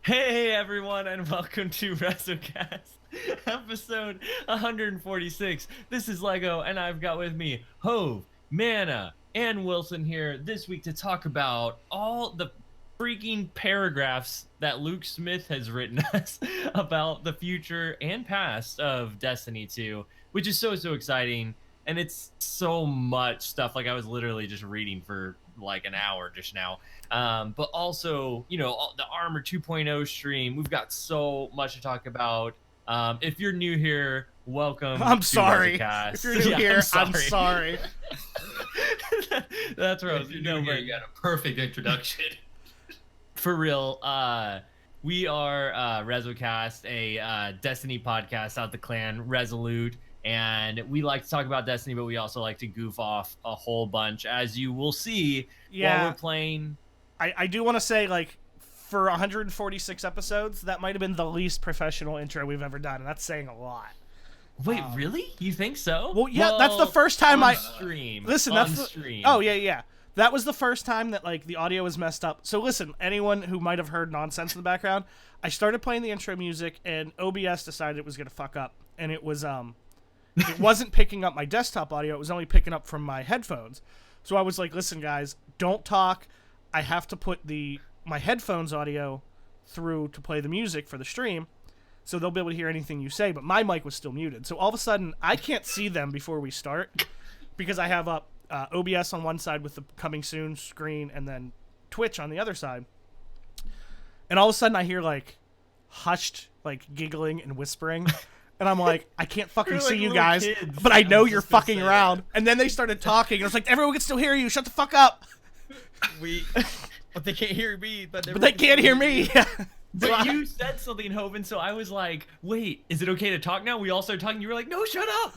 Hey everyone, and welcome to WrestleCast, episode 146. This is Lego, and I've got with me Hove, Mana, and Wilson here this week to talk about all the freaking paragraphs that Luke Smith has written us about the future and past of Destiny 2, which is so exciting. And it's so much stuff. Like, I was literally just reading for like an hour just now. But also, the Armor 2.0 stream. We've got so much to talk about. If you're new here, welcome. I'm to sorry. WrestleCast. If you're new here, I'm sorry. That's right. You got a perfect introduction. For real. We are ResoCast, a Destiny podcast out the clan Resolute. And we like to talk about Destiny, but we also like to goof off a whole bunch, as you will see while we're playing. I do want to say, like, for 146 episodes, that might have been the least professional intro we've ever done, and that's saying a lot. Wait, really? You think so? Well, yeah, that's the first time I stream. Listen, on that's stream. Oh, yeah. That was the first time that, like, the audio was messed up. So listen, anyone who might have heard nonsense in the background, I started playing the intro music, and OBS decided it was going to fuck up, and it was it wasn't picking up my desktop audio. It was only picking up from my headphones. So I was like, listen, guys, don't talk. I have to put my headphones audio through to play the music for the stream, so they'll be able to hear anything you say, but my mic was still muted. So all of a sudden, I can't see them before we start because I have up OBS on one side with the coming soon screen and then Twitch on the other side. And all of a sudden, I hear, like, hushed, like, giggling and whispering. And I'm like, I can't fucking see you guys, but I know you're fucking around. And then they started talking, and I was like, everyone can still hear you. Shut the fuck up. But they can't hear me. But they can't hear me. But you said something, Hovind, so I was like, wait, is it okay to talk now? We all started talking. You were like, no, shut up.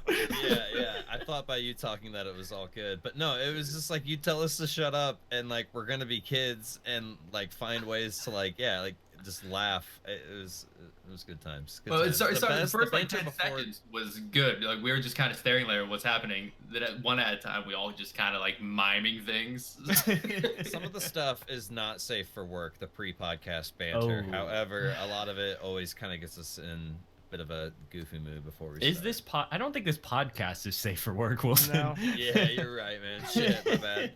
Yeah. I thought by you talking that it was all good. But no, it was just like, you tell us to shut up, and, like, we're going to be kids and, like, find ways to, like, just laugh. It was good times. Well, the first like 10 seconds was good. Like, we were just kind of staring there at what's happening. Then one at a time, we all just kind of like miming things. Some of the stuff is not safe for work, the pre-podcast banter. Oh. However, a lot of it always kind of gets us in a bit of a goofy mood before we start. Is this I don't think this podcast is safe for work, Wilson. No. Yeah, you're right, man. Shit, my bad.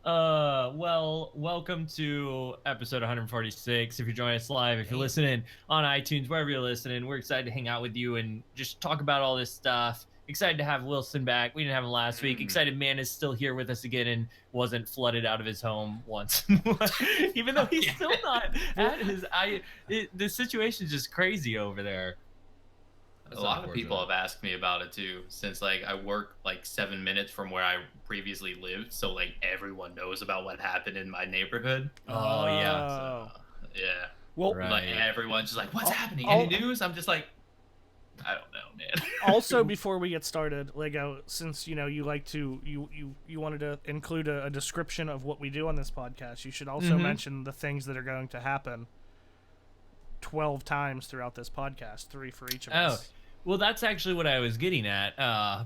Well, welcome to episode 146. If you're joining us live, if you're listening on iTunes, wherever you're listening, we're excited to hang out with you and just talk about all this stuff. Excited to have Wilson back. We didn't have him last week. Excited Man is still here with us again and wasn't flooded out of his home once. Even though he's still not at his... the situation's just crazy over there. A lot of people have asked me about it too, since like I work like 7 minutes from where I previously lived, so like everyone knows about what happened in my neighborhood. Oh yeah. So, yeah. Well, Right. Like everyone's just like, "What's happening? Any news?" I'm just like, I don't know, man. Also, before we get started, Lego, since you like to you wanted to include a description of what we do on this podcast, you should also mention the things that are going to happen 12 times throughout this podcast, 3 for each of us. Well, that's actually what I was getting at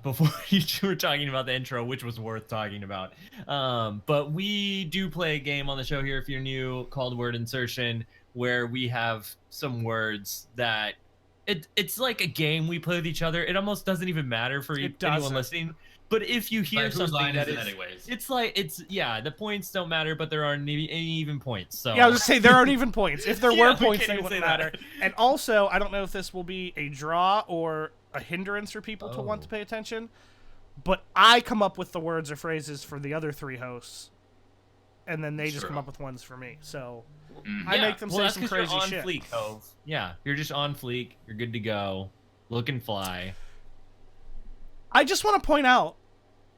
before you were talking about the intro, which was worth talking about. But we do play a game on the show here, if you're new, called Word Insertion, where we have some words that it's like a game we play with each other. It almost doesn't even matter for anyone listening. But if you hear something that is, it's like, the points don't matter, but there aren't any even points. So yeah, I was just saying there aren't even points. If there were points, they wouldn't matter. That. And also, I don't know if this will be a draw or a hindrance for people to want to pay attention, but I come up with the words or phrases for the other 3 hosts, and then they just come up with ones for me. So I make them say some crazy shit. You're on fleek, Hove. Yeah, you're just on fleek. You're good to go. Look and fly. I just want to point out,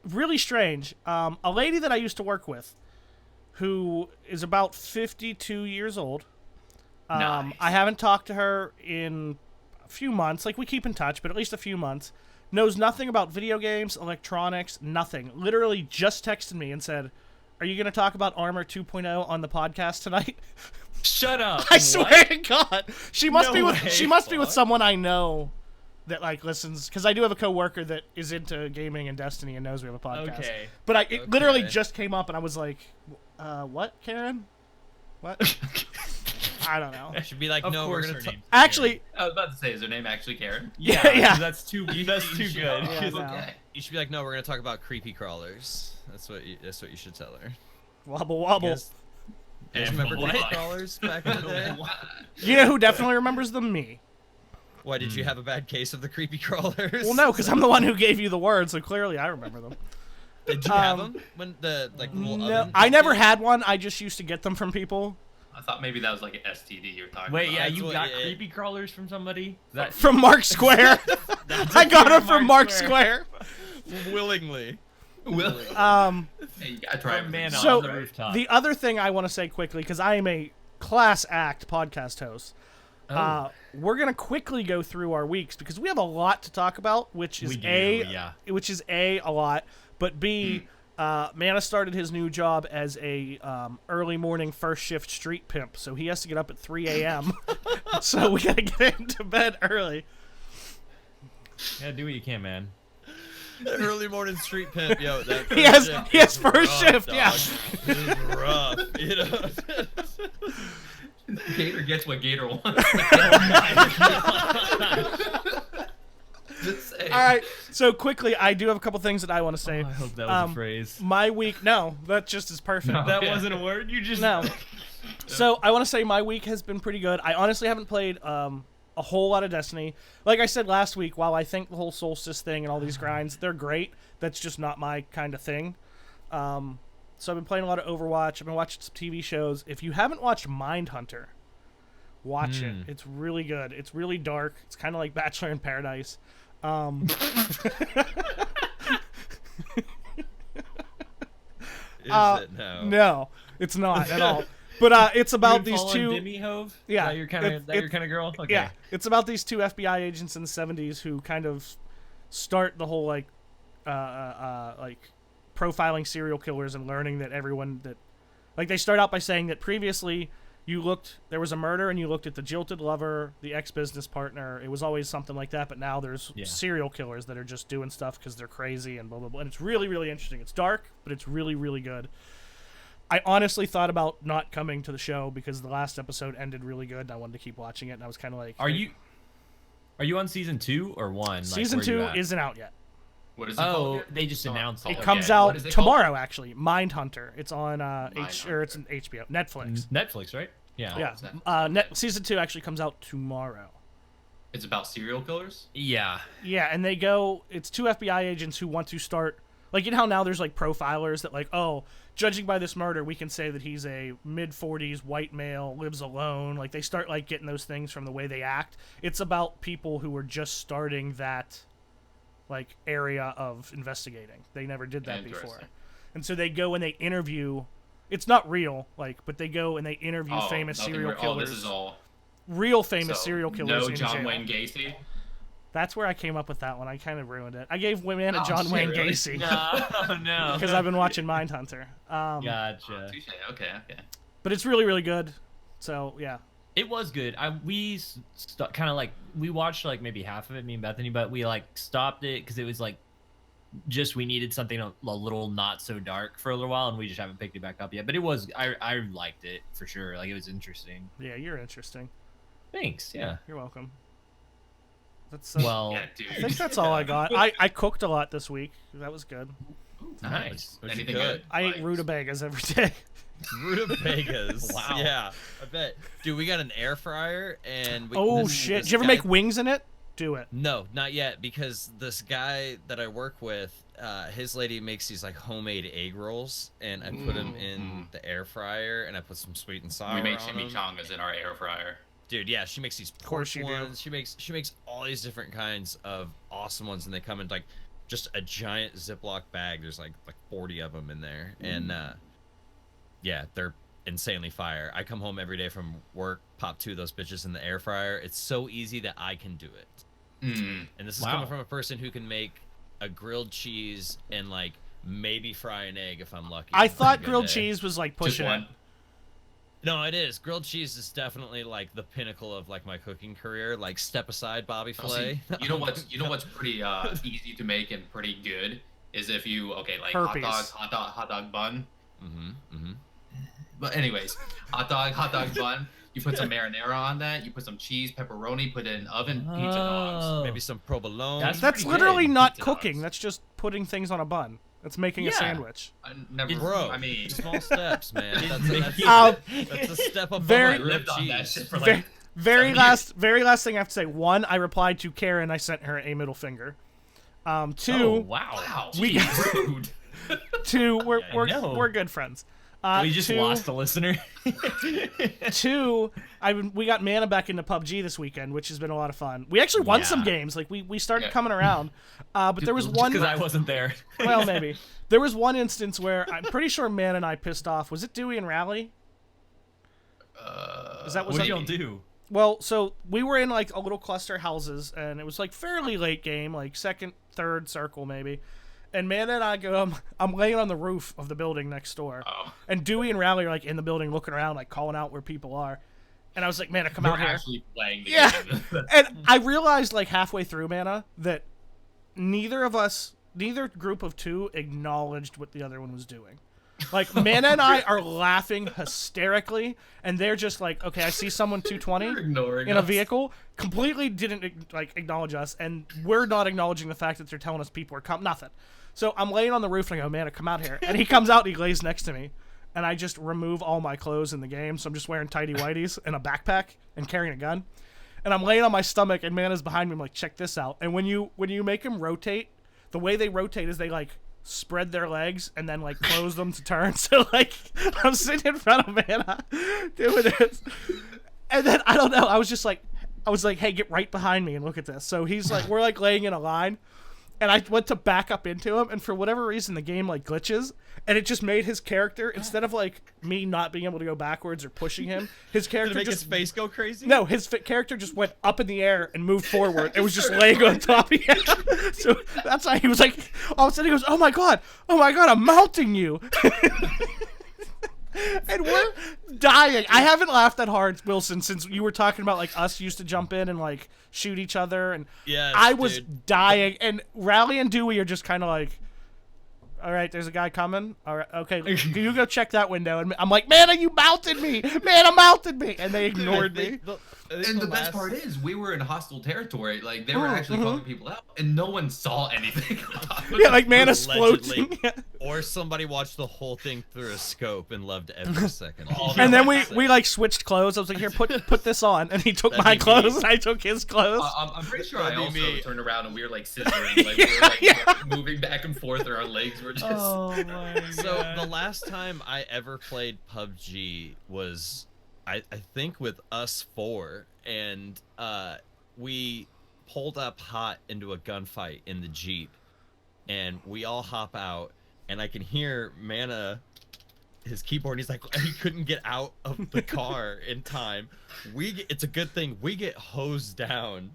really strange, a lady that I used to work with, who is about 52 years old. Nice. I haven't talked to her in a few months. Like, we keep in touch, but at least a few months. Knows nothing about video games, electronics, nothing. Literally just texted me and said, "Are you going to talk about Armor 2.0 on the podcast tonight?" Shut up. I swear to God. She must be with Fuck. someone I know that, like, listens, because I do have a coworker that is into gaming and Destiny and knows we have a podcast. Okay. But it literally just came up, and I was like, what, Karen? What? I don't know. Should be like, Of no, we're course gonna her talk. name's Actually, I was about to say, is her name actually Karen? Yeah. That's too good. Yeah, no. Okay. You should be like, no, we're gonna talk about creepy crawlers. That's what you should tell her. wobble wobble. Yes. You guys And remember what? creepy crawlers back in the day? You know who definitely remembers them? Me. Why did you have a bad case of the creepy crawlers? Well, no, because I'm the one who gave you the word, so clearly I remember them. Did you have them when the little No, oven? I never had one. I just used to get them from people. I thought maybe that was like an STD you were talking Wait, about. yeah, That's you what- got yeah. creepy crawlers from somebody? That From Mark Square. I got them from Mark Square. Square. willingly. Will. Um, Hey, you gotta try From everything. Mana so on the rooftop. the other thing I want to say quickly, because I am a class act podcast host, Oh. we're gonna quickly go through our weeks because we have a lot to talk about, which is We do, yeah. which is a lot, but B. Mana started his new job as a early morning first shift street pimp, so he has to get up at 3 a.m. So we gotta get into bed early. Yeah, do what you can, man. Early morning street pimp, yo. That He has first first rough, shift, dog. yeah. It is rough, you know. Gator gets what Gator wants. Just saying. All right, so quickly, I do have a couple things that I want to say. Oh, I hope that was a phrase. My week, no, that just is perfect. No. That Yeah. wasn't a word. You just No. So I want to say my week has been pretty good. I honestly haven't played a whole lot of Destiny. Like I said last week, while I think the whole Solstice thing and all these grinds, they're great. That's just not my kind of thing. So I've been playing a lot of Overwatch. I've been watching some TV shows. If you haven't watched Mindhunter, watch it. It's really good. It's really dark. It's kind of like Bachelor in Paradise. Is it now? No, it's not at all. But it's about these two. Demi Hove? Yeah, That your kind of it- your kind of girl. Okay. Yeah, it's about these two FBI agents in the 70s who kind of start the whole like profiling serial killers and learning that everyone that like they start out by saying that previously there was a murder and you looked at the jilted lover, the ex-business partner. It was always something like that, but now there's serial killers that are just doing stuff because they're crazy and blah blah blah. And it's really really interesting. It's dark, but it's really really good. I honestly thought about not coming to the show because the last episode ended really good and I wanted to keep watching it, and I was kind of like, Are you on season 2 or 1? Season Like, where you 2 at? isn't out yet. What is it called? Oh, again? they just announced It it. comes What out is it called? tomorrow, actually. Mindhunter. It's on it's an HBO, Netflix. Netflix, right? Yeah. Yeah. is that? Season 2 actually comes out tomorrow. It's about serial killers? Yeah. Yeah, and it's two FBI agents who want to start, like, you know how now there's like profilers that like, oh, judging by this murder, we can say that he's a mid-40s white male, lives alone. Like, they start like getting those things from the way they act. It's about people who are just starting that like area of investigating. They never did that before. Interesting. And so they go and they interview. It's not real, like, but they go and they interview famous nothing serial weird. killers. Oh, this is all. Real famous So, serial killers No in John jail. Wayne Gacy. That's where I came up with that one. I kind of ruined it. I gave women a Oh, John shit, Wayne really? Gacy No, no. because I've been watching Mindhunter. Gotcha. Touche. Okay. But it's really, really good. So yeah, It was good. We kind of like we watched like maybe half of it, me and Bethany, but we like stopped it because it was like just we needed something a little not so dark for a little while, and we just haven't picked it back up yet. But it was I liked it for sure. Like it was interesting. yeah, you're interesting. Thanks. Yeah. You're welcome. That's Well, Yeah, dude. I think that's all I got. I cooked a lot this week. That was good. nice. What'd you Anything cook? good? I ate Like, rutabagas every day. Rutabagas. Wow. Yeah, I bet. Dude, we got an air fryer and we, Oh this- shit! this Did you ever guy- make wings in it? Do it. No, not yet, because this guy that I work with, his lady makes these like homemade egg rolls, and I put them in the air fryer, and I put some sweet and sour We make on 'em. chimichangas in our air fryer. Dude, yeah, she makes these course pork you do. ones. She makes all these different kinds of awesome ones, and they come in like just a giant Ziploc bag. There's like 40 of them in there, and yeah, they're insanely fire. I come home every day from work, pop two of those bitches in the air fryer. It's so easy that I can do it. Mm. And this is Wow. coming from a person who can make a grilled cheese and like maybe fry an egg if I'm lucky. I on a thought good grilled day. cheese was like Just pushing one. it. No, it is. Grilled cheese is definitely like the pinnacle of like my cooking career. Like step aside Bobby Oh, Flay. see, you know what's pretty easy to make and pretty good is if you like Herpes. hot dog bun. Mm-hmm. But anyways, hot dog bun. You put some marinara on that. You put some cheese, pepperoni. Put it in oven. Pizza dogs. Maybe some provolone. That's That's pretty literally good. not Pizza cooking. dogs. That's just putting things on a bun. That's making a Yeah. sandwich. I never. Bro, I mean, small steps, man. That's a step above very- my I lived on that cheese. shit for Ve- like. very 7 very last thing I have to say. One, I replied to Karen. I sent her a middle finger. Two, Oh, wow. Wow. We- Jeez, rude. two, know. we're good friends. We just lost a listener. Two, we got Mana back into PUBG this weekend, which has been a lot of fun. We actually won some Yeah. games. Like we started Yeah. coming around. But there was one. because I wasn't there. Well, maybe there was one instance where I'm pretty sure Man and I pissed off. Was it Dewey and Rally? Is that What do y'all do? Well, so we were in like a little cluster houses, and it was like fairly late game, like second, third circle maybe. And Man and I go, I'm laying on the roof of the building next door, Oh. and Dewey and Rally are like in the building looking around, like calling out where people are. And I was like, Mana, come We're out here. actually playing the Yeah. game. And I realized like halfway through, Mana, that neither group of two acknowledged what the other one was doing. Like, Mana and I are laughing hysterically, and they're just like, okay, I see someone 220 You're ignoring in a us. vehicle, completely didn't like acknowledge us, and we're not acknowledging the fact that they're telling us people are nothing. So I'm laying on the roof and I go, Mana, come out here. And he comes out and he lays next to me, and I just remove all my clothes in the game, so I'm just wearing tighty whities and a backpack and carrying a gun. And I'm laying on my stomach, and Mana's behind me. I'm like, check this out. And when you make him rotate, the way they rotate is they like spread their legs and then like close them to turn. So like I'm sitting in front of Mana doing this, and then I don't know. I was like, hey, get right behind me and look at this. So he's like, we're like laying in a line. And I went to back up into him, and for whatever reason, the game like glitches, and it just made his character, instead of like me not being able to go backwards or pushing him, his Did character it make just his face go crazy? no, his character just went up in the air and moved forward. It was just laying on top of him. So that's why he was like, all of a sudden he goes, oh my god, I'm mounting you. And we're dying. I haven't laughed that hard, Wilson, since you were talking about like us used to jump in and like shoot each other, and Yes, I was dude. dying. And Rally and Dewey are just kind of like, all right, there's a guy coming. All right, okay, you go check that window. And I'm like, Mana, you mounted me. Mana mounted me, and they ignored me. And the best part is, we were in hostile territory. Like, they were Oh, actually calling people out, and no one saw anything. Yeah, like Mana's Allegedly. floating. Or somebody watched the whole thing through a scope and loved every second. All And then Yeah. we like switched clothes. I was like, here, put this on, and he took That'd my be clothes, me. and I took his clothes. I'm pretty sure I That'd also be me. turned around and we were like scissoring, like we were like Yeah. moving back and forth, or our legs were just. Oh my So god. the last time I ever played PUBG was, I think, with us four, and we pulled up hot into a gunfight in the Jeep, and we all hop out, and I can hear Mana, his keyboard, he's like, he couldn't get out of the car in time. It's a good thing we get hosed down,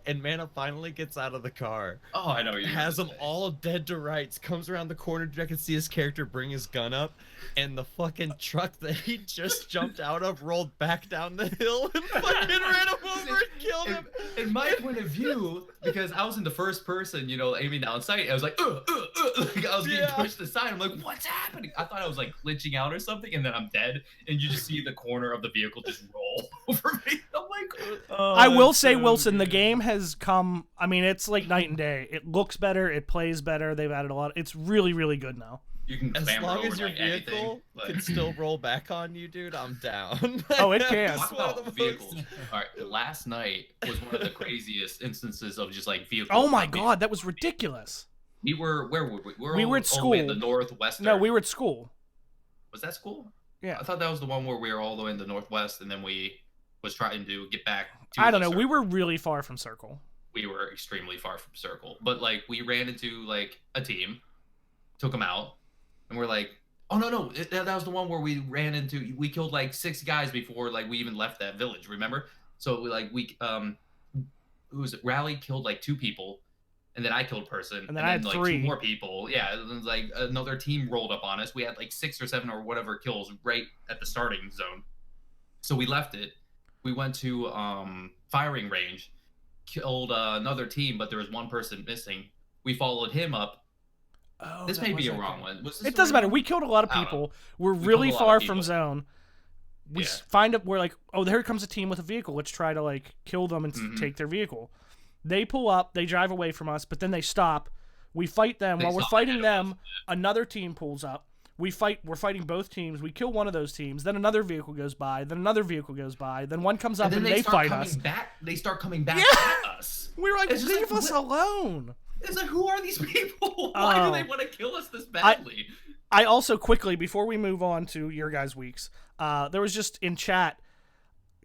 and Mana finally gets out of the car, Oh, I know what you're has gonna them say. all dead to rights, comes around the corner, I can see his character bring his gun up, and the fucking truck that he just jumped out of rolled back down the hill and fucking ran him over and killed him. In my point of view, because I was in the first person, you know, aiming down sight, I was like, like I was getting Yeah. pushed aside. I'm like, what's happening? I thought I was like glitching out or something, and then I'm dead, and you just see the corner of the vehicle just roll over me. I'm like, Oh, I will that's say, so Wilson, the good. game has come. I mean, it's like night and day. It looks better. It plays better. They've added a lot. It's really, really good now. you can As clamber long over as your like vehicle anything, but- can still roll back on you, dude, I'm down. Oh, it can. Talk It's one of about the vehicles. most- All right, last night was one of the craziest instances of just like vehicles. Oh my not being- god, that was ridiculous. We were where were we? We were at all the way in school. the northwestern. No, we were at school. Was that school? Yeah. I thought that was the one where we were all the way in the northwest, and then we was trying to get back. To I don't the know. We circle. were really far from Circle. We were extremely far from circle, but like we ran into like a team, took them out, and we're like, oh no, that was the one where we ran into. We killed like 6 guys before like we even left that village. Remember? So who was it? Rally killed like 2 people, and then I killed a person, And then I had like 3. 2 more people. Yeah, and then, like another team rolled up on us. We had like 6 or 7 or whatever kills right at the starting zone. So we left it. We went to firing range, killed another team, but there was 1 person missing. We followed him up. Oh, This that may be was a that wrong guy. one. Was this It the doesn't right matter. one? We killed a lot of I don't people. know. We're We really killed a lot far of from people. zone. We Yeah. find up. We're like, oh, there comes a team with a vehicle. Let's try to like kill them and take their vehicle. They pull up. They drive away from us, but then they stop. We fight them. While we're fighting them, another team pulls up. We fight. We're fighting both teams. We kill one of those teams. Then another vehicle goes by. Then another vehicle goes by. Then one comes up and they fight us. They start coming back at us. We were like, It's just leave us alone. It's like, who are these people? Why do they want to kill us this badly? I also quickly, before we move on to your guys' weeks, there was just in chat,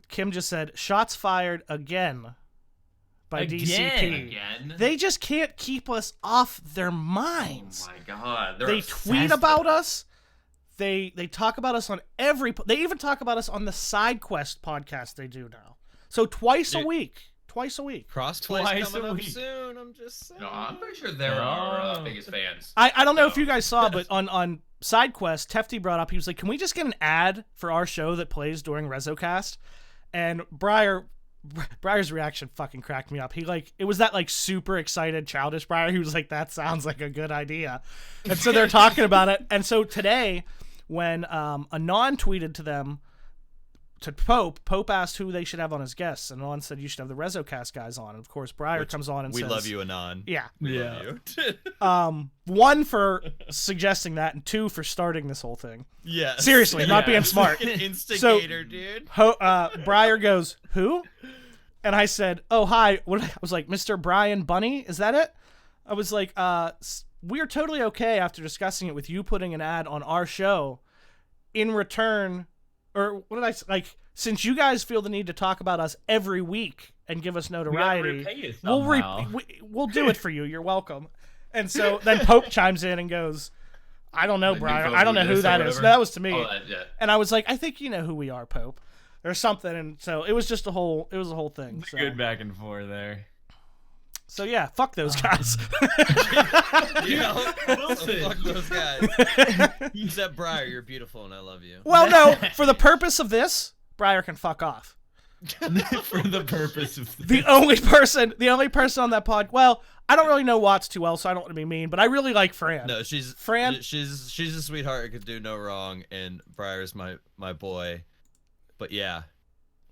Kim just said, shots fired again by DCP. Again? They just can't keep us off their minds. Oh my god. They tweet about us. They talk about us on they even talk about us on the Side Quest podcast they do now. So twice a week. Crossplay coming up soon. I'm just saying. No, I'm pretty sure they're our biggest fans. I don't know if you guys saw, but on Side Quest, Tefty brought up, he was like, can we just get an ad for our show that plays during RezoCast? And Briar's reaction fucking cracked me up. It was that like super excited childish Briar. He was like, that sounds like a good idea. And so they're talking about it. And so today, when Anon tweeted to them, to Pope asked who they should have on as guests, and Anon said you should have the RezoCast guys on. And of course, Briar comes on and says, "We love you, Anon." Yeah, we love you. 1 for suggesting that, and 2 for starting this whole thing. Yeah, seriously, not being smart. An instigator, dude. Briar goes, who? And I said, oh hi. I was like, Mr. Brian Bunny, is that it? I was like, we are totally okay after discussing it with you putting an ad on our show. In return. Or what did I like? Since you guys feel the need to talk about us every week and give us notoriety, we'll do it for you. You're welcome. And so then Pope chimes in and goes, "I don't know, Brian. I don't know who that is." No, that was to me. Yeah. And I was like, "I think you know who we are, Pope, or something." And so it was just a whole thing. So. Good back and forth there. So yeah, fuck those guys. Wilson. Fuck those guys. Except Briar, you're beautiful and I love you. Well, no, for the purpose of this, Briar can fuck off. For the purpose of this. The only person on that pod. Well, I don't really know Watts too well, so I don't want to be mean, but I really like Fran. No, she's a sweetheart. It could do no wrong, and Briar's my boy. But yeah.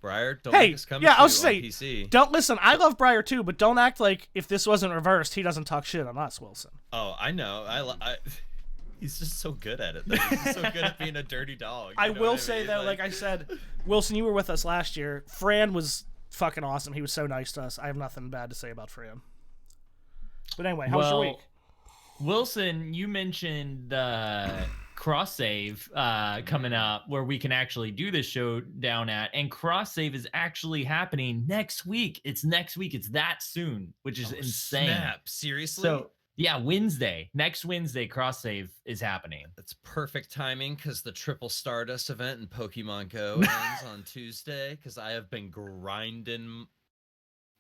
Briar, don't make us come to you on PC. Don't listen. I love Briar too, but don't act like if this wasn't reversed, he doesn't talk shit on us, Wilson. Oh, I know. He's just so good at it. Though. He's just so good at being a dirty dog. I will say though, like I said, Wilson, you were with us last year. Fran was fucking awesome. He was so nice to us. I have nothing bad to say about Fran. But anyway, how was your week? Wilson, you mentioned cross save coming up where we can actually do this show down at, and cross save is actually happening next week. It's next week. It's that soon, which is insane. Snap. Seriously? So yeah, next Wednesday, cross save is happening. That's perfect timing because the Triple Stardust event in Pokemon Go ends on Tuesday. Because I have been grinding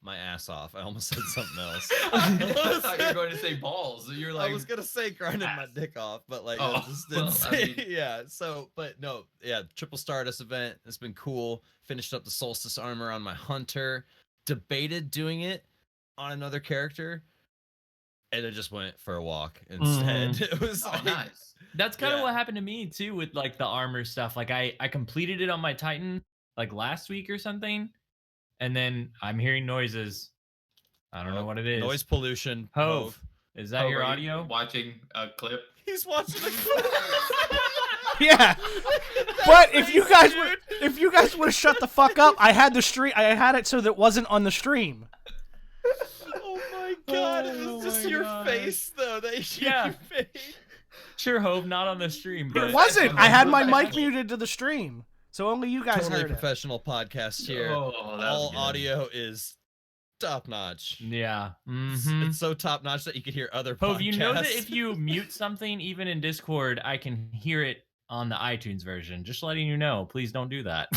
my ass off. I almost said something else. I thought you were going to say balls. You're like, I was gonna say grinding my dick off, but like Oh, I just didn't well, say. I mean- Yeah. So, but no, yeah. Triple Stardust event. It's been cool. Finished up the Solstice armor on my Hunter. Debated doing it on another character, and I just went for a walk instead. It was nice. That's kind of what happened to me too with like the armor stuff. Like I completed it on my Titan like last week or something. And then I'm hearing noises. I don't know what it is. Noise pollution. Hove. Is that your are you audio? watching a clip? He's watching the clip. Yeah. But if you guys would have shut the fuck up, I had it so that it wasn't on the stream. Oh my god, it was just your face though. Your face. Sure, Hove, not on the stream. But It wasn't. I had my mic muted to the stream. So only you guys Totally heard it. professional podcast here. Oh, that was all good. audio is top notch. Yeah. It's so top notch that you could hear other podcasts. Hove, you know that if you mute something, even in Discord, I can hear it on the iTunes version. Just letting you know. Please don't do that.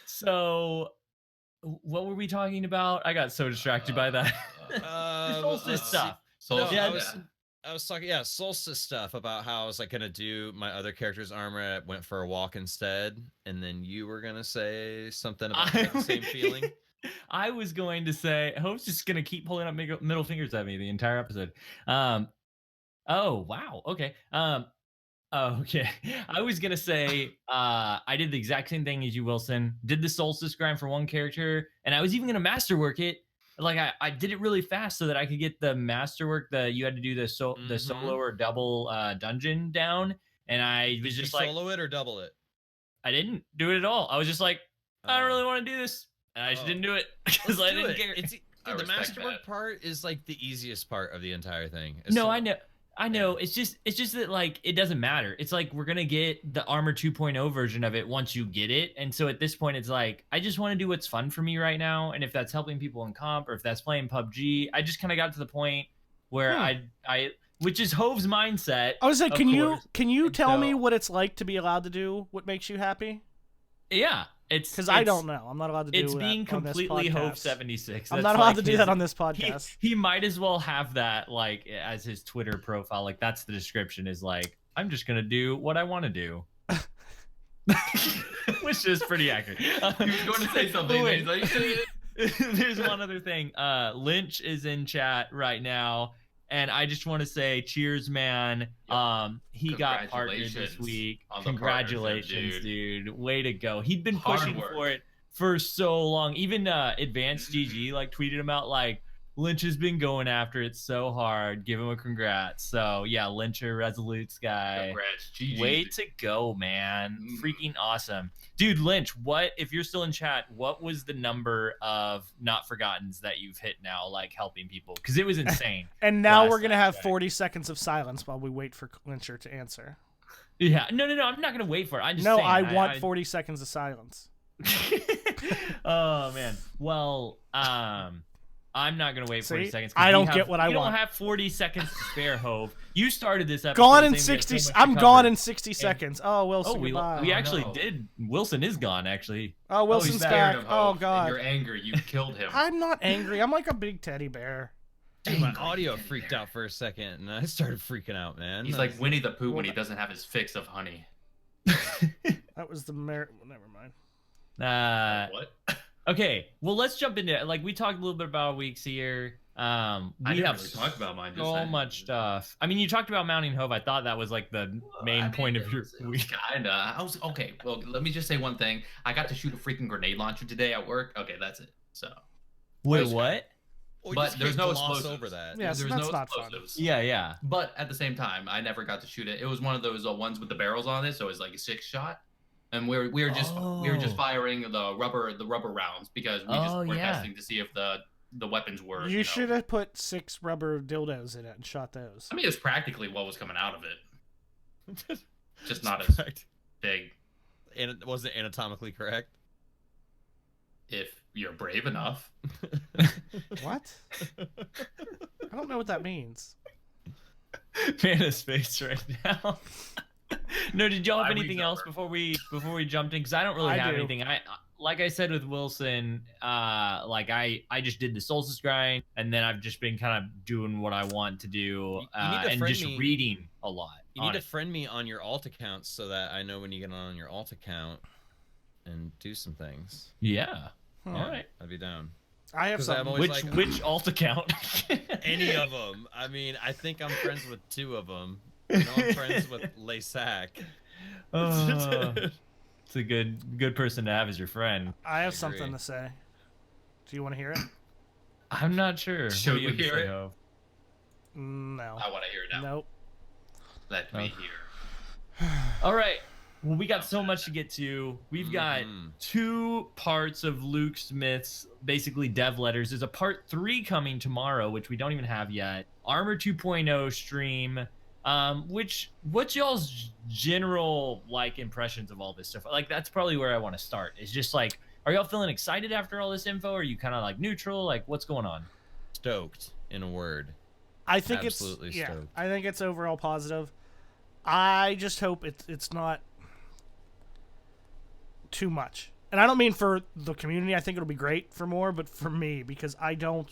So what were we talking about? I got so distracted by that. Solstice stuff. I was talking, Solstice stuff about how I was like gonna do my other character's armor. I went for a walk instead, and then you were gonna say something about the same feeling. I was going to say, Hope's just gonna keep pulling up middle fingers at me the entire episode. Oh wow, okay. Oh, okay. I was gonna say, I did the exact same thing as you, Wilson. Did the Solstice grind for one character, and I was even gonna masterwork it. Like I did it really fast so that I could get the masterwork. You had to do the solo or double dungeon down, and I was Did you just like, solo it or double it? I didn't do it at all. I was just like, I don't Oh. really want to do this, and I just Oh. didn't do it because Let's I do didn't it. care. It's I dude, the respect masterwork that. part is like the easiest part of the entire thing. No, I know. It's just that like it doesn't matter. It's like we're gonna get the Armor 2.0 version of it once you get it, and so at this point, it's like I just want to do what's fun for me right now, and if that's helping people in comp or if that's playing PUBG, I just kind of got to the point where which is Hove's mindset. I was like, of can course. you And tell so- me what it's like to be allowed to do what makes you happy? Yeah, Because I don't know. I'm not allowed to do It's that being on this completely Hove podcast. 76. I'm That's not allowed like to do his- that on this podcast. He might as well have that like as his Twitter profile. Like that's the description is like, I'm just gonna do what I want to do. Which is pretty accurate. He was going to say something. Wait. And he's like, There's one other thing. Lynch is in chat right now, and I just want to say, cheers, man. He got partnered this Congratulations week. on the Congratulations, partnership, dude. Way to go. He'd been Hard pushing work. for it for so long. Even Advanced GG like tweeted him out like, Lynch has been going after it so hard. Give him a congrats. So yeah, Lyncher, Resolutes guy. Congrats, GG. Way to go, man. Mm. Freaking awesome. Dude, Lynch, what if you're still in chat, what was the number of not forgottens that you've hit now, like helping people? Because it was insane. And now Last we're gonna time have checked. 40 seconds of silence while we wait for Clincher to answer. Yeah. No, I'm not gonna wait for it. I'm just No, saying. I want 40 seconds of silence. Oh man. Well, I'm not gonna wait 40 See? seconds. 'cause I we don't have- get what I we want. don't have 40 seconds to spare, Hove. You started this episode. Gone in saying we had 60. so much to I'm cover. gone in 60 seconds. Oh, Wilson, Oh, we goodbye. actually no. did. Wilson is gone, actually. Oh, Wilson's he's back. Scared of Oh Hope. In God. your anger, you killed him. I'm not angry. I'm like a big teddy bear. Dude, my audio freaked out for a second, and I started freaking out, man. He's like Winnie the Pooh when he doesn't have his fix of honey. That was the Never mind. What? Okay, well, let's jump into it. Like we talked a little bit about our weeks here. We I didn't have really talk about mine. Just so saying. much stuff. I mean, you talked about mounting Hove. I thought that was like the main point of your week. Kinda. I was okay. Well, let me just say one thing. I got to shoot a freaking grenade launcher today at work. Okay, that's it. So. Wait, was- what? Well, you but just there's can't no gloss explosives. over that. Yeah, so There's that's no not fun. explosives. Yeah. But at the same time, I never got to shoot it. It was one of those ones with the barrels on it, so it was like a 6-shot. And we were just Oh. firing the rubber rounds because we just Oh, were yeah. testing to see if the weapons were. You know- should have put 6 rubber dildos in it and shot those. I mean, it's practically what was coming out of it. Just not as Correct. big. And it wasn't anatomically correct. If you're brave enough. What? I don't know what that means. Man of space right now. No, did y'all have My anything week's else over. before we jumped in? Because I don't really I have do. anything. I like I said with Wilson, like I just did the Solstice grind, and then I've just been kind of doing what I want to do, You need to and friend just me. reading a lot. You on need to it. friend me on your alt account so that I know when you get on your alt account and do some things. Yeah. Hmm. All right. I'd be down. I have 'Cause I'm something. always Which like- which alt account? Any of them. I mean, I think I'm friends with 2 of them. You know, I'm friends with Laysack. It's a good person to have as your friend. I have I something agree. to say. Do you want to hear it? I'm not sure. Should What do you we have to hear say, it? Ho? No. I want to hear it now. Nope. Let me hear. All right. Well, we got so much to get to. We've got Mhm. 2 parts of Luke Smith's basically dev letters. There's a part 3 coming tomorrow, which we don't even have yet. Armor 2.0 stream. What's y'all's general like impressions of all this stuff? Like that's probably where I want to start. It's just like, are y'all feeling excited after all this info? Or are you kind of like neutral? Like what's going on? Stoked, in a word. I think Absolutely it's stoked. I think it's overall positive. I just hope it's not too much. And I don't mean for the community. I think it'll be great for more, but for me because I don't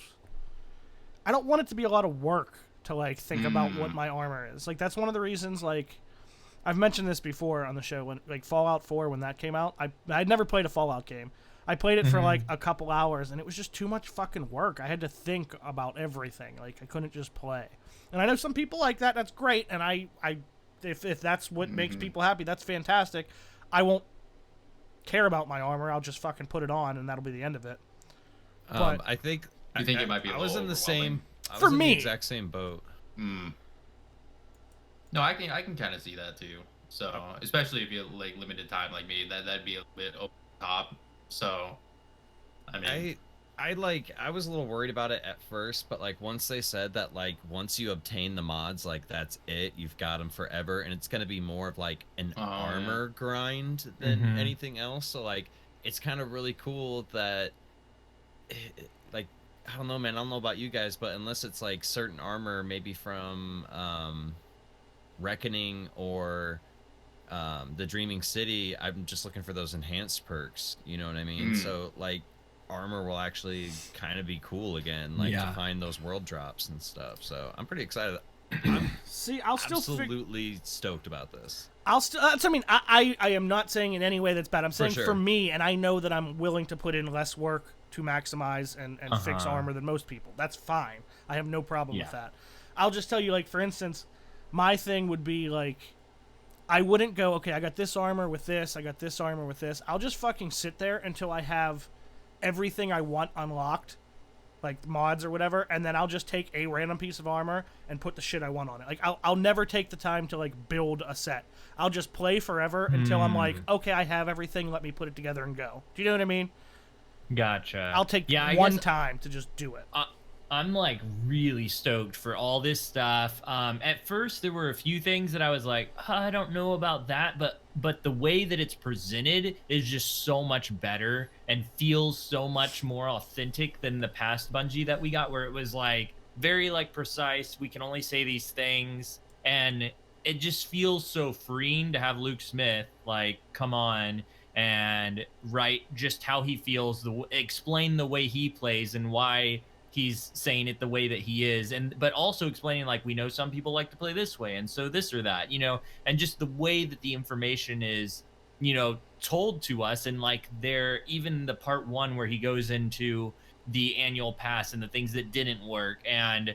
want it to be a lot of work to like think about what my armor is. Like that's one of the reasons like I've mentioned this before on the show when like Fallout 4 when that came out. I'd never played a Fallout game. I played it for like a couple hours and it was just too much fucking work. I had to think about everything. Like I couldn't just play. And I know some people like that. That's great and I If that's what makes Mhm. people happy, that's fantastic. I won't care about my armor. I'll just fucking put it on, and that'll be the end of it. But I think You think it might be a I was little in the overwhelming? same. I For was in the me. exact same boat. Mm. No, I can kind of see that too. So especially if you have, like, limited time like me, that'd be a bit over the top. So I mean, I was a little worried about it at first, but like once they said that like once you obtain the mods, like that's it, you've got them forever, and it's gonna be more of like an oh, armor grind than Mhm. anything else. So like it's kind of really cool that like I don't know, man. I don't know about you guys, but unless it's like certain armor, maybe from Reckoning or the Dreaming City, I'm just looking for those enhanced perks. You know what I mean? Mm. So like armor will actually kind of be cool again, like to Yeah. find those world drops and stuff. So I'm pretty excited. I'm see, I'll still absolutely stoked about this. I'll still. I mean, I am not saying in any way that's bad. I'm saying for sure. me, and I know that I'm willing to put in less work to maximize and fix Uh-huh. armor than most people. That's fine. I have no problem with Yeah. that. I'll just tell you, like, for instance, my thing would be like, I wouldn't go, okay, I got this armor with this, I got this armor with this. I'll just fucking sit there until I have everything I want unlocked, like mods or whatever, and then I'll just take a random piece of armor and put the shit I want on it. Like, I'll never take the time to, like, build a set. I'll just play forever until I'm like, okay, I have everything, let me put it together and go. Do you know what I mean? Gotcha. I'll take I one guess time to just do it. I'm like really stoked for all this stuff. At first, there were a few things that I was like, I don't know about that, but the way that it's presented is just so much better and feels so much more authentic than the past Bungie that we got, where it was like very like precise. We can only say these things, and it just feels so freeing to have Luke Smith like come on and write just how he feels, explain the way he plays and why he's saying it the way that he is, and but also explaining like, we know some people like to play this way, and so this or that, and just the way that the information is told to us. And like, there, even the part 1 where he goes into the annual pass and the things that didn't work, and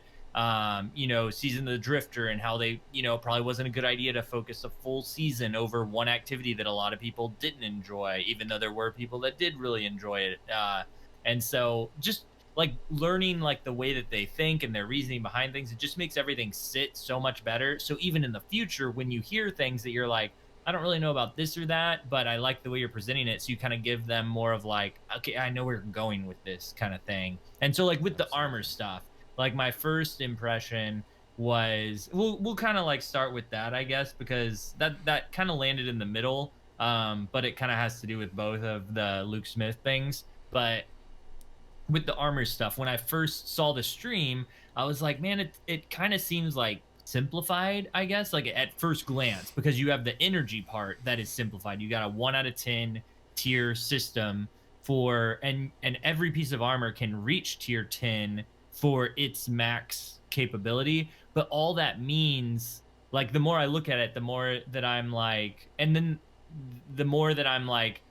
season of the Drifter, and how they probably wasn't a good idea to focus a full season over one activity that a lot of people didn't enjoy, even though there were people that did really enjoy it. And so just like learning like the way that they think and their reasoning behind things, it just makes everything sit so much better. So even in the future, when you hear things that you're like, I don't really know about this or that, but I like the way you're presenting it, so you kind of give them more of like, okay, I know where you're going with this kind of thing. And so like with the armor stuff, like my first impression was, we'll kind of like start with that, I guess, because that kind of landed in the middle, but it kind of has to do with both of the Luke Smith things. But with the armor stuff, when I first saw the stream, I was like, man, it kind of seems like simplified, I guess, like at first glance, because you have the energy part that is simplified. You got a 1 out of 10 tier system for, and every piece of armor can reach tier 10 for its max capability. But all that means, like, the more I look at it, the more that I'm like, and then the more that I'm like,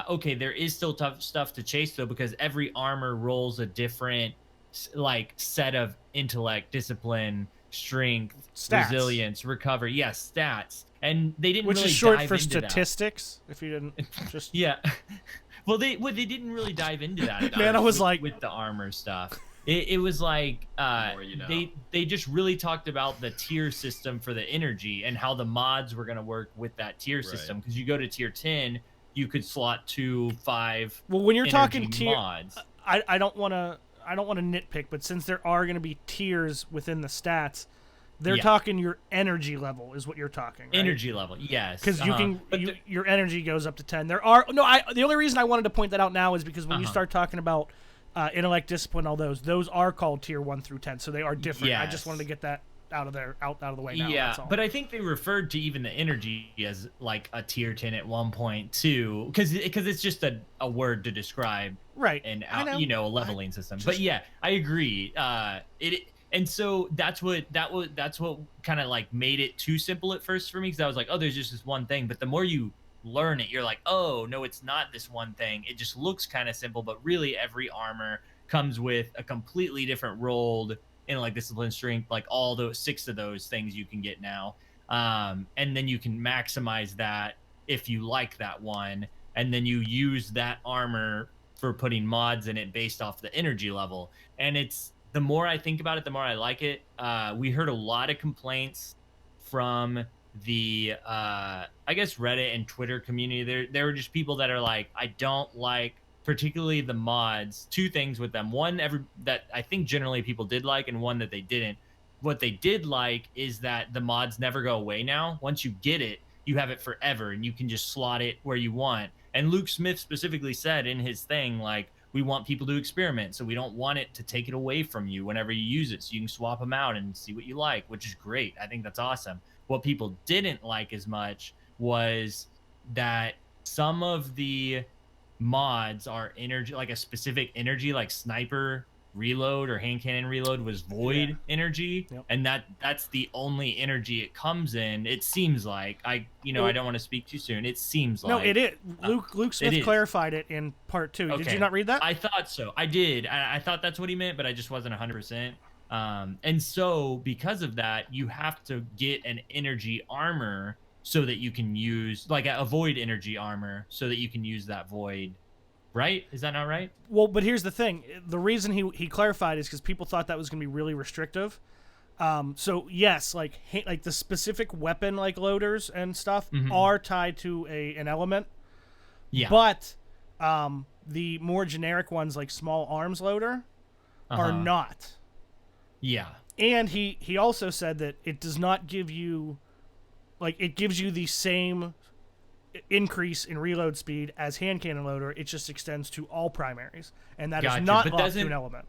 okay, there is still tough stuff to chase though, because every armor rolls a different like set of intellect, discipline, strength, Stats. resilience, recovery. Yes, stats. And they didn't Which really is short dive for into statistics, if you didn't just... yeah. Well, they didn't really dive into that. Man, I was with, like... with the armor stuff. It was like they just really talked about the tier system for the energy and how the mods were going to work with that tier system. Because you go to tier 10, you could slot 2, 5. Well, when you're talking tier mods, I don't want to nitpick, but since there are going to be tiers within the stats, they're talking your energy level is what you're talking, right? Energy level, yes. Because you can, your energy goes up to 10. There are the only reason I wanted to point that out now is because when you start talking about intellect, discipline, all those are called tier 1 through 10, so they are different. I just wanted to get that out of the way now. Yeah, that's all. but I think they referred to even the energy as like a tier 10 at one point too, because it's just a word to describe and a leveling system. But yeah, I agree. And so that's what kind of like made it too simple at first for me, because I was like, oh, there's just this one thing. But the more you learn it, you're like, oh no, it's not this one thing. It just looks kind of simple, but really every armor comes with a completely different rolled intellect, discipline, strength, like all those 6 of those things you can get now. And then you can maximize that if you like that one, and then you use that armor for putting mods in it based off the energy level. And it's, the more I think about it, the more I like it. We heard a lot of complaints from the I guess Reddit and Twitter community. There were just people that are like, I don't like particularly the mods. Two things with them. One, that I think generally people did like, and one that they didn't. What they did like is that the mods never go away now. Once you get it, you have it forever and you can just slot it where you want. And Luke Smith specifically said in his thing, like, we want people to experiment, so we don't want it to take it away from you whenever you use it, so you can swap them out and see what you like, which is great. I think that's awesome. What people didn't like as much was that some of the mods are energy, like a specific energy, like sniper reload or hand cannon reload was void energy. Yep. And that's the only energy it comes in, it seems like. I don't want to speak too soon. It seems no, like it is. Luke Smith clarified it in part 2. Okay. Did you not read that? I thought so. I did. I thought that's what he meant, but I just wasn't 100%. And so because of that, you have to get an energy armor so that you can use, like, a void energy armor so that you can use that void. Right? Is that not right? Well, but here's the thing. The reason he clarified is because people thought that was going to be really restrictive. So yes, like the specific weapon like loaders and stuff are tied to an element. Yeah. But the more generic ones like small arms loader are not. Yeah. And he also said that it does not give you, like, it gives you the same increase in reload speed as hand cannon loader. It just extends to all primaries, and that is not locked to an element.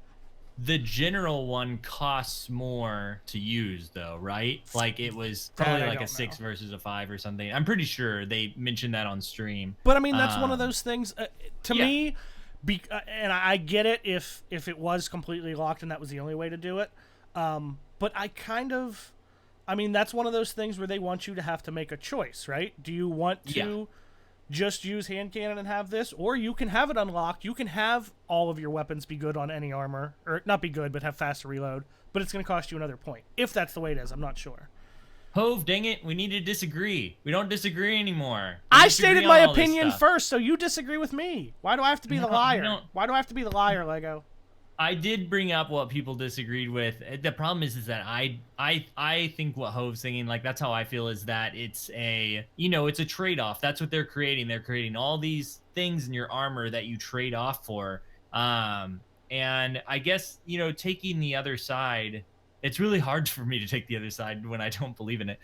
The general one costs more to use, though, right? Like, it was probably like a 6 versus a 5 or something. I'm pretty sure they mentioned that on stream. But I mean, that's one of those things to me. And I get it if it was completely locked and that was the only way to do it. But I mean, that's one of those things where they want you to have to make a choice, right? Do you want to just use hand cannon and have this, or you can have it unlocked. You can have all of your weapons be good on any armor, or not be good, but have faster reload. But it's going to cost you another point. If that's the way it is, I'm not sure. Hove, dang it, we need to disagree. We don't disagree anymore. I stated my opinion first, so you disagree with me. Why do I have to be the liar? Why do I have to be the liar, Lego? I did bring up what people disagreed with. The problem is that I think what Hove's saying, like, that's how I feel, is that it's it's a trade-off. That's what they're creating. They're creating all these things in your armor that you trade off for. And I guess, taking the other side, it's really hard for me to take the other side when I don't believe in it,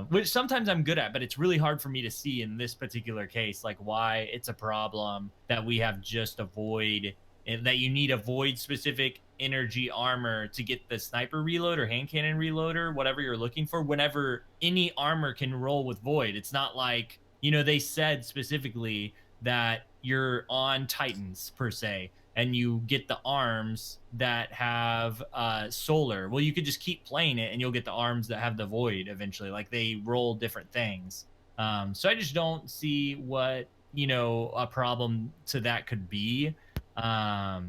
which sometimes I'm good at, but it's really hard for me to see in this particular case, like, why it's a problem that we have just a void, and that you need a void specific energy armor to get the sniper reload or hand cannon reloader, whatever you're looking for, whenever any armor can roll with void. It's not like, they said specifically that you're on Titans per se, and you get the arms that have solar. Well, you could just keep playing it and you'll get the arms that have the void eventually. Like, they roll different things. So I just don't see what, a problem to that could be. I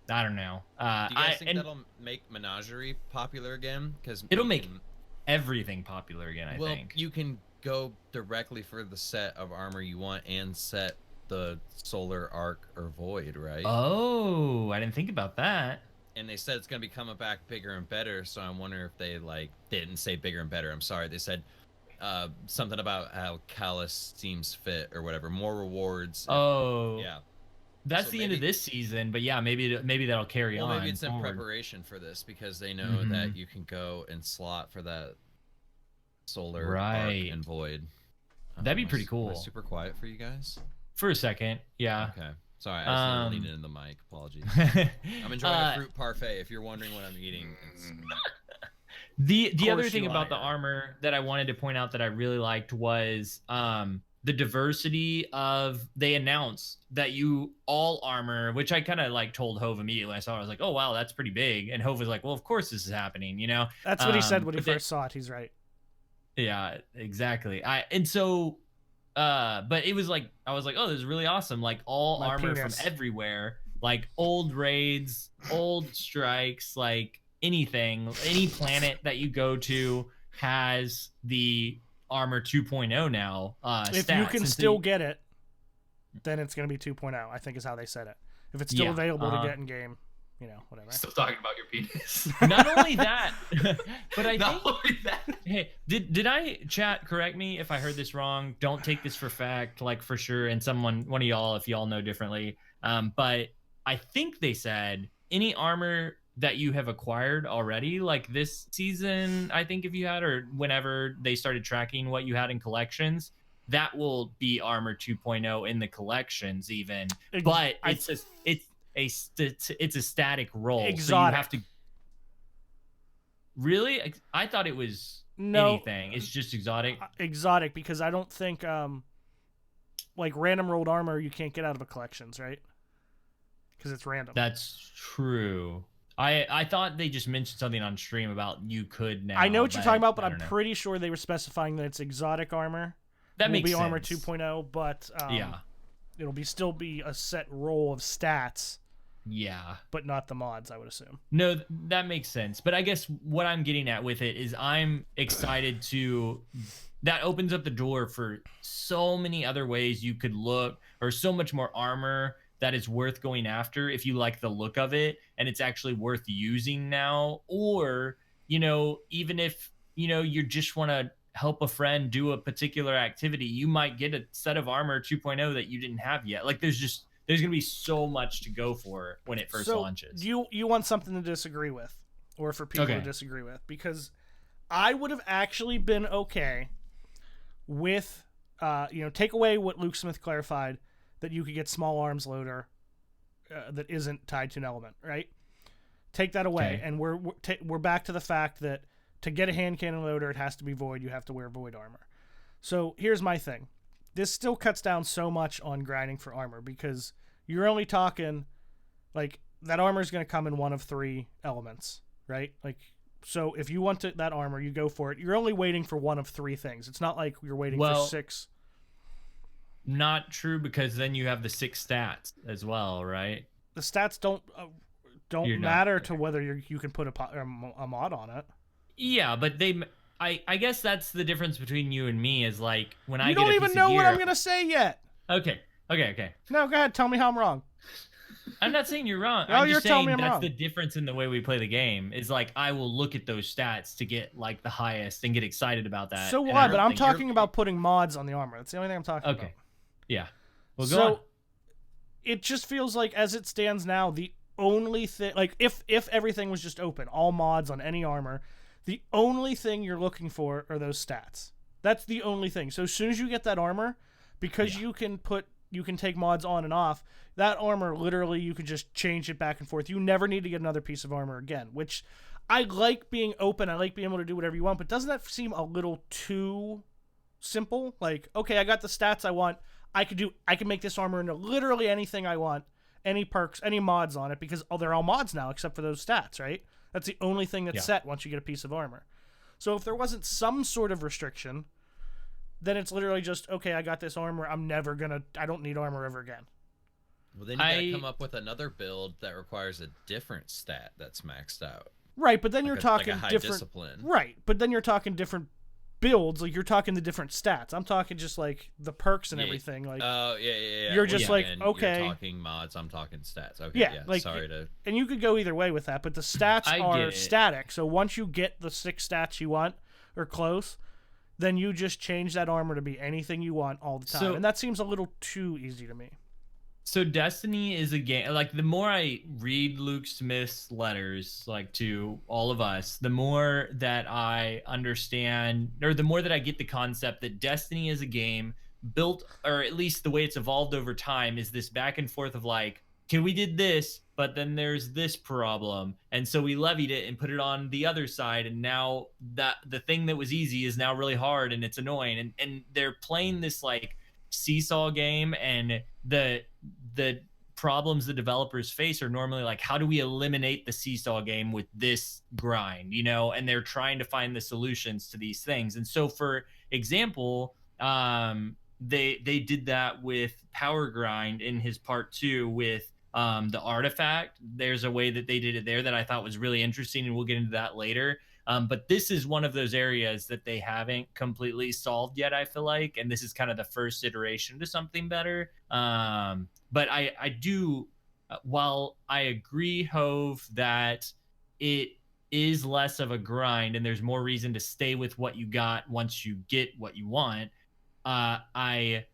don't know. Do you guys think that'll make Menagerie popular again? Because it'll make everything popular again, I think. You can go directly for the set of armor you want and set the solar arc or void, right? Oh, I didn't think about that. And they said it's going to be coming back bigger and better, so I'm wondering if they, they didn't say bigger and better, I'm sorry. They said something about how Callus seems fit or whatever. More rewards. Yeah. That's the end of this season, but yeah, maybe that'll carry on. Maybe it's in preparation for this because they know that you can go and slot for that solar arc and void. That'd be pretty cool. Am I super quiet for you guys? For a second, yeah. Okay. Sorry, I just leaned into the mic. Apologies. I'm enjoying a fruit parfait. If you're wondering what I'm eating, it's... The other thing about the armor that I wanted to point out that I really liked was the diversity of, they announced that all armor, which I kind of told Hove immediately. I saw it, I was like, oh wow, that's pretty big. And Hove was like, well, of course this is happening, That's what he said when he first saw it. He's right. Yeah, exactly. But it was I was like, oh, this is really awesome. Like, all armor from everywhere, like old raids, old strikes, like anything, any planet that you go to, has the armor 2.0 now If stats. you can And so still get it, then it's going to be 2.0, I think is how they said it. If it's still Yeah, available to get in game, whatever. Still talking about your penis. not only that, but I Not think only that. hey, did I chat correct me if I heard this wrong? Don't take this for fact, like for sure. And one of y'all, if y'all know differently. But I think they said any armor that you have acquired already, like this season, I think if you had, or whenever they started tracking what you had in collections, that will be armor 2.0 in the collections even. But it's a static roll, so you have Exotic. to. Really? I thought it was No, anything. It's just exotic. exotic, because I don't think like random rolled armor you can't get out of a collections, right? Because it's random. That's true. I thought they just mentioned something on stream about you could now. I know what you're talking about, but I'm know. pretty sure they were specifying that it's exotic armor. That will makes be sense. armor 2.0, but Yeah. it'll still be a set roll of stats, Yeah. but not the mods, I would assume. No, that makes sense. But I guess what I'm getting at with it is I'm excited to. That opens up the door for so many other ways you could look, or so much more armor that is worth going after if you like the look of it and it's actually worth using now. Or, even if, you just want to help a friend do a particular activity, you might get a set of armor 2.0 that you didn't have yet. Like there's going to be so much to go for when it first launches. Do you want something to disagree with, or for people to disagree with? Because I would have actually been okay with, take away what Luke Smith clarified, that you could get small arms loader that isn't tied to an element, right? Take that away, and we're back to the fact that to get a hand cannon loader, it has to be void. You have to wear void armor. So here's my thing. This still cuts down so much on grinding for armor, because you're only talking, like, that armor is going to come in one of 3 elements, right? Like, so if you want that armor, you go for it. You're only waiting for one of 3 things. It's not like you're waiting for 6. Not true, because then you have the 6 stats as well, right? The stats don't matter to whether you can put a mod on it. Yeah, but I guess that's the difference between you and me, is like when I get a piece of gear. You don't even know what I'm gonna say yet. Okay. No, go ahead. Tell me how I'm wrong. I'm not saying you're wrong. No, I'm you're just saying telling me I'm that's wrong. the difference in the way we play the game. Is like I will look at those stats to get like the highest and get excited about that. So why? But I'm talking about putting mods on the armor. That's the only thing I'm talking about. Okay. Yeah. Well, go so on. It just feels like, as it stands now, the only thing, like if everything was just open, all mods on any armor, the only thing you're looking for are those stats. That's the only thing. So as soon as you get that armor, because you can take mods on and off, that armor, literally, you can just change it back and forth. You never need to get another piece of armor again, which I like being open. I like being able to do whatever you want, but doesn't that seem a little too simple? Like, okay, I got the stats I want. I can make this armor into literally anything I want, any perks, any mods on it, because they're all mods now except for those stats, right? That's the only thing that's set once you get a piece of armor. So if there wasn't some sort of restriction, then it's literally just, okay, I got this armor, I don't need armor ever again. Well, then you gotta come up with another build that requires a different stat that's maxed out. Right, but then you're talking like a high different discipline. Right, but then you're talking different builds. Like, you're talking the different stats. I'm talking just like the perks and everything. Like, oh yeah. You're just like, okay, you're talking mods, I'm talking stats. Okay, yeah. Like, and you could go either way with that, but the stats are static. So once you get the 6 stats you want or close, then you just change that armor to be anything you want all the time. And that seems a little too easy to me. So Destiny is a game, like the more I read Luke Smith's letters, like to all of us, the more that I understand, or the more that I get the concept that Destiny is a game built, or at least the way it's evolved over time, is this back and forth of like, okay, we did this, but then there's this problem, and so we levied it and put it on the other side, and now that the thing that was easy is now really hard and it's annoying, and they're playing this like seesaw game, and the problems the developers face are normally like, how do we eliminate the seesaw game with this grind, and they're trying to find the solutions to these things. And so for example, they did that with Power Grind in his part 2 with the artifact. There's a way that they did it there that I thought was really interesting, and we'll get into that later. But this is one of those areas that they haven't completely solved yet, I feel like, and this is kind of the first iteration to something better. But I do, while I agree, Hove, that it is less of a grind and there's more reason to stay with what you got once you get what you want. I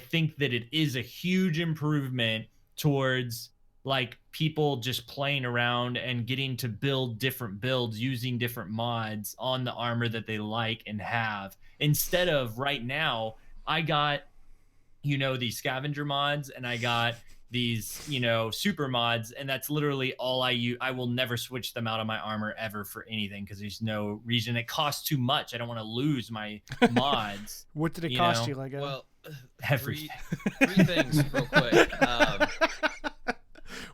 think that it is a huge improvement towards like people just playing around and getting to build different builds using different mods on the armor that they like and have, instead of right now I got, you know, these scavenger mods and I got these, you know, super mods, and that's literally all I use. I will never switch them out of my armor ever for anything because there's no reason. It costs too much. I don't want to lose my mods. What did it cost you, Lego? Well, Everything. three things real quick.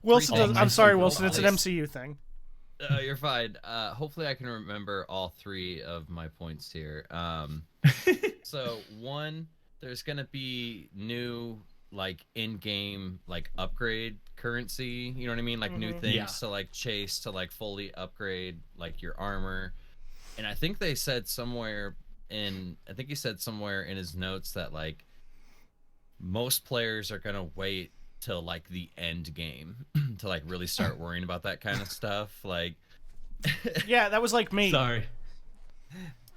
Wilson three does, things. I'm sorry, Real Wilson. It's an quick. MCU thing. You're fine. Hopefully I can remember all three of my points here. So one, there's gonna be new like in-game like upgrade currency. You know what I mean? Like new things to like chase to like fully upgrade like your armor. And I think they said somewhere he said somewhere in his notes that like most players are gonna wait till like the end game to like really start worrying about that kind of stuff. Like, yeah, that was like me. Sorry.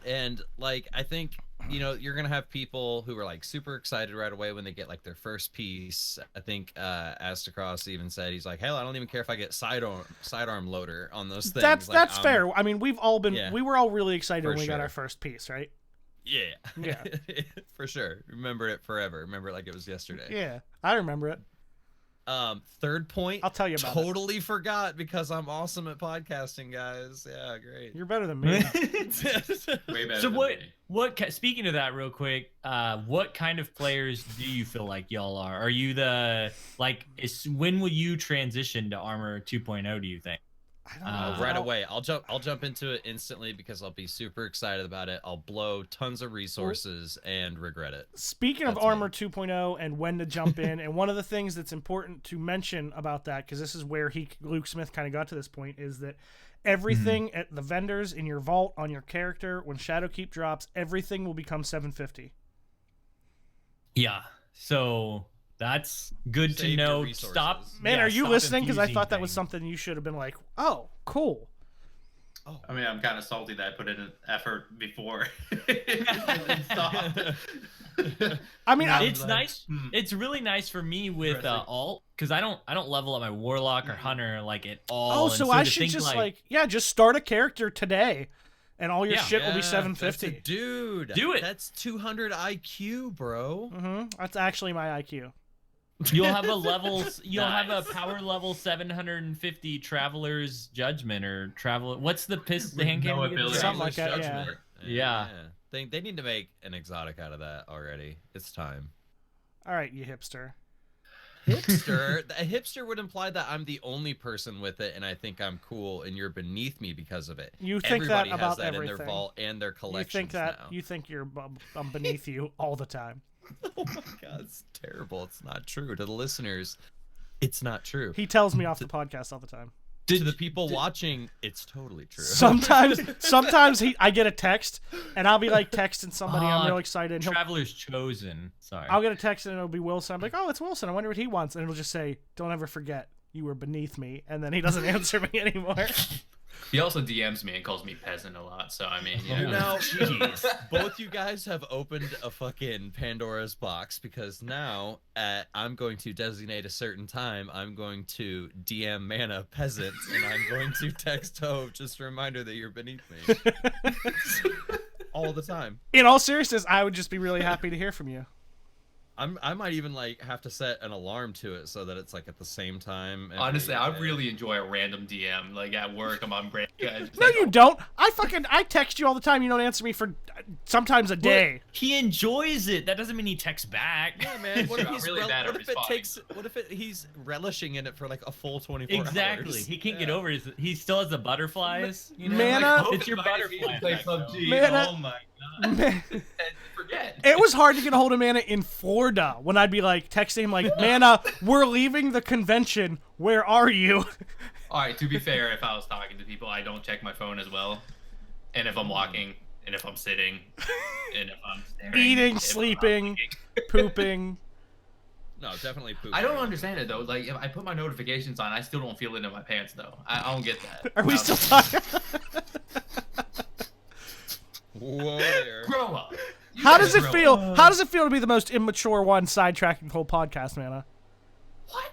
And like I think, you know, you're gonna have people who are like super excited right away when they get like their first piece. I think Astacross even said, he's like, hell, I don't even care if I get sidearm loader on those things. That's fair. I mean, we were all really excited when we got sure. our first piece, right? Yeah. For sure. Remember it forever. Remember it like it was yesterday. Yeah, I remember it. Third point, I'll tell you about totally forgot because I'm awesome at podcasting, guys. Yeah, great. You're better than me. Way better. So than what? me. Speaking of that, real quick, what kind of players do you feel like y'all are? Are you the like? When will you transition to Armor 2.0? Do you think? I don't know. Right away. I'll jump into it instantly because I'll be super excited about it. I'll blow tons of resources and regret it. Speaking of That's me. Armor 2.0 and when to jump in, and one of the things that's important to mention about that, because this is where Luke Smith kind of got to this point, is that everything at the vendors, in your vault, on your character, when Shadowkeep drops, everything will become 750. Yeah. So that's good Save to your know. resources. Stop. Man, yeah, are you stop listening? Because I infusing thought that was things. something you should have been like, oh, cool. I mean, I'm kind of salty that I put in an effort before. and stopped. I mean, It's nice. It's really nice for me with Interesting. alt, because I don't level up my warlock or hunter like at all. oh, and so I to should think, just just start a character today, and all your Yeah. shit will be Yeah, 750. dude. Do it. That's 200 IQ, bro. That's actually my IQ. you'll have a levels. You'll have Nice. a power level 750 traveler's judgment or travel. What's the the hand no cannon? we get? ability. Something like Traveler's that, yeah. Judgment. Yeah. They need to make an exotic out of that already. It's time. All right, you hipster. Hipster. A hipster would imply that I'm the only person with it, and I think I'm cool, and you're beneath me because of it. You think that Everybody about has that in everything. their vault and their You collections think that now. you think I'm beneath you all the time. Oh my god, it's terrible. It's not true. To the listeners, it's not true. He tells me off the podcast all the time. To the people watching, it's totally true. Sometimes I get a text and I'll be like texting somebody. I'm real excited. And Traveler's chosen. Sorry. I'll get a text and it'll be Wilson. I'm like, oh, it's Wilson. I wonder what he wants. And it'll just say, don't ever forget you were beneath me. And then he doesn't answer me anymore. He also DMs me and calls me peasant a lot. So I mean, you know. Now, Jeez. both you guys have opened a fucking Pandora's box because now I'm going to designate a certain time. I'm going to DM Mana peasant and I'm going to text Hove just a reminder that you're beneath me. All the time. In all seriousness, I would just be really happy to hear from you. I might even like have to set an alarm to it so that it's like at the same time. Honestly, I day. really enjoy a random DM. Like at work, I'm on break. No, you don't. I text you all the time. You don't answer me for sometimes a day. He enjoys it. That doesn't mean he texts back. Yeah, man. What if I'm he's really bad at what if it responding. takes? What if he's relishing in it for like a full 24 Exactly. hours? He can't get over it. He still has the butterflies. You know? Mana- It's your Invited me to butterfly play effect, though. PUBG. Mana- Oh my god. Man, And for forget. It was hard to get a hold of Mana in Florida when I'd be like texting him like, Mana, we're leaving the convention. Where are you? All right, to be fair, if I was talking to people, I don't check my phone as well. And if I'm walking, and if I'm sitting, and if I'm staring, Eating, if I'm sleeping, not pooping. No, definitely poop. I don't understand it though. Like if I put my notifications on, I still don't feel it in my pants though. I don't get that. Are we still talking? Whoa there. Grow up. You How guys does it grow feel? up. How does it feel to be the most immature one sidetracking the whole podcast, Mana? What?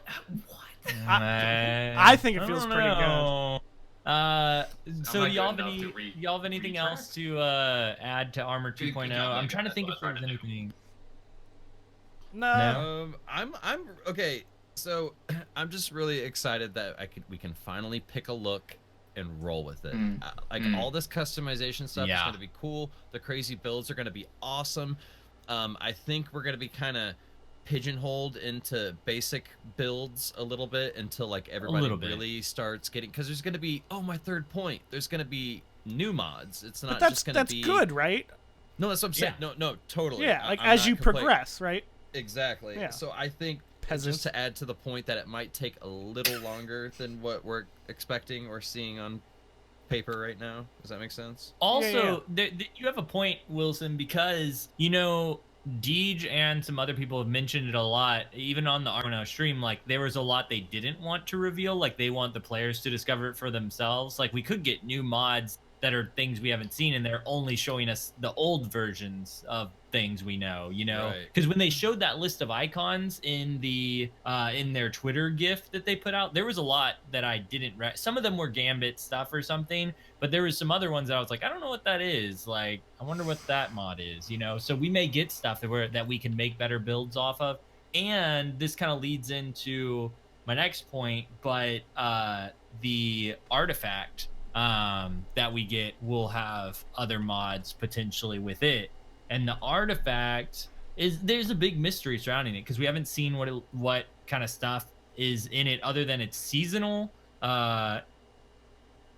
I think it feels pretty good. So not y'all good have enough any to y'all have anything retract? else to add to Armor Good 2.0? job, I'm like trying to that. think That's if what I there's tried to do. anything. No. I'm okay. So I'm just really excited that we can finally pick a look and roll with it. All this customization stuff is Yeah. going to be cool. The crazy builds are going to be awesome. I think we're going to be kind of pigeonholed into basic builds a little bit until like everybody little bit. really starts getting, because there's going to be, my third point, there's going to be new mods. It's not But just going to be good, right? No, that's what I'm saying. Yeah. No, totally. Yeah, like I'm as not you complaining. progress, right? Exactly. Yeah. So I think Peasants. just to add to the point that it might take a little longer than what we're expecting or seeing on paper right now. Does that make sense? Also, you have a point, Wilson, because Deej and some other people have mentioned it a lot, even on the Arno stream. Like there was a lot they didn't want to reveal. Like they want the players to discover it for themselves. Like we could get new mods that are things we haven't seen, and they're only showing us the old versions of things we know. Right. Because when they showed that list of icons in the in their Twitter GIF that they put out, there was a lot that I didn't. Some of them were Gambit stuff or something, but there was some other ones that I was like, I don't know what that is. Like, I wonder what that mod is. So we may get stuff that we can make better builds off of. And this kind of leads into my next point, but the artifact that we get will have other mods potentially with it. And the artifact there's a big mystery surrounding it because we haven't seen what kind of stuff is in it other than it's seasonal.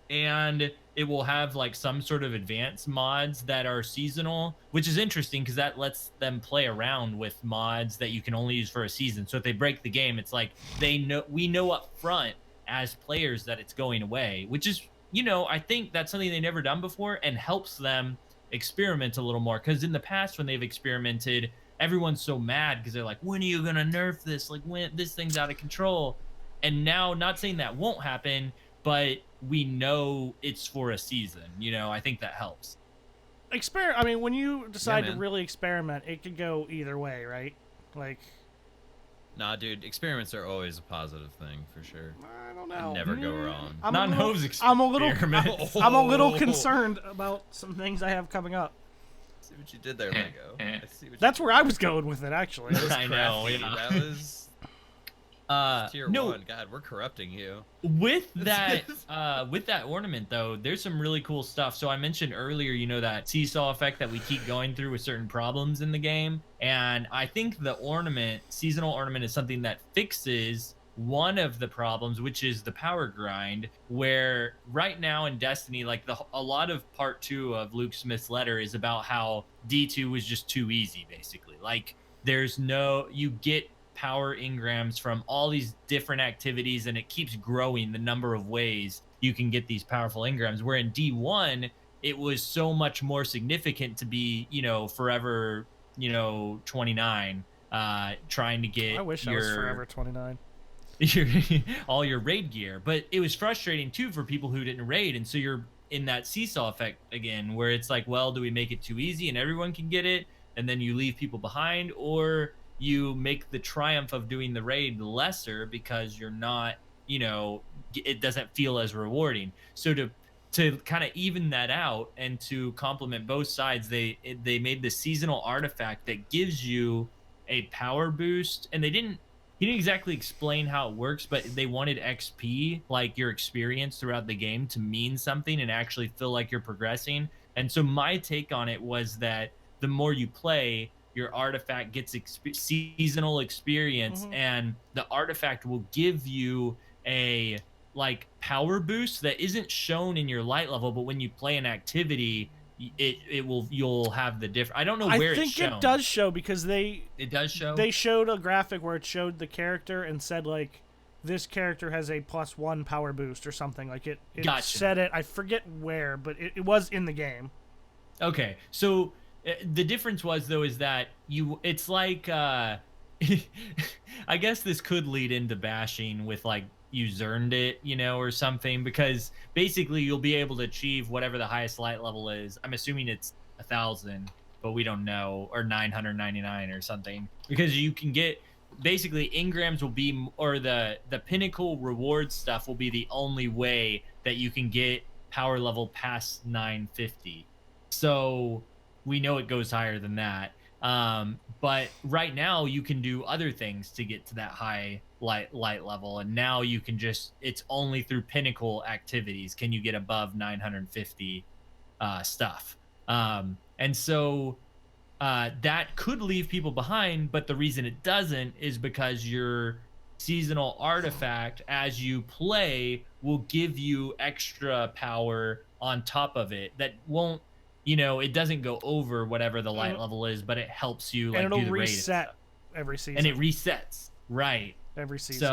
And it will have like some sort of advanced mods that are seasonal, which is interesting because that lets them play around with mods that you can only use for a season. So if they break the game, it's like we know up front as players that it's going away, which is, I think that's something they've never done before and helps them experiment a little more. Because in the past, when they've experimented, everyone's so mad because they're like, when are you going to nerf this? Like, when this thing's out of control. And now, not saying that won't happen, but we know it's for a season. I think that helps. I mean, when you decide to man. really experiment, it could go either way, right? Like, Nah, dude, experiments are always a positive thing for sure. I don't know. Never go wrong. Not Hove's I'm a little experiments. I'm a little concerned about some things I have coming up. See what you did there, Lego. I see what That's you where I was going with it, actually. That was I know, crafty. yeah. That was tier no, 1. God, we're corrupting you. with that ornament though, there's some really cool stuff. So I mentioned earlier, that seesaw effect that we keep going through with certain problems in the game, and I think the seasonal ornament is something that fixes one of the problems, which is the power grind, where right now in Destiny, like a lot of part 2 of Luke Smith's letter is about how D2 was just too easy, basically. Like you get power engrams from all these different activities, and it keeps growing the number of ways you can get these powerful engrams, where in D1 it was so much more significant to be forever 29 trying to get I wish I was forever 29. all your raid gear. But it was frustrating too for people who didn't raid, and so you're in that seesaw effect again, where it's like, well, do we make it too easy and everyone can get it, and then you leave people behind, or you make the triumph of doing the raid lesser because you're not, it doesn't feel as rewarding. So to kind of even that out and to complement both sides, they made the seasonal artifact that gives you a power boost, and he didn't exactly explain how it works, but they wanted XP, like your experience throughout the game, to mean something and actually feel like you're progressing. And so my take on it was that the more you play, your artifact gets seasonal experience, and the artifact will give you a power boost that isn't shown in your light level, but when you play an activity, you'll have the different. I don't know where I think it's shown. it does show because It does show. they showed a graphic where it showed the character and said like this character has a +1 power boost or something. Like it Gotcha. said it. I forget where, but it was in the game. Okay, so the difference was though is that it's like I guess this could lead into bashing with like you earned it, or something, because basically you'll be able to achieve whatever the highest light level is. I'm assuming it's 1,000, but we don't know, or 999 or something, because you can get basically engrams will be, or the pinnacle reward stuff will be the only way that you can get power level past 950. So we know it goes higher than that. But right now you can do other things to get to that high light level, and now you can it's only through pinnacle activities can you get above 950 stuff. And so that could leave people behind, but the reason it doesn't is because your seasonal artifact as you play will give you extra power on top of it that won't, it doesn't go over whatever the light level is, but it helps you like and it'll do the raid reset every season. and it resets, right? Every season.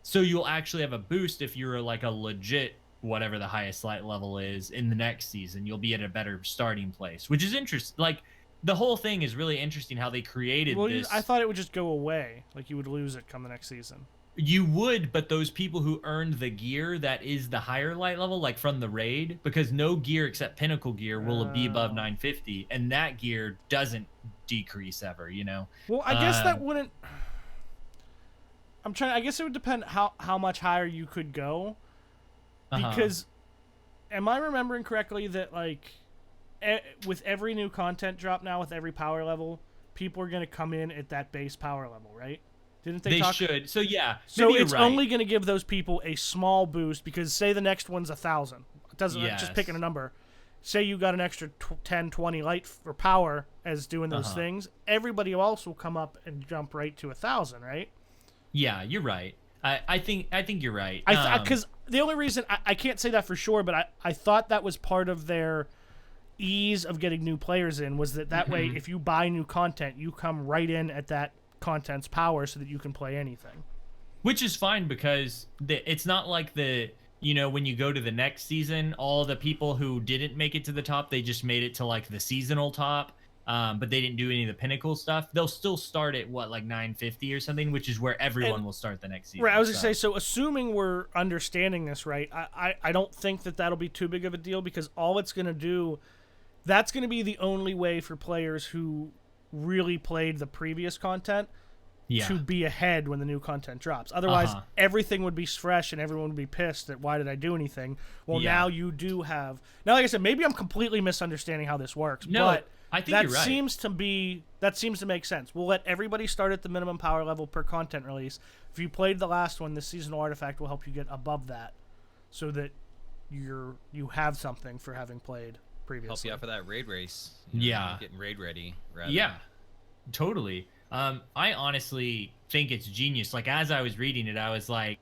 So you'll actually have a boost if you're like a legit whatever the highest light level is in the next season. You'll be at a better starting place, which is interesting. Like the whole thing is really interesting how they created this. I thought it would just go away, like you would lose it come the next season. You would, but those people who earned the gear that is the higher light level, like from the raid, because no gear except pinnacle gear will be above 950, and that gear doesn't decrease ever, Well, I guess that wouldn't. I guess it would depend how much higher you could go, because am I remembering correctly that like with every new content drop now, with every power level, people are going to come in at that base power level, right? Didn't they talk? Should. So yeah. So it's only going to give those people a small boost, because say the next one's 1,000. It doesn't just picking a number. Say you got an extra 10, 20 light or power as doing those things. Everybody else will come up and jump right to 1,000, right? Yeah, you're right. I think you're right. Because the only reason I can't say that for sure, but I thought that was part of their ease of getting new players in, was that way if you buy new content, you come right in at that content's power so that you can play anything, which is fine, because it's not like when you go to the next season, all the people who didn't make it to the top, they just made it to like the seasonal top, but they didn't do any of the pinnacle stuff. They'll still start at like 950 or something, which is where everyone will start the next season. Right, I was gonna say, so assuming we're understanding this right, I don't think that'll be too big of a deal, because all it's gonna do, that's gonna be the only way for players who really played the previous content to be ahead when the new content drops. Otherwise, everything would be fresh and everyone would be pissed that why did I do anything? Well, now you do have. Now, like I said, maybe I'm completely misunderstanding how this works. No, but I think that you're right. seems to make sense. We'll let everybody start at the minimum power level per content release. If you played the last one, the seasonal artifact will help you get above that, so that you have something for having played previously. Help you out for that raid race. Getting raid ready. Yeah, totally. I honestly think it's genius. Like, as I was reading it, I was like,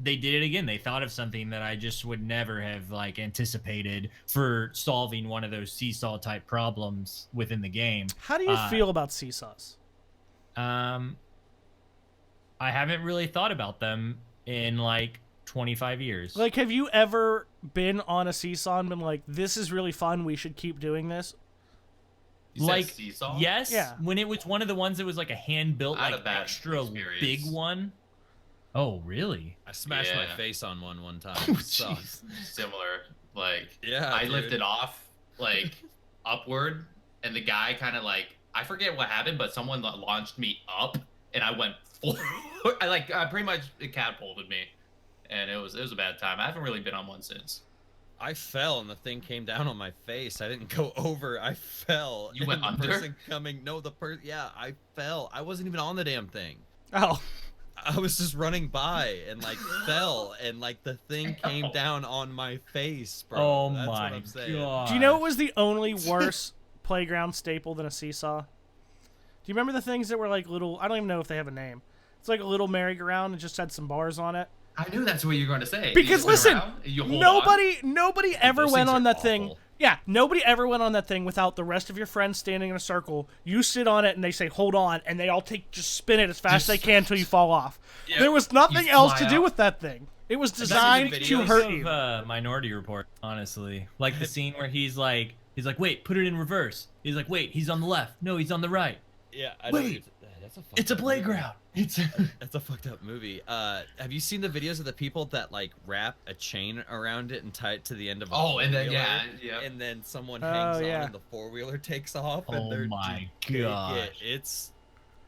they did it again. They thought of something that I just would never have like anticipated for solving one of those seesaw type problems within the game. How do you feel about seesaws? I haven't really thought about them in like 25 years. Like, have you ever been on a seesaw and been like, this is really fun, we should keep doing this? You like said seesaw? Yes, yeah. When it was one of the ones that was like a hand built, like extra big one. Oh, really? I smashed my face on one time. Oh, So, Similar. Like, I lifted off like upward, and the guy kind of like, I forget what happened, but someone launched me up, and I went forward. I pretty much it catapulted me, and it was a bad time. I haven't really been on one since. I fell and the thing came down on my face. I didn't go over. I fell. You went and the under? person coming. No, yeah, I fell. I wasn't even on the damn thing. Oh. I was just running by and like fell, and like the thing came down on my face, bro. Oh That's my what I'm saying. god! Do you know what was the only worse playground staple than a seesaw? Do you remember the things that were like little? I don't even know if they have a name. It's like a little merry-go-round and just had some bars on it. I knew that's what you were going to say. Because listen, nobody ever Those went things on are that thing. awful. Yeah, nobody ever went on that thing without the rest of your friends standing in a circle. You sit on it and they say, hold on, and they all just spin it as fast as they can until you fall off. Yeah, There was nothing you else fly to do out. with that thing. It was seen the designed to videos hurt of you. Minority Report, honestly. Like the scene where he's like, wait, put it in reverse. He's like, wait, he's on the left. No, he's on the right. Yeah, I know. Wait, That's a fucked it's a up movie. playground. It's That's a fucked up movie. Have you seen the videos of the people that like wrap a chain around it and tie it to the end of a and then four-wheeler, and then someone hangs on and the four-wheeler takes off and Oh they're my yeah, gosh. it's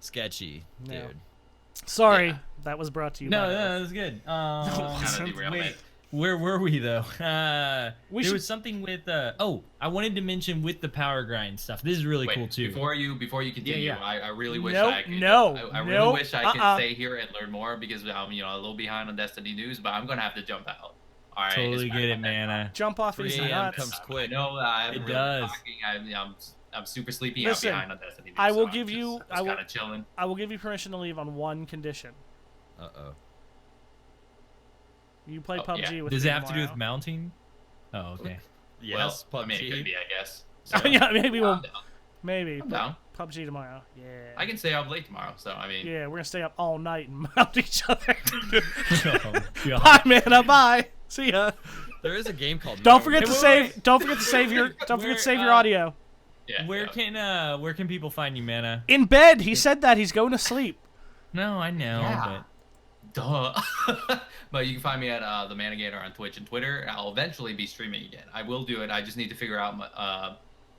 sketchy, No. dude. Sorry, Yeah. that was brought to you no, by that was good. Kinda derailment. Wait, where were we though? There should- was something with I wanted to mention with the power grind stuff. This is really Wait, cool too. Before you continue, Yeah. I really wish Nope, I could. no, I really nope, wish I could stay here and learn more because I'm a little behind on Destiny news, but I'm gonna have to jump out. All right, Totally it's get it, fine. Mana. Jump off 3 easy a.m. nuts. comes quick. I know I haven't It really does. been talking. I'm super sleepy. Listen, I'm behind on Destiny news. I will so give I'm you- Just, I will- kind of chilling. I will give you permission to leave on one condition. Uh-oh. You play Oh, PUBG yeah. with Does me it have to do with tomorrow. mounting? Oh, okay. Yes, well, PUBG. I mean, it could be, I guess. Yeah, maybe I'm we'll down. maybe I'm down. PUBG tomorrow. Yeah. I can stay up late tomorrow, so I mean. Yeah, we're gonna stay up all night and mount each other. Oh, God. Bye, man. Bye. See ya. There is a game called Don't Mario forget to wait, save. wait. Don't forget to save your. Don't forget to save your Where, audio. Yeah. Where yeah. can people find you, Mana? In bed. He said that he's going to sleep. No, I know, Yeah. Duh. But you can find me at the Manigator on Twitch and Twitter. I'll eventually be streaming again. I will do it. I just need to figure out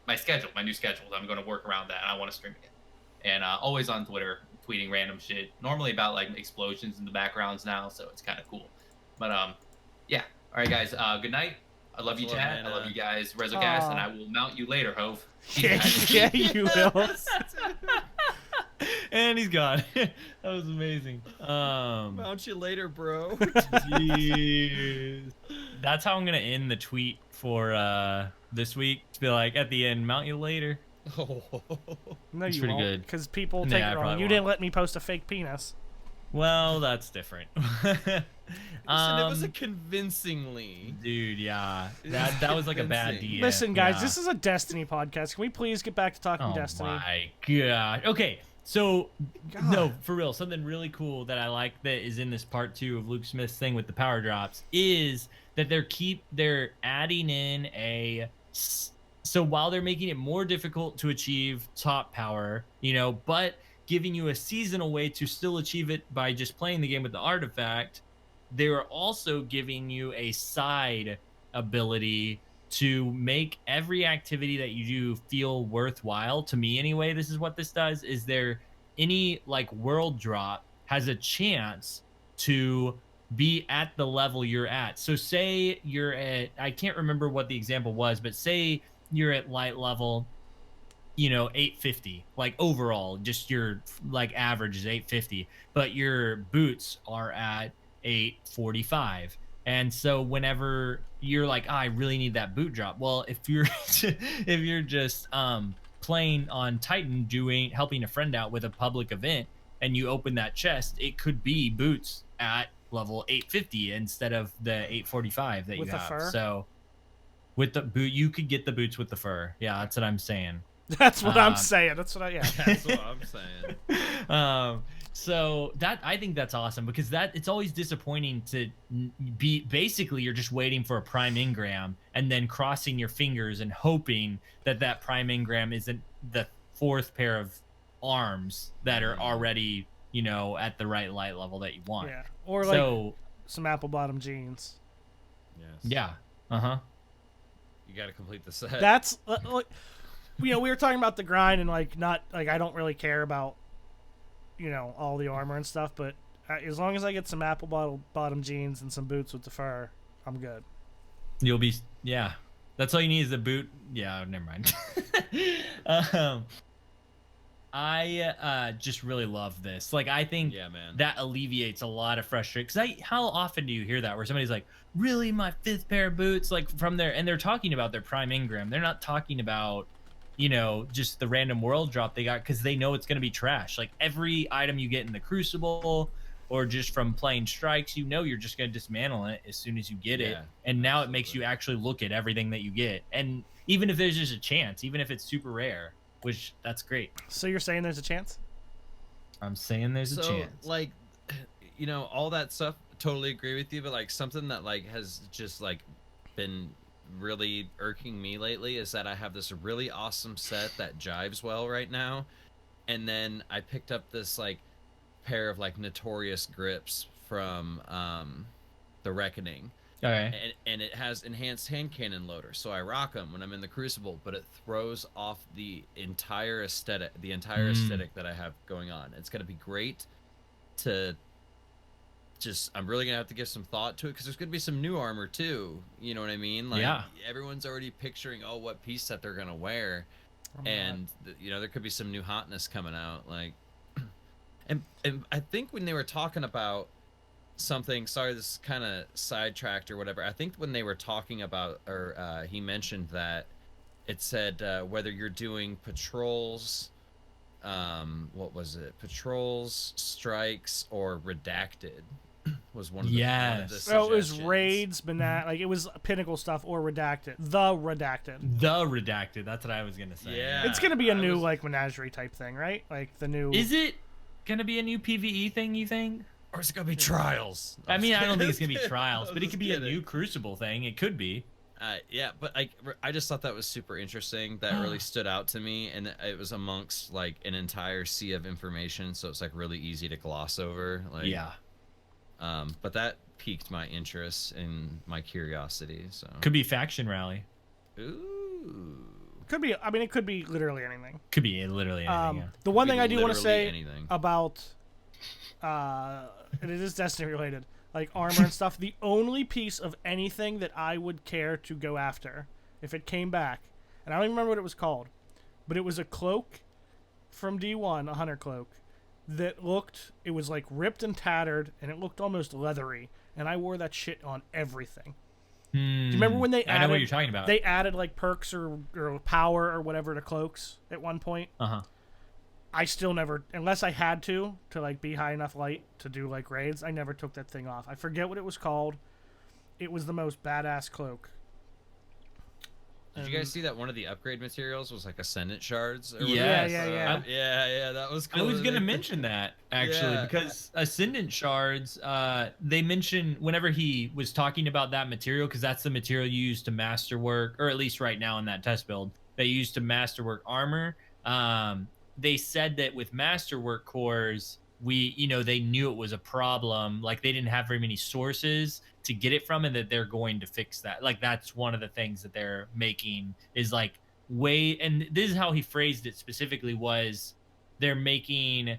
my schedule, my new schedule. I'm going to work around that. And I want to stream again. And always on Twitter, tweeting random shit. Normally about like explosions in the backgrounds now, so it's kind of cool. But yeah. All right, guys. Good night. I love you, Hello, chat. man. I love you guys, RezoCast, Aw. and I will mount you later, Hove. Yeah, you will. And he's gone. That was amazing. Mount you later, bro. Jeez. That's how I'm gonna end the tweet for this week. To be like at the end, mount you later. No, It's you pretty won't. good. Because people Yeah, take I it wrong. probably You won't. didn't let me post a fake penis. Well, that's different. Listen, it was a convincingly. Dude, yeah, that was like a bad Convincing. idea. Listen, guys, yeah. this is a Destiny podcast. Can we please get back to talking Oh Destiny? my god. Okay, so God. no, for real, something really cool that I like that is in this part 2 of Luke Smith's thing with the power drops is that they're adding in so while they're making it more difficult to achieve top power, but giving you a seasonal way to still achieve it by just playing the game with the artifact, they're also giving you a side ability to make every activity that you do feel worthwhile. To me anyway, this is what this does, is there any like world drop has a chance to be at the level you're at. So say you're at, I can't remember what the example was, but say you're at light level 850, like overall, just your like average is 850, but your boots are at 845. And so whenever you're like, I really need that boot drop. Well, if you're just playing on Titan, helping a friend out with a public event, and you open that chest, it could be boots at level 850 instead of the 845 that With you the have. fur? So with the boot, you could get the boots with the fur. Yeah, that's what I'm saying. That's what I'm Um, saying. That's what I. Yeah. That's what I'm saying. So that I think that's awesome because it's always disappointing to be basically you're just waiting for a prime engram and then crossing your fingers and hoping that prime engram isn't the 4th pair of arms that are already at the right light level that you want. Yeah. Or like So some apple bottom jeans. Yes. yeah, uh-huh. You got to complete the set. That's we were talking about the grind and I don't really care about all the armor and stuff, but as long as I get some apple bottom jeans and some boots with the fur, I'm good. You'll be that's all you need is a boot. Yeah, never mind. I just really love this. Like I think Yeah, man. that alleviates a lot of frustration. Because how often do you hear that where somebody's like, really, my 5th pair of boots, like from there, and they're talking about their prime engram. They're not talking about just the random world drop they got because they know it's going to be trash. Like every item you get in the Crucible or just from playing strikes, you're just going to dismantle it as soon as you get it. Yeah, And now it makes you actually look at everything that you get. And even if there's just a chance, even if it's super rare, which that's great. So you're saying there's a chance? I'm saying there's a So chance. like, all that stuff. Totally agree with you, but like something that like has just like been really irking me lately is that I have this really awesome set that jives well right now, and then I picked up this like pair of like notorious grips from the Reckoning, Okay. and it has enhanced hand cannon loader, so I rock them when I'm in the Crucible, but it throws off the entire aesthetic that I have going on. It's gonna be great to just, I'm really gonna have to give some thought to it because there's gonna be some new armor too, you know what I mean? Like, Yeah. everyone's already picturing what piece set they're gonna wear, Oh my and there could be some new hotness coming out, like, and I think when they were talking about something, sorry, this is kind of sidetracked or whatever, I think when they were talking about, or he mentioned that it said whether you're doing patrols, what was it, patrols, strikes, or redacted was one of the Yes. Oh, it was suggestions. raids, like it was pinnacle stuff or redacted. The redacted. The redacted. That's what I was gonna say. Yeah. It's gonna be a I new was- like menagerie type thing, right? Like the new. Is it gonna be a new PVE thing? You think? Or is it gonna be trials? I mean, I don't think it's gonna be kidding. trials, I'm but it just could be a kidding. new Crucible thing. It could be. Yeah, but I just thought that was super interesting. That really stood out to me, and it was amongst like an entire sea of information, so it's like really easy to gloss over. Like, Yeah. But that piqued my interest and my curiosity. So Could be faction rally. ooh, Could be. I mean, it could be literally anything. Could be literally anything. Yeah. The one Could thing be I do want to literally say anything. about, and it is Destiny related, like armor and stuff. The only piece of anything that I would care to go after, if it came back, and I don't even remember what it was called, but it was a cloak from D1, a hunter cloak, that looked, it was like ripped and tattered, and it looked almost leathery, and I wore that shit on everything. Do you remember when they added? I know what you're talking about. They added like perks or power or whatever to cloaks at one point. Uh-huh. I still never, unless I had to like be high enough light to do like raids, I never took that thing off. I forget what it was called. It was the most badass cloak. Did you guys see that one of the upgrade materials was like Ascendant shards? Or Yes. Yeah. yeah. That was cool. I was that gonna they- mention that actually Yeah. because Ascendant shards. They mentioned whenever he was talking about that material, because that's the material you use to masterwork, or at least right now in that test build, they use to masterwork armor. They said that with masterwork cores, they knew it was a problem. Like they didn't have very many sources to get it from, and that they're going to fix that. Like that's one of the things that they're making is like and this is how he phrased it specifically, was they're making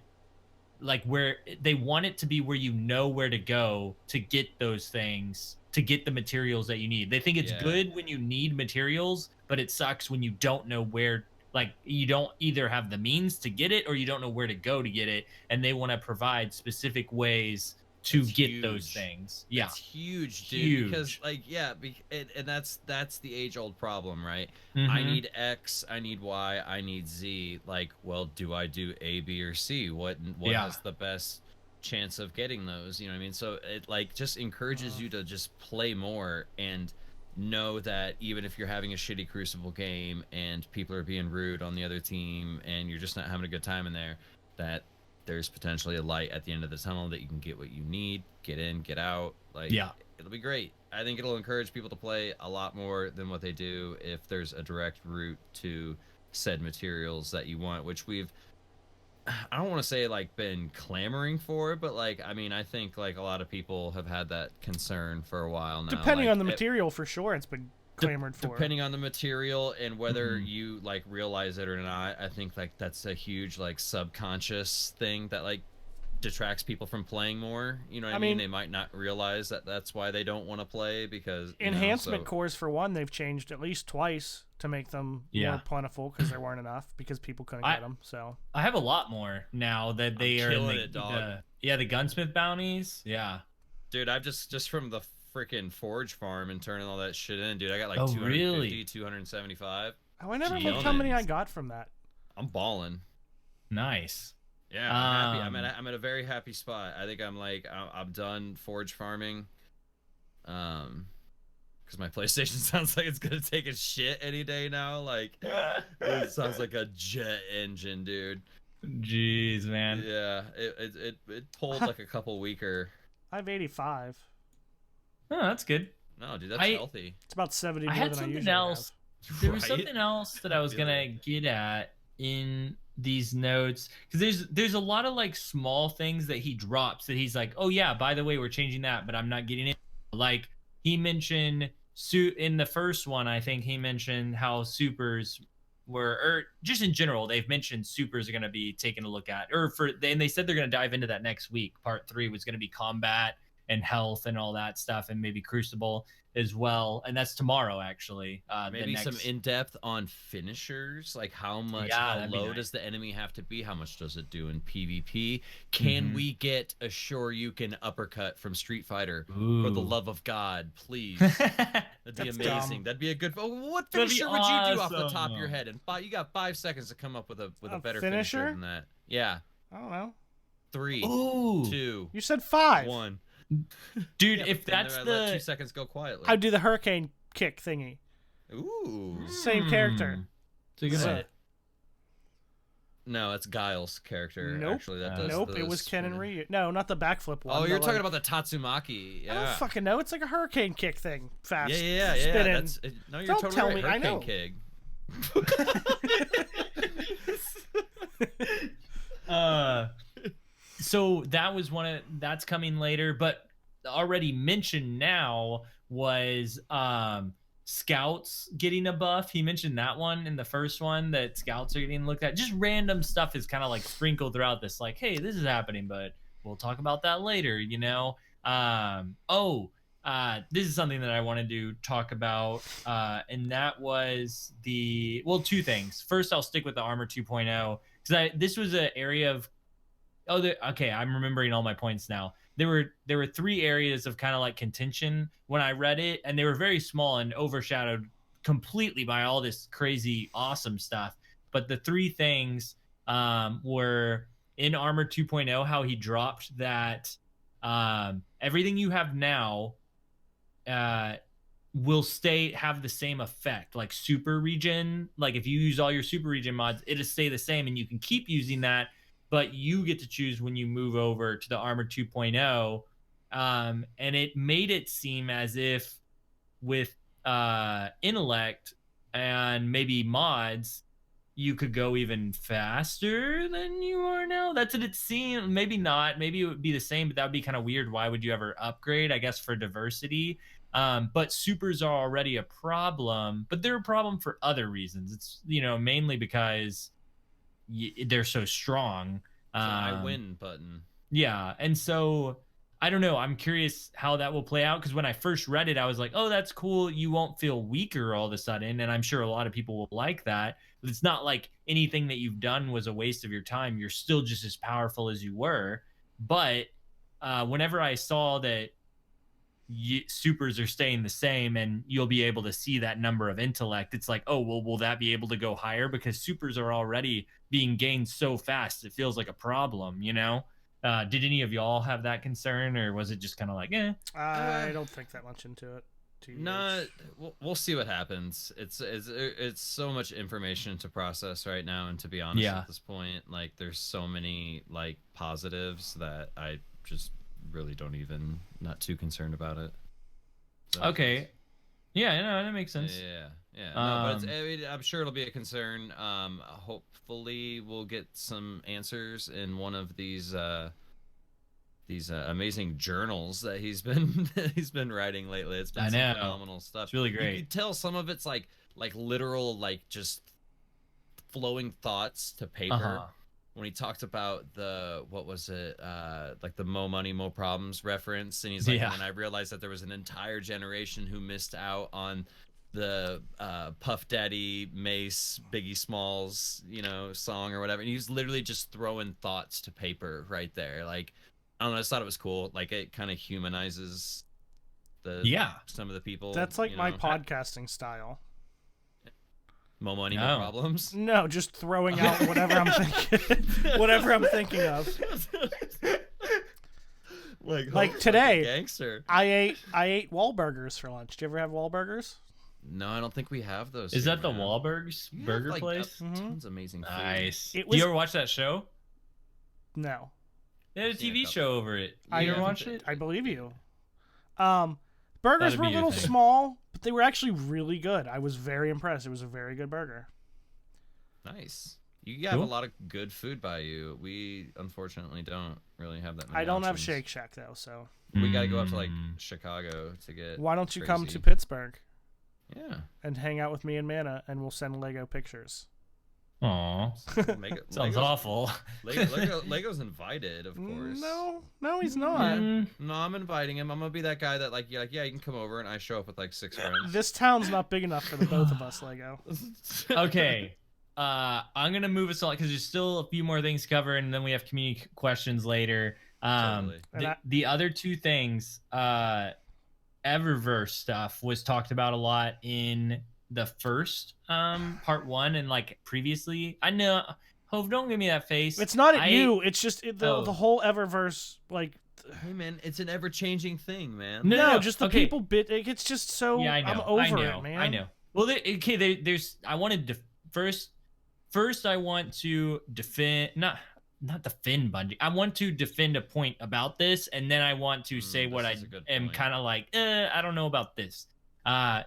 like where they want it to be where you know where to go to get those things, to get the materials that you need. They think it's Yeah. good when you need materials, but it sucks when you don't know where, like you don't either have the means to get it or you don't know where to go to get it, and they want to provide specific ways to That's get those huge. things. Yeah. It's huge, dude. Huge. Because like, yeah, and that's the age-old problem, right? I Mhm. need X, I need Y, I need Z. Like, well, do I do A, B, or C? What Yeah. has the best chance of getting those? You know what I mean? So it like just encourages you to just play more and know that even if you're having a shitty Crucible game and people are being rude on the other team and you're just not having a good time in there, that there's potentially a light at the end of the tunnel that you can get what you need, get in, get out. Like, Yeah. it'll be great. I think it'll encourage people to play a lot more than what they do if there's a direct route to said materials that you want, which I don't want to say like been clamoring for, but like, I mean, I think like a lot of people have had that concern for a while now. Depending like, on the material, for sure, it's been clamored for. depending on the material and whether Mhm. you like realize it or not, I think like that's a huge like subconscious thing that like detracts people from playing more. You know what I mean? mean- They might not realize that that's why they don't want to play, because Enhancement cores, for one, they've changed at least twice to make them Yeah. more plentiful because there weren't enough because people couldn't get them. So I have a lot more now that they are in killing the, it, dog. the gunsmith bounties. Yeah. dude, I've just from the freaking forge farm and turning all that shit in, dude, I got like Oh, 250, really? 275. I never Gee, looked how many I Gilman's. got from that. I'm balling. Nice. Yeah, I'm happy. Um, I'm at a very happy spot. I think I'm done forge farming. because my PlayStation sounds like it's gonna take a shit any day now. Like, it sounds like a jet engine, dude. Jeez, man. Yeah, it pulled like a couple weaker. I have 85. Oh, that's good. No, dude, that's I- healthy. It's about 70 I more had than I something usually else. have. There was Right? something else that I was feel gonna it. get at in these notes, because there's a lot of like small things that he drops that he's like, oh yeah, by the way, we're changing that, but I'm not getting it. Like he mentioned in the first one, I think he mentioned how supers were, or just in general, they've mentioned supers are going to be taken a look at, and they said they're going to dive into that next week. Part 3 was going to be combat and health and all that stuff, and maybe Crucible as well, and that's tomorrow actually. Maybe some in-depth on finishers, like how that'd be low nice. does the enemy have to be? How much does it do in PvP? Can we get a Shoryuken uppercut from Street Fighter? For the love of God, please. That'd be That's amazing. dumb. That'd be a good. Oh, what That'd be finisher would you do off the top of awesome. your head? And you got 5 seconds to come up with a A better finisher finisher? than that. Yeah, I don't know. 3, Ooh, 2, You said 5. 1. dude, Yeah, if but then that's I let 2 the seconds go quietly. I'd do the hurricane kick thingy. Ooh. Same character. It's a good So- one. No, it's Guile's character. Nope. Actually, that does. Nope, it was Ken and Ryu. No, not the backflip one. Oh, the you're talking like- about the Tatsumaki. I don't Yeah. fucking know. It's like a hurricane kick thing. Fast. Yeah. Spinning. That's no, you're Don't totally tell right. me, I Hurricane know. Kig. So that was that's coming later, but already mentioned now was scouts getting a buff. He mentioned that one in the first one, that scouts are getting looked at. Just random stuff is kind of like sprinkled throughout this, like, hey, this is happening, but we'll talk about that later, you know. This is something that I wanted to talk about, and that was two things. First, I'll stick with the armor 2.0 because this was an area of okay, I'm remembering all my points now. There were 3 areas of kind of like contention when I read it, and they were very small and overshadowed completely by all this crazy awesome stuff. But the 3 things were in armor 2.0, how he dropped that everything you have now will have the same effect, like super regen. Like if you use all your super regen mods, it'll stay the same, and you can keep using that, but you get to choose when you move over to the armor 2.0. And it made it seem as if with intellect and maybe mods, you could go even faster than you are now. That's what it seemed. Maybe not. Maybe it would be the same, but that would be kind of weird. Why would you ever upgrade? I guess for diversity. But supers are already a problem, but they're a problem for other reasons. It's, mainly because they're so strong. It's an I win button. Yeah, and so I don't know. I'm curious how that will play out, because when I first read it, I was like, "Oh, that's cool. You won't feel weaker all of a sudden," and I'm sure a lot of people will like that. But it's not like anything that you've done was a waste of your time. You're still just as powerful as you were. But whenever I saw that supers are staying the same and you'll be able to see that number of intellect, it's like, oh, well, will that be able to go higher? Because supers are already being gained so fast, it feels like a problem, Did any of y'all have that concern, or was it just kind of like, I don't think that much into it. Not. We'll see what happens. It's so much information to process right now, and to be honest, Yeah. at this point, like there's so many like positives that I just really not too concerned about it. So, okay. Yeah, no, that makes sense. Yeah. No, but I'm sure it'll be a concern. Hopefully we'll get some answers in one of these amazing journals that he's been writing lately. It's been some phenomenal stuff. It's really great. You can tell some of it's like literal, like just flowing thoughts to paper. Uh-huh. When he talked about what was it, like the Mo Money, Mo Problems reference, and he's like, Yeah. and I realized that there was an entire generation who missed out on the Puff Daddy, Mace, Biggie Smalls, song or whatever. And he was literally just throwing thoughts to paper right there. Like, I don't know, I just thought it was cool. Like, it kind of humanizes some of the people. That's like my podcasting style. Mo Money, No. Mo Problems. No, just throwing out whatever I'm thinking, whatever I'm thinking of. Like today, gangster. I ate Wahlburgers for lunch. Do you ever have Wahlburgers? No, I don't think we have those. Is here, that the man. Wahlberg's You have, burger like, place? Tons of amazing food. Nice. It Do was- you ever watch that show? No, They had a I've seen a TV couple. show over it. I You ever haven't- watched it? I believe you. Burgers That'd were a be your little thing. small, but they were actually really good. I was very impressed. It was a very good burger. Nice. You have Cool. a lot of good food by you. We unfortunately don't really have that many. I don't have options. Shake Shack though, so We got to go up to like Mm. Chicago to get. why don't you come crazy. to Pittsburgh Yeah. and hang out with me and Mana, and we'll send Lego pictures. Aw. Sounds awful. Lego's invited, of course. No, he's not. Mm. No, I'm inviting him. I'm gonna be that guy that like, you're like, yeah, you can come over, and I show up with like 6 friends. This town's not big enough for the both of us, Lego. Okay. I'm gonna move us on because there's still a few more things to cover, and then we have community questions later. Totally. The other two things, Eververse stuff was talked about a lot in the first part 1 and like previously. I know, Hove, don't give me that face. It's not at you. It's just Oh. the whole Eververse. Like, Hey man, it's an ever-changing thing, man. No, just the okay. people bit. It's just so. Yeah, I know. I'm over I know, it, man. I know. Well, there's. I wanted to first. I want to defend not defend Bungie. I want to defend a point about this, and then I want to say what I this is a good am point. kind of like. I don't know about this.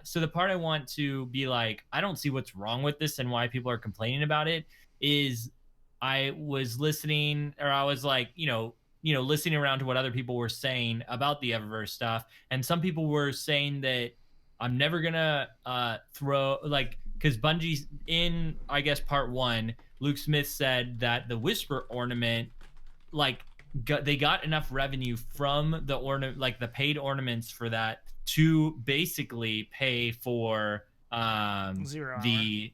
So the part I want to be like, I don't see what's wrong with this and why people are complaining about it is, I was listening, or I was like, listening around to what other people were saying about the Eververse stuff, and some people were saying that I'm never gonna throw, like, because Bungie's in, I guess, part 1, Luke Smith said that the Whisper ornament, like, they got enough revenue from the like the paid ornaments for that to basically pay for 0 hour. the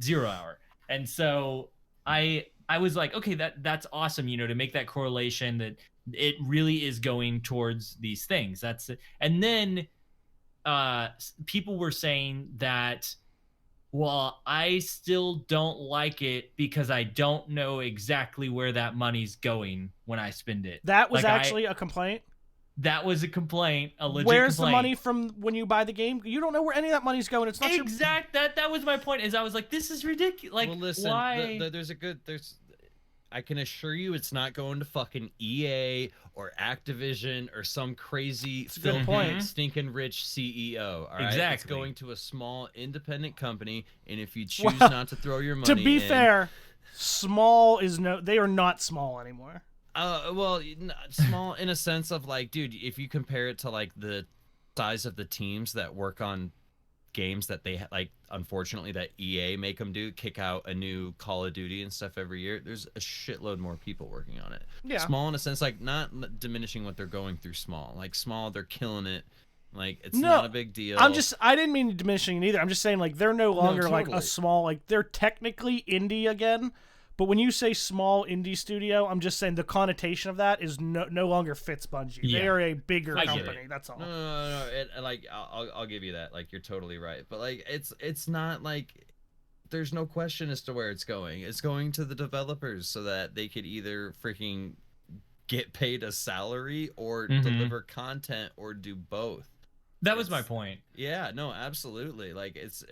0 hour. And so I was like, okay, that's awesome, to make that correlation that it really is going towards these things. That's it. And then people were saying that, well, I still don't like it because I don't know exactly where that money's going when I spend it. That was Like, actually a complaint. That was a complaint, a legit Where's complaint. the money from when you buy the game? You don't know where any of that money's going. It's not your. That was my point. Is I was like, this is ridiculous. Like, well, listen, why? I can assure you it's not going to fucking EA or Activision or some crazy a good filthy, point. stinking rich CEO. All right? It's Exactly. going to a small independent company, and if you choose Well, not to throw your money To be in, fair, small is no. They are not small anymore. well, small in a sense of like, dude, if you compare it to like the size of the teams that work on games that they like, unfortunately, that EA make them kick out a new Call of Duty and stuff every year, there's a shitload more people working on it. Yeah. Small in a sense, like, not diminishing what they're going through. Small, they're killing it. Like, it's No, not a big deal. I didn't mean diminishing it either. I'm just saying, like, they're no longer like a totally. small, like, they're technically indie again. But when you say small indie studio, I'm just saying the connotation of that is no longer fits Bungie. Yeah. They are a bigger I get company. it. That's all. No. Like, I'll give you that. Like, you're totally right. But like, it's not like, there's no question as to where it's going. It's going to the developers so that they could either freaking get paid a salary or deliver content or do both. That was my point. Yeah, no, absolutely. Like, it's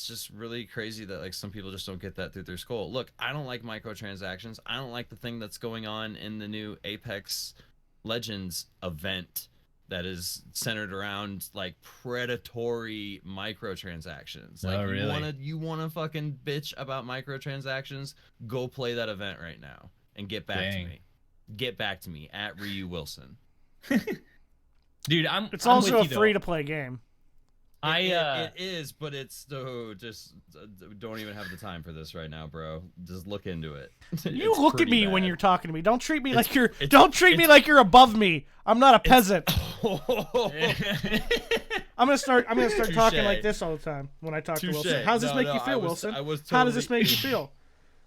just really crazy that like some people just don't get that through their skull. Look, I don't like microtransactions. I don't like the thing that's going on in the new Apex Legends event that is centered around like predatory microtransactions. Like, Oh, really? you wanna fucking bitch about microtransactions? Go play that event right now and get back to Dang. me. Get back to me at Ryu Wilson. Dude, It's I'm also with a you, though. free-to-play game. It is, but it's just don't even have the time for this right now, bro. Just look into it. You It's look at pretty me when bad. you're talking to me. Don't treat me It's- like you're. it's- Don't treat me like you're above me. I'm not a peasant. I'm gonna start talking like Touche. this all the time when I talk to Touche. Wilson. How does this No, make no, you feel, I was Wilson? totally- How does this make you feel?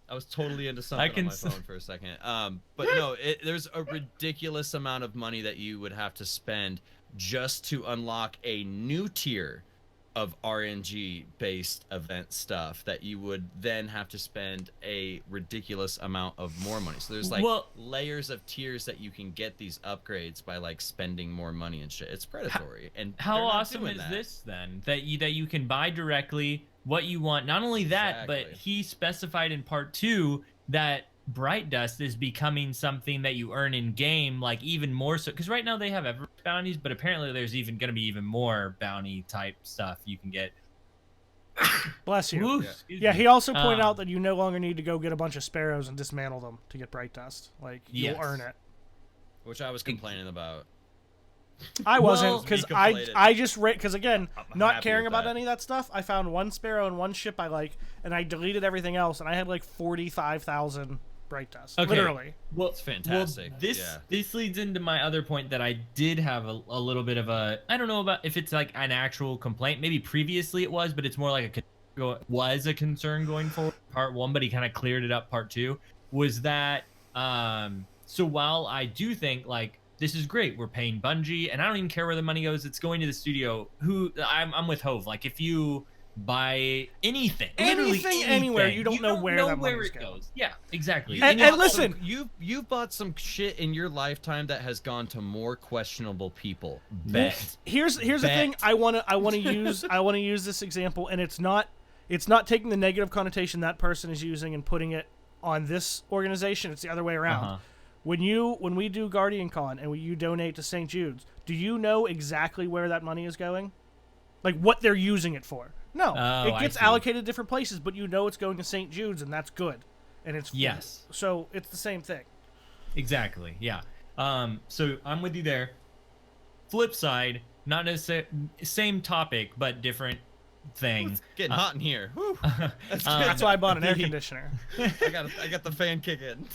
I was totally into something can on my s- phone for a second. But no, there's a ridiculous amount of money that you would have to spend just to unlock a new tier of RNG based event stuff that you would then have to spend a ridiculous amount of more money. So there's like Well- layers of tiers that you can get these upgrades by like spending more money and shit. It's predatory. And How they're not awesome doing is that. this then? That you can buy directly what you want. Not only that, but Exactly. he specified in part 2 that Bright Dust is becoming something that you earn in game, like even more so. Because right now they have ever bounties, but apparently there's even going to be even more bounty type stuff you can get. Bless you. Ooh, Yeah. excuse Yeah, me. he also pointed Um, out that you no longer need to go get a bunch of sparrows and dismantle them to get bright dust. Like, you'll Yes. earn it. Which I was complaining about. I wasn't, Well- because Be I conflated. just because again, I'm not happy caring with about that. any of that stuff, I found one sparrow and one ship I like, and I deleted everything else, and I had like 45,000 bright dust. Okay. Literally. Well, It's fantastic, Well, this yeah. this leads into my other point that I did have a little bit of a, I don't know about if it's like an actual complaint. Maybe previously it was, but it's more like was a concern going forward. Part 1, but he kind of cleared it up. Part 2 was that. So while I do think like this is great, we're paying Bungie, and I don't even care where the money goes. It's going to the studio. I'm with Hove. Like if you buy anything, literally Anything, anywhere, anything, you don't know where that money's it going. goes. Yeah, exactly. And You bought listen- you've bought some shit in your lifetime that has gone to more questionable people. Bet. Here's the thing. Bet. I wanna use this example, and it's not taking the negative connotation that person is using and putting it on this organization. It's the other way around. Uh-huh. When we do Guardian Con and you donate to St. Jude's, do you know exactly where that money is going? Like what they're using it for? No, Oh, it I gets see. allocated to different places, but you know it's going to St. Jude's, and that's good. And it's Yes. So it's the same thing. Exactly. Yeah. So I'm with you there. Flip side, not necessarily same topic, but different thing. It's getting hot in here. Whew. That's good. That's why I bought an air conditioner. I got the fan kicking.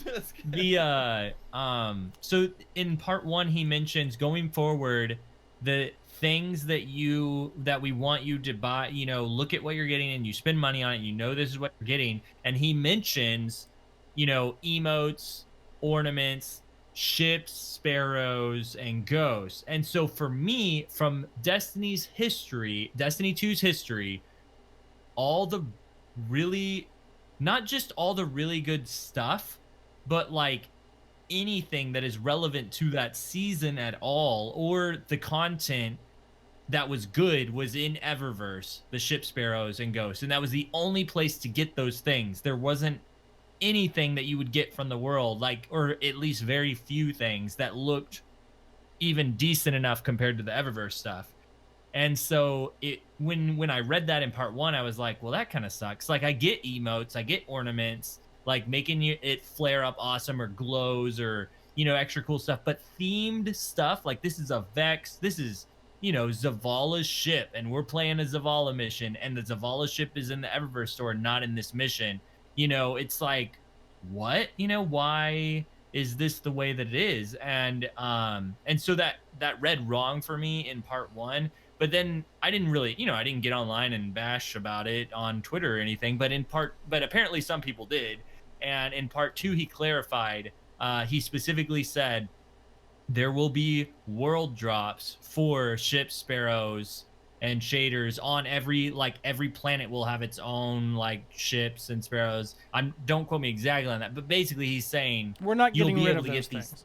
So in part 1 he mentions going forward the things that we want you to buy, look at what you're getting and you spend money on it, this is what you're getting, and he mentions emotes, ornaments, ships, sparrows, and ghosts. And so for me, from Destiny 2's history, all the really, not just all the really good stuff, but like anything that is relevant to that season at all, or the content that was good, was in Eververse, the ship, sparrows, and ghosts. And that was the only place to get those things. There wasn't anything that you would get from the world, like, or at least very few things that looked even decent enough compared to the Eververse stuff. And so when I read that in part 1, I was like, well, that kind of sucks. Like I get emotes, I get ornaments, like making it flare up awesome, or glows, or extra cool stuff, but themed stuff like this is a Vex, this is Zavala's ship, and we're playing a Zavala mission, and the Zavala ship is in the Eververse store, not in this mission. It's like, what? Why is this the way that it is? And so that read wrong for me in part 1. But then I didn't really, I didn't get online and bash about it on Twitter or anything. But apparently some people did. And in part 2, he clarified. He specifically said there will be world drops for ships, sparrows, and shaders on every planet will have its own like ships and sparrows. Don't quote me exactly on that, but basically he's saying We're not you'll getting be rid able of to those get these. things.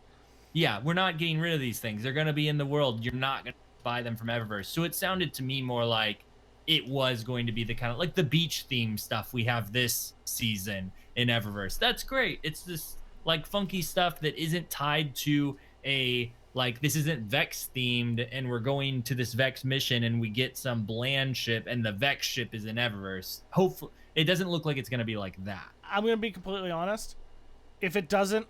Yeah, we're not getting rid of these things. They're going to be in the world. You're not going to buy them from Eververse. So it sounded to me more like it was going to be the kind of like the beach theme stuff we have this season in Eververse. That's great. It's this like funky stuff that isn't tied to a, like, this isn't Vex themed and we're going to this Vex mission and we get some bland ship and the Vex ship is in Eververse. Hopefully it doesn't look like it's going to be like that. I'm going to be completely honest. If it doesn't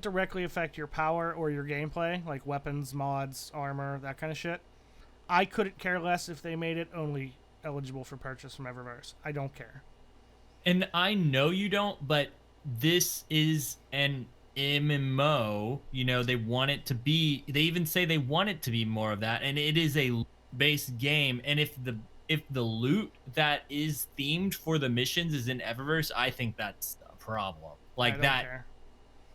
directly affect your power or your gameplay, like weapons, mods, armor, that kind of shit, I couldn't care less if they made it only eligible for purchase from Eververse. I don't care. And I know you don't, but this is an MMO. They want it to be, they even say they want it to be more of that, and it is a base game. And if the loot that is themed for the missions is in Eververse, I think that's a problem. Like I don't that. care.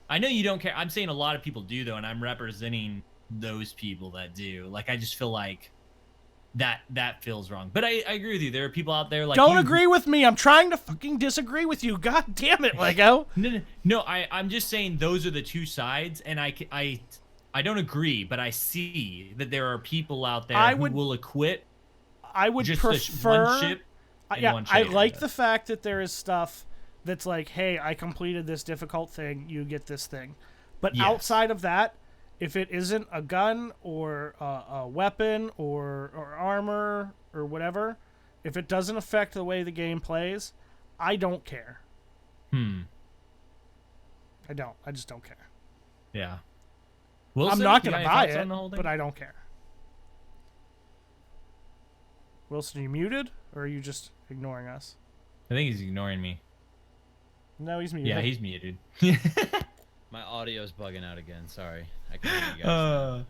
I know you don't care. I'm saying a lot of people do though, and I'm representing those people that do. Like I just feel like that feels wrong. But I agree with you. There are people out there like Don't you agree with me. I'm trying to fucking disagree with you. God damn it, Lego. No, I'm just saying those are the two sides, and I don't agree, but I see that there are people out there who will equip I would just prefer one ship and yeah, one I shader. like the fact that there is stuff that's like, hey, I completed this difficult thing, you get this thing. But Yes. outside of that, if it isn't a gun or a weapon or armor or whatever, if it doesn't affect the way the game plays, I don't care. I don't. I just don't care. Yeah. I'm Wilson, not you going to got any buy thoughts on the it, whole thing? but I don't care. Wilson, are you muted? Or are you just ignoring us? I think he's ignoring me. No, he's muted. Yeah, he's muted. My audio's bugging out again. Sorry. I can hear you guys.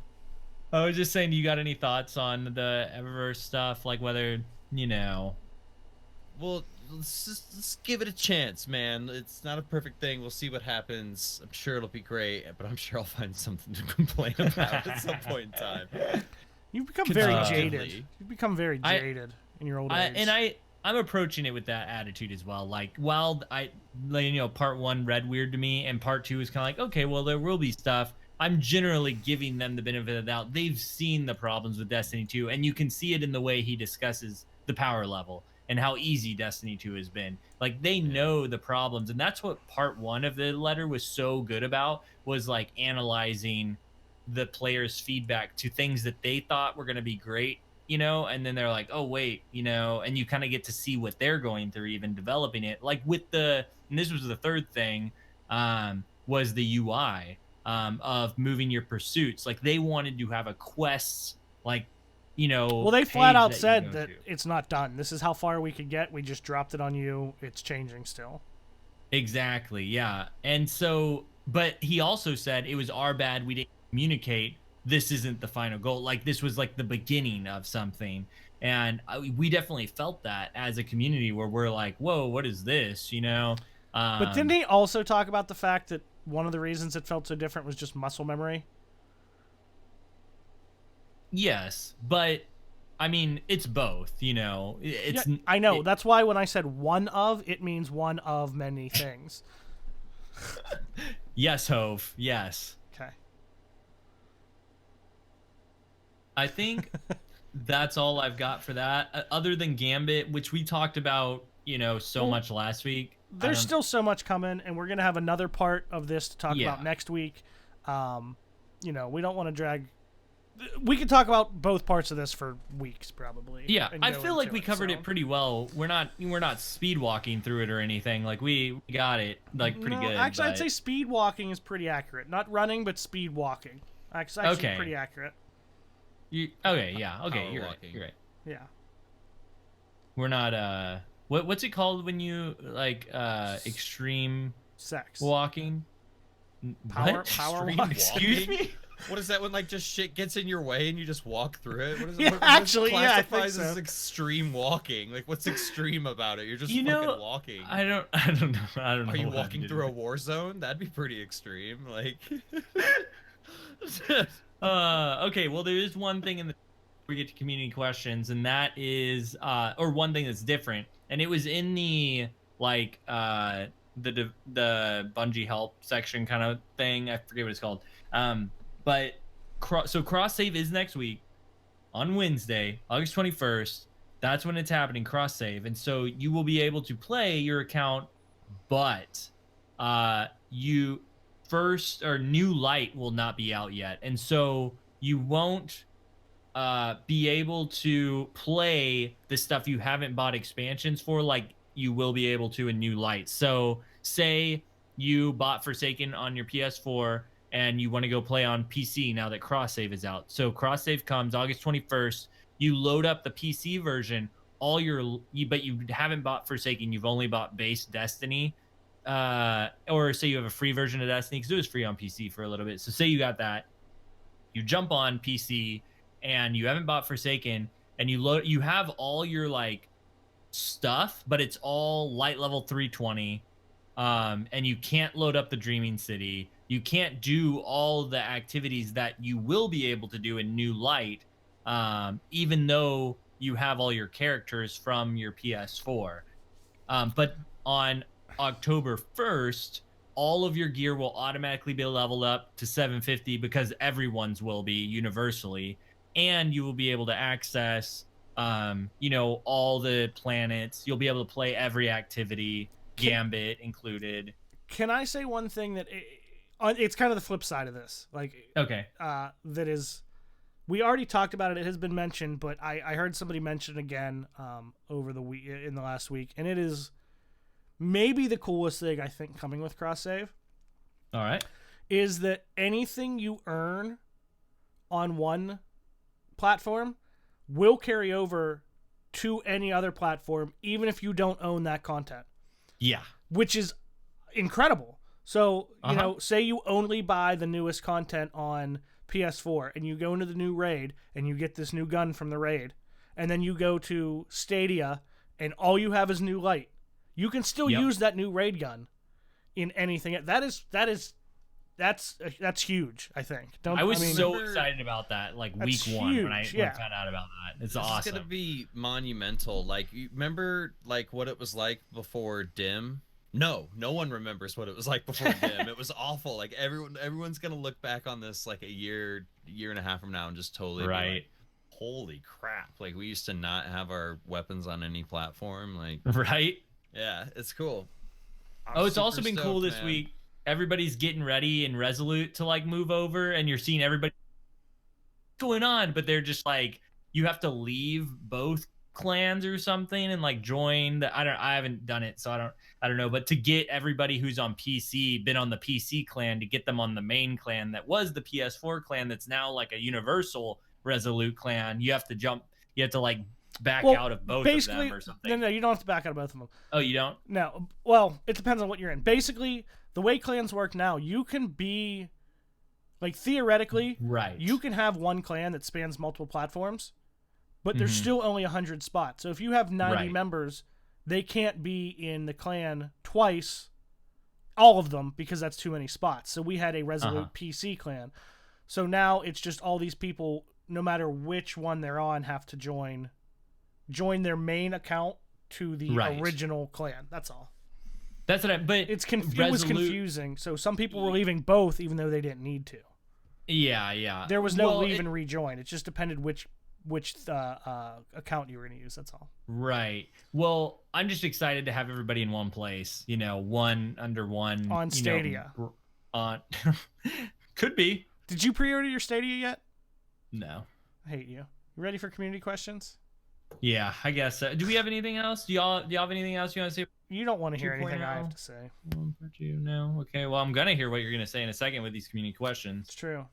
I was just saying, you got any thoughts on the Eververse stuff? Like whether, you know... Well, let's give it a chance, man. It's not a perfect thing. We'll see what happens. I'm sure it'll be great, but I'm sure I'll find something to complain about at some point in time. You've become very Constructively. jaded. You've become very jaded in your old age. And I'm approaching it with that attitude as well. Like, while part 1 read weird to me, and part 2 is kind of like, okay, well, there will be stuff. I'm generally giving them the benefit of the doubt. They've seen the problems with Destiny 2, and you can see it in the way he discusses the power level and how easy Destiny 2 has been. Like, they know the problems, and that's what part 1 of the letter was so good about, was like analyzing the players' feedback to things that they thought were going to be great, you know, and then they're like, oh wait, you know, and you kind of get to see what they're going through even developing it. Like with and this was the third thing, was the UI of moving your pursuits. Like they wanted to have a quests, like, you know, well, they flat out said that it's not done. This is how far we could get. We just dropped it on you. It's changing still. Exactly, yeah. And so, but he also said it was our bad, we didn't communicate, this isn't the final goal. Like this was like the beginning of something. And we definitely felt that as a community, where we're like, whoa, what is this, you know? But didn't he also talk about the fact that one of the reasons it felt so different was just muscle memory? Yes, but I mean, it's both, you know. It's yeah, I know. That's why when I said one of, it means one of many things. Yes, Hove. Yes. Okay. I think that's all I've got for that. Other than Gambit, which we talked about, you know, so much last week. There's still so much coming, and we're going to have another part of this to talk about next week. You know, we don't want to drag... We could talk about both parts of this for weeks, probably. Yeah, I feel like we covered it pretty well. We're not speed walking through it or anything. Like we got it like pretty good. Actually, I'd say speed walking is pretty accurate. Not running, but speed walking. Actually, pretty accurate. Okay, yeah, okay, you're right. Yeah. We're not what's it called when you like extreme sex walking? Power walking. Excuse me? What is that when like just shit gets in your way and you just walk through it? What is it? Yeah, what actually, yeah, I think classifies so. as extreme walking? Like what's extreme about it? You're just You fucking know, walking. I don't know. Are you walking through a war zone? That'd be pretty extreme. Like okay, well there is one thing in the we get to community questions, and that is or one thing that's different, and it was in the like the Bungie help section kind of thing. I forget what it's called. But so cross save is next week on Wednesday, August 21st. That's when it's happening, cross save, and so you will be able to play your account, but you first or new light will not be out yet, and so you won't be able to play the stuff you haven't bought expansions for like you will be able to in new light. So say you bought Forsaken on your PS4 and you want to go play on PC now that cross save is out. So cross save comes August 21st. You load up the PC version, but you haven't bought Forsaken, you've only bought base Destiny. Or say you have a free version of Destiny, because it was free on PC for a little bit. So say you got that, you jump on PC and you haven't bought Forsaken, and you have all your like stuff, but it's all light level 320. And you can't load up the Dreaming City. You can't do all the activities that you will be able to do in New Light. even though you have all your characters from your PS4. But on October 1st, all of your gear will automatically be leveled up to 750 because everyone's will be universally, and you will be able to access, all the planets. You'll be able to play every activity, Gambit included. Can I say one thing that it's kind of the flip side of this? Like, Okay. that is, we already talked about it. It has been mentioned, but I heard somebody mention it again over the week in the last week, and it is maybe the coolest thing I think coming with cross save. All right. Is that anything you earn on one platform will carry over to any other platform, even if you don't own that content. Yeah. Which is incredible. So, say you only buy the newest content on PS4 and you go into the new raid and you get this new gun from the raid, and then you go to Stadia and all you have is new light. You can still use that new raid gun in anything. That's huge, I think. I was so excited about that, like week one when I found out about that. It's awesome. It's gonna be monumental. Like, you remember like what it was like before Dim? No one remembers what it was like before Dim. It was awful. Like everyone's gonna look back on this like a year and a half from now and just totally be like, holy crap! Like, we used to not have our weapons on any platform. Like, right? Yeah, it's cool. It's also been cool this week. Everybody's getting ready and resolute to like move over, and you're seeing everybody going on, but they're just like, you have to leave both clans or something and like join the I haven't done it, so I don't know, but to get everybody who's on PC, been on the PC clan, to get them on the main clan that was the PS4 clan that's now like a universal resolute clan, you have to like back out of both of them or something. No, you don't have to back out of both of them. Oh, you don't? No. Well, it depends on what you're in. Basically, the way clans work now, you can be, like, theoretically, you can have one clan that spans multiple platforms, but there's still only 100 spots. So if you have 90 members, they can't be in the clan twice, all of them, because that's too many spots. So we had a resolute PC clan. So now it's just all these people, no matter which one they're on, have to join their main account to the original clan. That's all. That's what but it was confusing. So some people were leaving both even though they didn't need to. Yeah. There was no leave and rejoin. It just depended which account you were going to use. That's all. Right. Well, I'm just excited to have everybody in one place. One under one on Stadia. Could be. Did you pre-order your Stadia yet? No. I hate you. You ready for community questions? Yeah, I guess so. Do we have anything else? Do y'all have anything else you want to say? You don't want to hear anything I have to say. 1.2, no. Okay, well, I'm gonna hear what you're gonna say in a second with these community questions. It's true.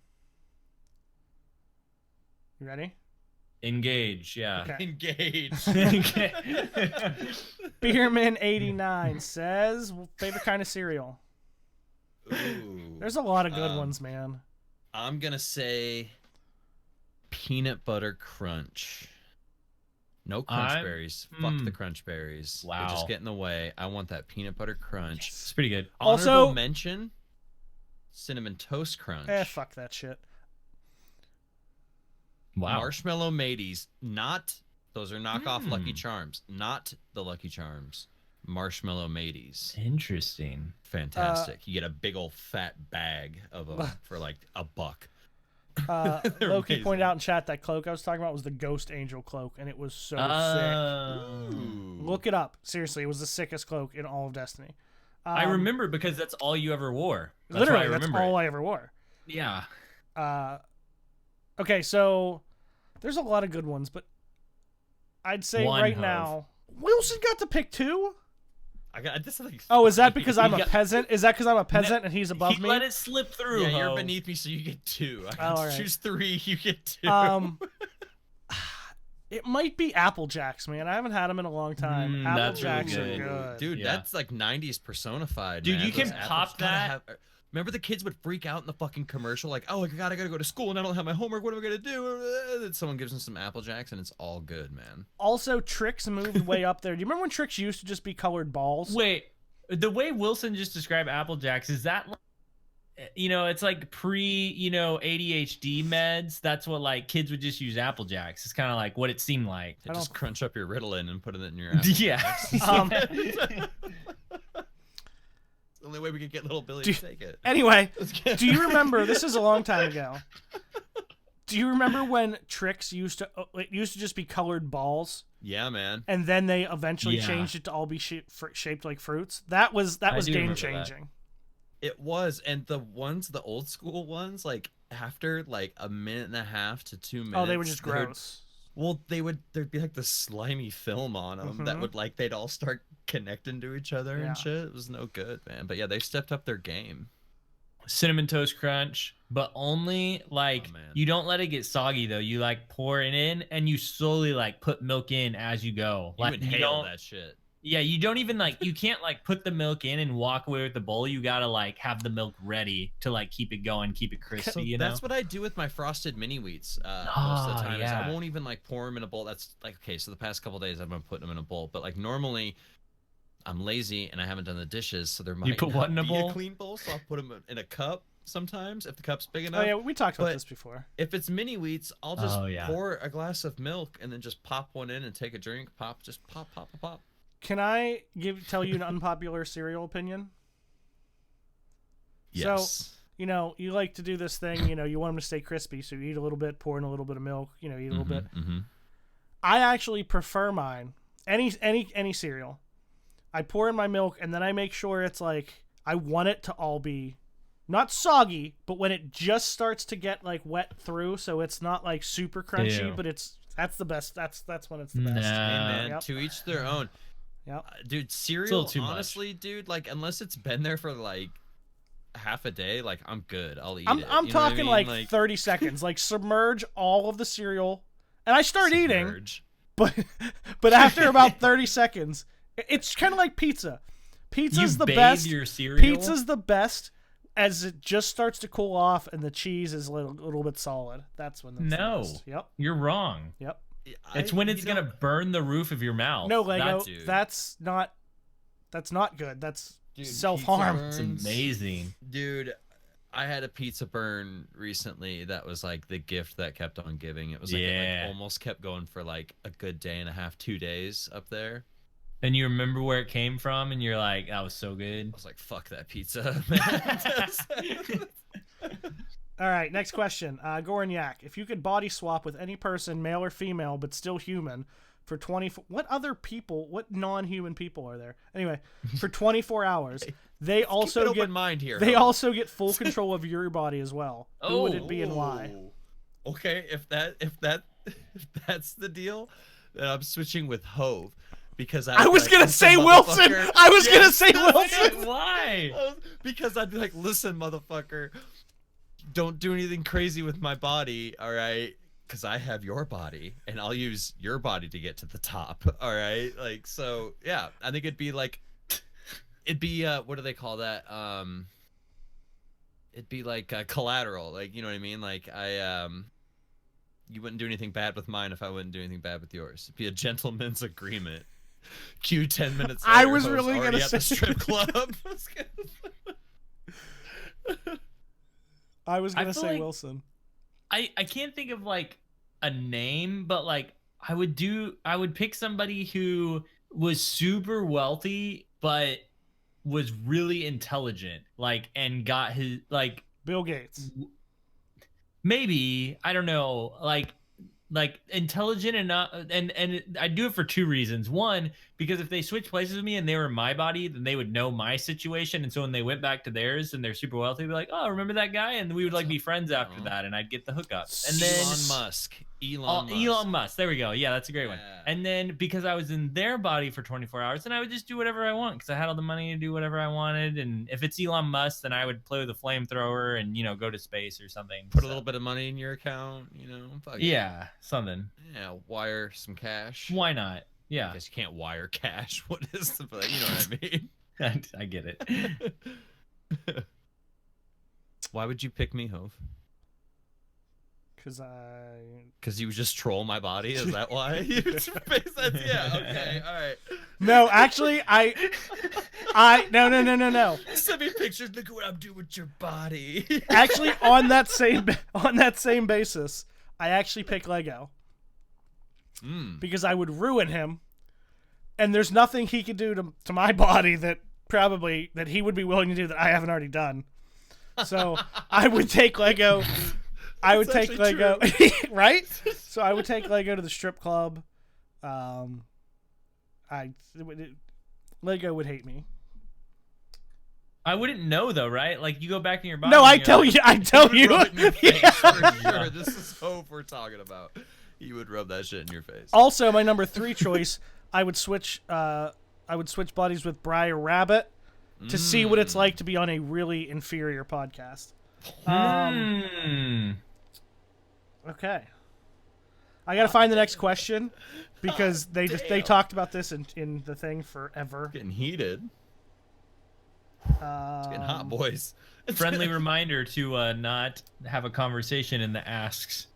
You ready? Engage, yeah. Okay. Engage. Beerman89 says, favorite kind of cereal? Ooh. There's a lot of good ones, man. I'm gonna say peanut butter crunch. No crunch berries. Fuck the crunch berries. Wow. They just get in the way. I want that peanut butter crunch. It's pretty good. Honorable mention, cinnamon toast crunch. Fuck that shit. Wow. Marshmallow mateys. Those are knockoff Lucky Charms. Not the Lucky Charms. Marshmallow mateys. Interesting. Fantastic. You get a big old fat bag of them for like $1. Loki pointed out in chat that cloak I was talking about was the Ghost Angel cloak, and it was so sick. Look it up. Seriously, it was the sickest cloak in all of Destiny. I remember because that's all you ever wore. That's all I ever wore. Yeah. Okay, so there's a lot of good ones, but I'd say now, Wilson got to pick 2. I got this. Is that because I'm a peasant? Is that because I'm a peasant and he's above me? Let it slip through. Yeah, you're beneath me, so you get 2. I can choose 3. You get 2. It might be Apple Jacks, man. I haven't had them in a long time. Apple Jacks are good, dude. Yeah. That's like 90s personified. Dude, man. you can pop that. Remember the kids would freak out in the fucking commercial, like, "Oh, I gotta go to school and I don't have my homework. What am I gonna do?" Then someone gives them some Apple Jacks and it's all good, man. Also, Trix moved way up there. Do you remember when Trix used to just be colored balls? Wait, the way Wilson just described Apple Jacks, is that you know, it's like pre, you know, ADHD meds. That's what like kids would just use Apple Jacks. It's kind of like what it seemed like. I Just don't- crunch up your Ritalin and put it in your Apple Yeah. Jacks. Um, It's the only way we could get little Billy to take it. Anyway, do you remember? This is a long time ago. Do you remember when tricks used to it used to just be colored balls, Yeah, man. and then they eventually Yeah. changed it to all be shaped like fruits? That was I do game remember that. changing. It was, and the old school ones, like after like a minute and a half to 2 minutes. Oh, they were just there'd- gross. Well, there'd be like this slimy film on them that Mhm. would like they'd all start connecting to each other Yeah. and shit. It was no good, man. But yeah, they stepped up their game. Cinnamon Toast Crunch, but only like Oh, man. you don't let it get soggy though. You like pour it in and you slowly like put milk in as you go. You Like inhale don't, that shit. yeah, you don't even like you can't like put the milk in and walk away with the bowl. You gotta like have the milk ready to like keep it going, keep it crispy. So You know, that's what I do with my frosted mini wheats most of the Ah, time. Is yeah. I won't even like pour them in a bowl. That's like okay. So the past couple days I've been putting them in a bowl, but like normally I'm lazy and I haven't done the dishes, so there might put not what in a be bowl? a clean bowl. So I'll put them in a cup sometimes if the cup's big Oh enough. yeah, we talked about but- this before. If it's mini wheats, I'll just Oh, yeah. pour a glass of milk and then just pop one in and take a drink. Just pop. Can I tell you an unpopular cereal opinion? Yes. You know, you like to do this thing. You know, you want them to stay crispy, so you eat a little bit, pour in a little bit of milk. You know, eat a little bit. Mm-hmm. I actually prefer mine. Any cereal. I pour in my milk and then I make sure it's like I want it to all be not soggy, but when it just starts to get like wet through, so it's not like super crunchy, Ew. but that's the best. That's when it's the best. Nah. Hey man, Yep. to each their own. Yep. Dude, cereal, too much. honestly, dude, like unless it's been there for like half a day, like I'm good. I'll eat I'm it. I'm You know what I talking mean? like 30 seconds. Like submerge all of the cereal, and I start eating. Submerge. But after about 30 seconds, it's kind of like pizza. Pizza's you the bathe best. your cereal. Pizza's the best as it just starts to cool off and the cheese is a little bit solid. That's when it's No. the best. Yep. You're wrong. Yep. It's when it's gonna burn the roof of your mouth. No, Lego. dude. That's not good. That's Dude, self-harm. pizza It's burns. amazing. Dude, I had a pizza burn recently that was like the gift that kept on giving. It was like it Yeah. like almost kept going for like a good day and a half, 2 days up there. And you remember where it came from, and you're like, "That was so I good." was like, fuck that pizza, man. All right, next question. Goran Yak, if you could body swap with any person, male or female, but still human, for 24... What non-human people are there? Anyway, for 24 hours, they Keep also an get... open mind here. They homie. also get full control of your body as well. Who would it be and why? Oh. Okay, if that's the deal, then I'm switching with Hove because I was like, gonna "Listen, say Wilson. motherfucker." I was gonna Yes. say Wilson. Why? Because I'd be like, listen, motherfucker, don't do anything crazy with my body, all right? Because I have your body, and I'll use your body to get to the top, all right? Like, so yeah, I think it'd be what do they call that? It'd be like collateral, like, you know what I mean? Like you wouldn't do anything bad with mine if I wouldn't do anything bad with yours. It'd be a gentleman's agreement. Cue 10 minutes later. I was Hove's really already gonna at the say- strip club. I was gonna feel say like- Wilson. I can't think of like a name, but like I would pick somebody who was super wealthy but was really intelligent, like, and got his like Bill Gates. maybe, I don't know, like intelligent enough, and I do it for two reasons. One, because if they switch places with me and they were in my body, then they would know my situation, and so when they went back to theirs and they're super wealthy, they'd be like, "Oh, remember that guy?" And we would like be friends after that, and I'd get the hookup. And then Elon Musk. There we go. Yeah, that's a great one. Yeah. And then because I was in their body for 24 hours, then I would just do whatever I want because I had all the money to do whatever I wanted. And if it's Elon Musk, then I would play with a flamethrower and go to space or something. Put a So, little bit of money in your account, fuck it. yeah, something. Yeah, wire some cash. Why not? I Yeah, guess you can't wire cash. What is the, you know what I mean? I get it. Why would you pick me, Hove? Because Because you just troll my body? Is that why? Yeah, okay, all right. No, actually, no. Send me pictures. Look at what I'm doing with your body. Actually, on that same basis, I actually pick Lego because I would ruin him, and there's nothing he could do to my body that he would be willing to do that I haven't already done. So I would take Lego. I would take Lego, right? So I would take Lego to the strip club. Lego would hate me. I wouldn't know though, right? Like you go back in your body. No, I and tell you're you. like, I tell you. Rub it in your face, Yeah. for sure. This is hope we're talking about. You would rub that shit in your face. Also, my number 3 choice, I would switch bodies with Briar Rabbit to see what it's like to be on a really inferior podcast. Okay. I gotta find the next question because they talked about this in the thing forever. Getting heated. It's getting hot, boys. friendly reminder to not have a conversation in the asks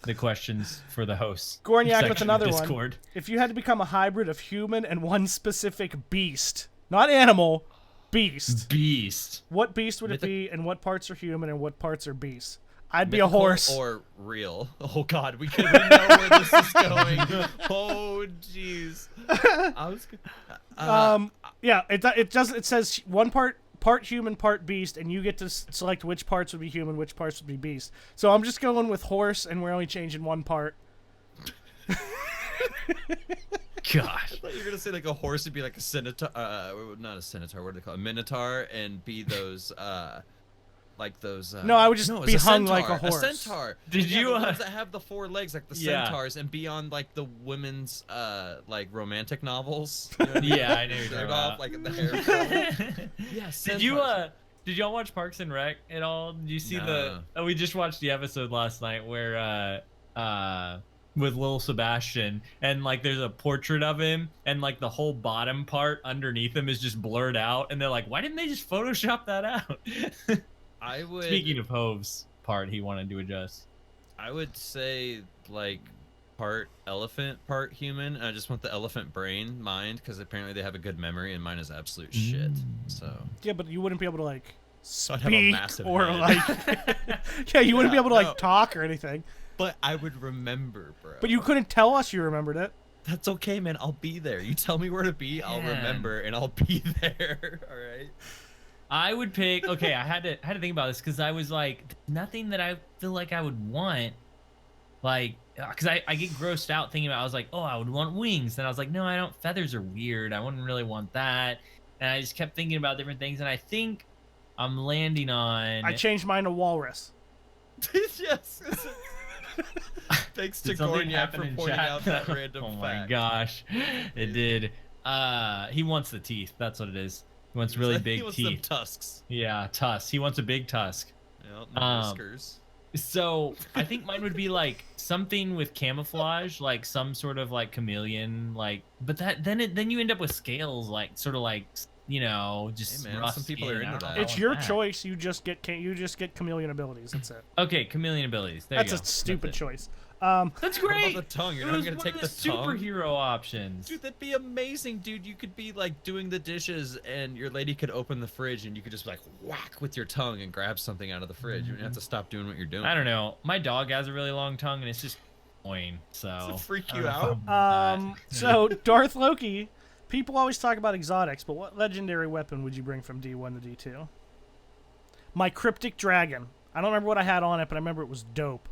the questions for the hosts. Gorniak section with of another Discord. one. If you had to become a hybrid of human and one specific beast, not animal, beast. Beast. What beast would it be, and what parts are human and what parts are beasts? I'd be a Mythical horse. or real? Oh God, we know where this is going. Oh jeez. I was. Yeah, it says one part human, part beast, and you get to select which parts would be human, which parts would be beast. So I'm just going with horse, and we're only changing one part. God. I thought you were gonna say like a horse would be like a centaur, not a centaur. What do they call it? A minotaur, and be those like those. No, I would just no, be it's a hung centaur, like a horse. A centaur. Did Yeah, you, the ones that have the 4 legs like the Yeah. centaurs and be on like the women's like romantic novels? You know what I mean? Yeah, I know you're Shirt talking off about. like the hair. Yeah, Did y'all watch Parks and Rec at all? Did you see we just watched the episode last night where with Lil Sebastian, and like there's a portrait of him, and like the whole bottom part underneath him is just blurred out, and they're like, why didn't they just Photoshop that out? I would. Speaking of Hove's part, he wanted to adjust. I would say like part elephant, part human. And I just want the elephant brain, mind, because apparently they have a good memory, and mine is absolute shit. So Yeah, but you wouldn't be able to like I'd have a speak massive or head. like. Yeah, you wouldn't be able to like no. talk or anything. But I would remember, bro. But you couldn't tell us you remembered it. That's okay, man. I'll be there. You tell me where to be, I'll remember, and I'll be there. All right. I would pick. Okay, I had to think about this because I was like, nothing that I feel like I would want, like, because I get grossed out thinking about. I was like, oh, I would want wings, and I was like, no, I don't. Feathers are weird. I wouldn't really want that, and I just kept thinking about different things, and I think I'm landing on. I changed mine to walrus. Yes. Thanks to Did something Gorniak happen for in pointing chat? out that random Oh fact. my gosh, it did. He wants the teeth. That's what it is. He wants really big he wants teeth. them tusks. Yeah, tusks. He wants a big tusk. Yeah, no whiskers. So I think mine would be like something with camouflage, like some sort of like chameleon, like. But then you end up with scales, like sort of like just. Hey man, rough some people skin. are into I don't that. know It's about your that. choice. You just get chameleon abilities. That's it. Okay, chameleon abilities. There That's you a go. stupid That's it. choice. That's What great. about the tongue? You're It not was gonna one take of the the tongue? superhero options. Dude, that'd be amazing, dude. You could be like doing the dishes, and your lady could open the fridge, and you could just like whack with your tongue and grab something out of the fridge. You wouldn't have to stop doing what you're doing. I don't know. My dog has a really long tongue, and it's just annoying. So. Does it freak I you don't know out? about that. So Darth Loki. People always talk about exotics, but what legendary weapon would you bring from D1 to D2? My cryptic dragon. I don't remember what I had on it, but I remember it was dope.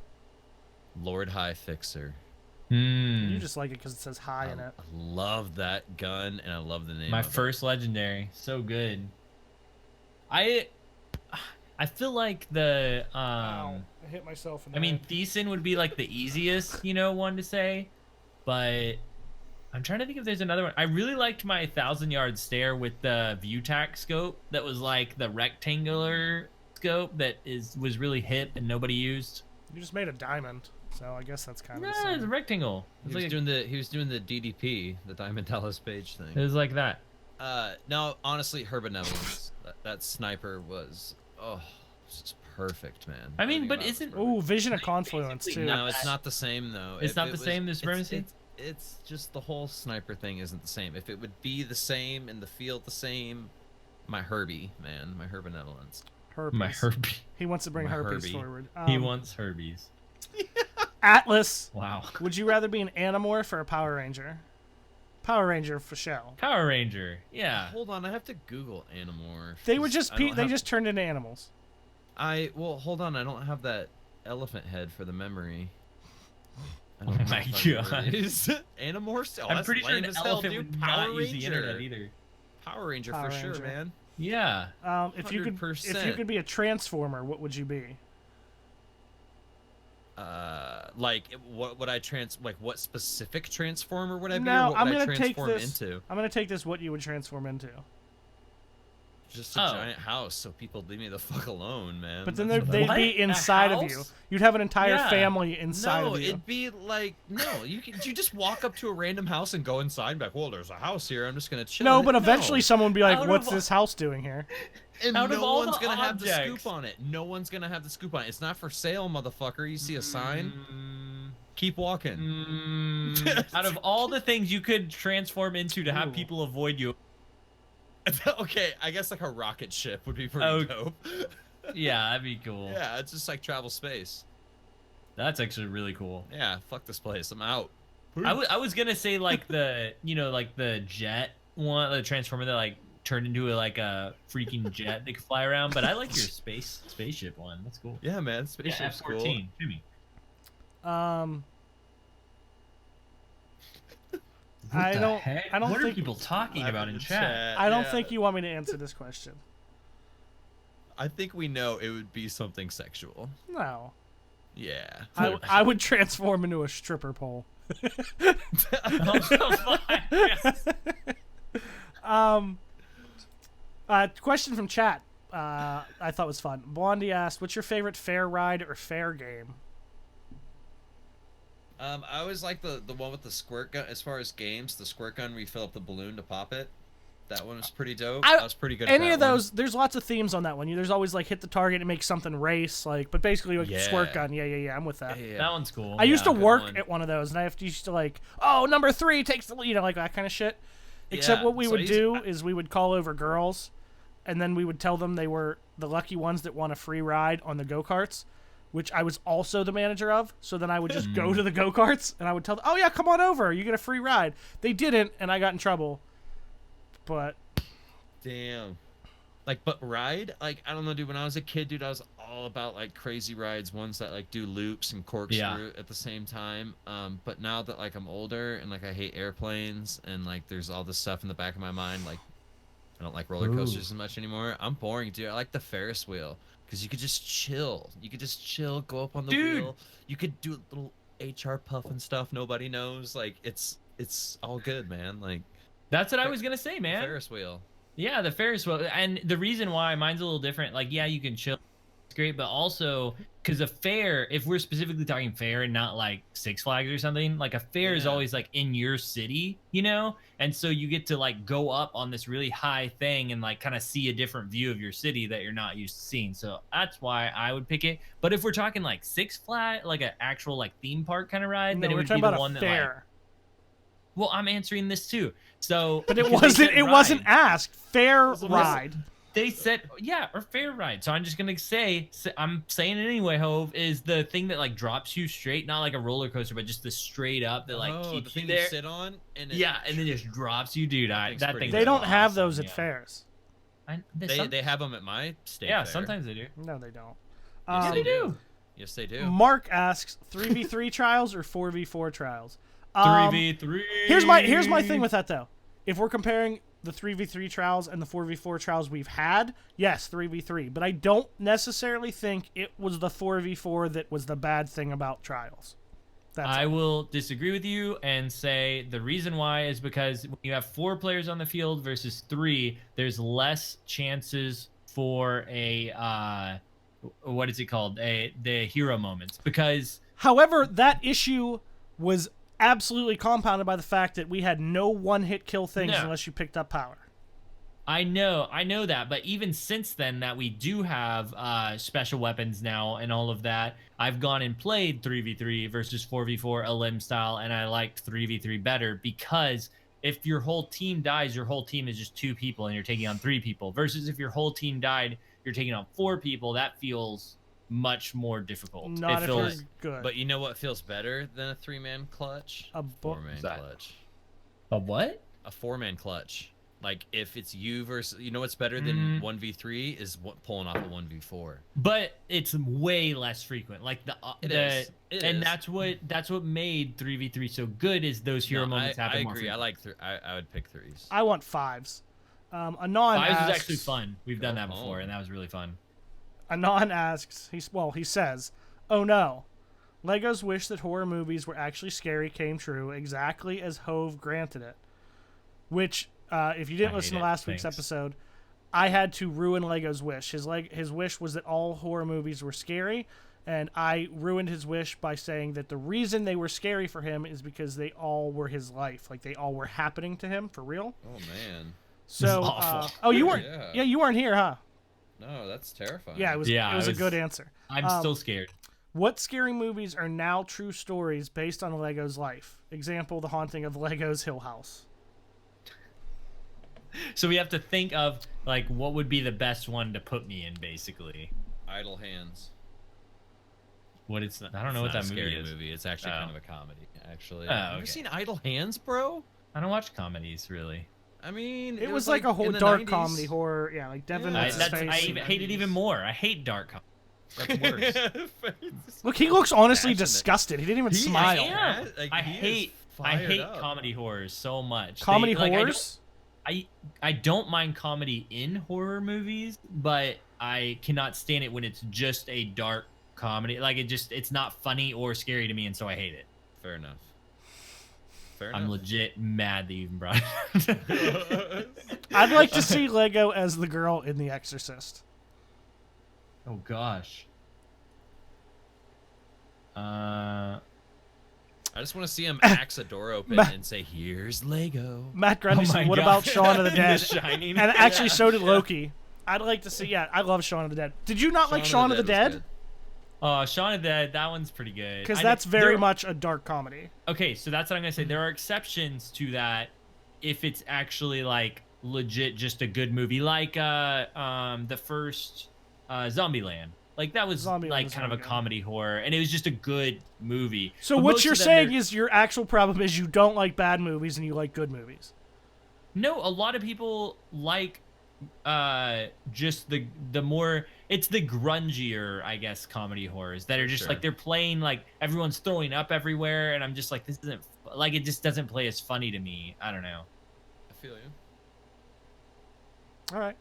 Lord High Fixer. You just like it because it says high in it. I love that gun, and I love the name. My of it. first legendary, so good. I feel like the Ow, I hit myself in the I mean head. Thiessen would be like the easiest, one to say, but I'm trying to think if there's another one. I really liked my 1,000-yard stare with the ViewTac scope that was like the rectangular scope that was really hit and nobody used. You just made a diamond, so I guess that's kind of the No, it's a same. rectangle. He was doing the DDP, the Diamond Dallas Page thing. It was like that. No, honestly, her benevolence. that sniper was just perfect, man. I mean, Everything but about it was isn't- perfect. Ooh, Vision of Confluence basically too. No, it's not the same though. It's If not it the was- same, the supremacy? It's just the whole sniper thing isn't the same. If it would be the same and the field the same, my Herbie, man, my herbenevolence. Herpes. My Herbie. He wants to bring My herpes Herbie. forward. He wants Herbies. Atlas. Wow. Would you rather be an Animorph or a Power Ranger? Power Ranger for show. Power Ranger. Yeah. Hold on, I have to Google Animorph. They were 'cause just I don't they have- just turned into animals. well, hold on, I don't have that elephant head for the memory. I Oh don't know my if I know what God. it is. Animorphs? Oh, I'm that's pretty sure lame an as hell, elephant dude. would Power not use the internet Ranger. either. Power Ranger Power for sure, Ranger. man. Yeah. If you 100%. could be a Transformer, what would you be? Like what would I what specific transformer would I be, No, or what I'm would I gonna take transform this. into? I'm gonna take this. What you would transform into? Just a Oh. giant house, so people leave me the fuck alone, man. But then That's they'd What? be A inside of you. house? You'd have an entire Yeah. family inside no, of you. it'd be like you just walk up to a random house and go inside and be like, well, there's a house here. I'm just gonna chill. No, in it." but eventually someone would be like, Out of "What's all- this house doing here?" And Out of no all one's the gonna have the objects- scoop on it. No one's gonna have the scoop on it. It's not for sale, motherfucker. You see a sign? Mm, Keep walking. out of all the things you could transform into to have Ooh. people avoid you, Okay, I guess like a rocket ship would be pretty Oh. dope. yeah, that'd be cool. Yeah, it's just like travel space. That's actually really cool. Yeah, fuck this place. I'm out. I was gonna say like the like the jet one, the transformer that like turned into like a freaking jet that could fly around. But I like your spaceship one. That's cool. Yeah, man, Yeah, spaceship's cool. F-14, Jimmy. I the don't. heck? I don't What are think. people talking about in chat? I don't Yeah. think you want me to answer this question. I think we know it would be something sexual. No. Yeah. I would transform into a stripper pole. Also fine, yes. Question from chat. I thought was fun. Blondie asked, "What's your favorite fair ride or fair game?" I always like the one with the squirt gun. As far as games, the squirt gun where you fill up the balloon to pop it. That one was pretty dope. I was pretty good at Any that of those, there's lots of themes on that one. There's always like hit the target and make something race, like, but basically like Yeah. squirt gun. Yeah. I'm with that. one. Yeah. That one's cool. I used to good work one. at one of those, and I used to like, oh, number 3 takes the, like that kind of shit. Except Yeah, what we so would he's- do is we would call over girls, and then we would tell them they were the lucky ones that won a free ride on the go-karts, which I was also the manager of. So then I would just go to the go-karts, and I would tell them, oh yeah, come on over, you get a free ride. They didn't, and I got in trouble. But Damn. Like, but ride? Like, I don't know, dude. When I was a kid, dude, I was all about like crazy rides, ones that like do loops and corkscrew at the same time. But now that like I'm older and like I hate airplanes and like there's all this stuff in the back of my mind, like I don't like roller coasters as much anymore. I'm boring, dude. I like the Ferris wheel because you could just chill. You could just chill, go up on the Dude. wheel. You could do a little HR puff and stuff. Nobody knows. Like it's all good, man. Like That's what I was gonna say, man. Ferris wheel. Yeah, the Ferris wheel, and the reason why mine's a little different, like, yeah, you can chill, it's great, but also because a fair, if we're specifically talking fair and not like Six Flags or something, like a fair is Yeah. always like in your city, and so you get to like go up on this really high thing and like kind of see a different view of your city that you're not used to seeing. So that's why I would pick it. But if we're talking like Six Flags, like an actual like theme park kind of ride, no, then it we're would talking be about the one a that like. fair. Well, I'm answering this too. So, But it because they wasn't. said It wasn't ride. asked. Fair was- ride. They said, yeah, or fair ride. So I'm just gonna say, I'm saying it anyway. Hove is the thing that like drops you straight, not like a roller coaster, but just the straight up that like the keeps you thing there. sit on and Yeah, and then just drops you, dude. That thing's That pretty thing. They don't have awesome, those at yeah. fairs. they have them at my state Yeah, fair. sometimes they do. No, they don't. Yeah, they do. Yes, they do. Mark asks 3v3 trials or 4v4 trials. 3v3. Here's my thing with that though. If we're comparing the 3v3 trials and the 4v4 trials we've had, yes, 3v3. But I don't necessarily think it was the 4v4 that was the bad thing about trials. That's I all. will disagree with you and say the reason why is because when you have 4 players on the field versus 3, there's less chances for a what is it called? The hero moments, because However, that issue was absolutely compounded by the fact that we had no one-hit kill things No. unless you picked up power. I know that, but even since then that we do have special weapons now and all of that, I've gone and played 3v3 versus 4v4 a limb style, and I liked 3v3 better because if your whole team dies, your whole team is just 2 people and you're taking on 3 people. Versus if your whole team died, you're taking on 4 people. That feels much more difficult. Not it if feels you're good. But you know what feels better than a 3-man clutch? A 4-man What's that? clutch. a what? A 4-man clutch. Like if it's you versus, you know what's better than 1v3 is pulling off a 1v4. But it's way less frequent. Like It is. that's what made 3v3 so good is those hero moments happen I more agree. frequently. I would pick 3s. I want 5s. Anon Fives asks, is actually fun. We've done Go that before, home. and that was really fun. Anon asks, he says, "Oh no, Lego's wish that horror movies were actually scary came true exactly as Hove granted it." Which, if you didn't I listen hate to it. last week's Thanks. episode, I had to ruin Lego's wish. His wish was that all horror movies were scary, and I ruined his wish by saying that the reason they were scary for him is because they all were his life, like they all were happening to him for real. Oh man. So, awful. oh, you weren't, Yeah. yeah, you weren't here, huh? No, that's terrifying. Yeah, it was a good answer. I'm still scared. What scary movies are now true stories based on Lego's life? Example: The Haunting of Lego's Hill House. So we have to think of like what would be the best one to put me in, basically. Idle Hands. What it's I don't know It's what not that a movie scary is. movie. It's actually Oh. kind of a comedy, actually. Oh, Have you okay. ever seen Idle Hands, bro? I don't watch comedies really. I mean, It was like a whole in the dark 90s. comedy horror. Yeah, like Devin. Yeah. What's his face. I even hate it even more. I hate dark comedy. That's worse. Look, he looks honestly Passionate. disgusted. He didn't even He smile. is. I am. Like, I he is hate fired up. comedy horrors so much. Comedy They- like, horrors. I don't mind comedy in horror movies, but I cannot stand it when it's just a dark comedy. Like it's not funny or scary to me, and so I hate it. Fair enough. Fair I'm enough. legit mad that you even brought it up. I'd like to see Lego as the girl in The Exorcist. Oh gosh. I just want to see him axe a door open and say, "Here's Lego." Matt Grundy Oh said, my "What God. about Shaun of the The Dead?" Shining. And actually, so did Loki. I'd like to see. Yeah, I love Shaun of the Dead. Did you not like Shaun of the was Dead? good. Shaun of the Dead, that one's pretty good. Because I that's know- very there- much a dark comedy. Okay, so that's what I'm gonna say. There are exceptions to that if it's actually like legit just a good movie, like the first Zombieland. Like that was Zombieland like was kind of a very good. comedy horror, and it was just a good movie. So But what most you're of them, saying they're- is your actual problem is you don't like bad movies and you like good movies. no, a lot of people like just the more it's the grungier, I guess, comedy horrors that are just Sure. like they're playing like everyone's throwing up everywhere, and I'm just like this isn't like it just doesn't play as funny to me. I don't know. I feel you. All right,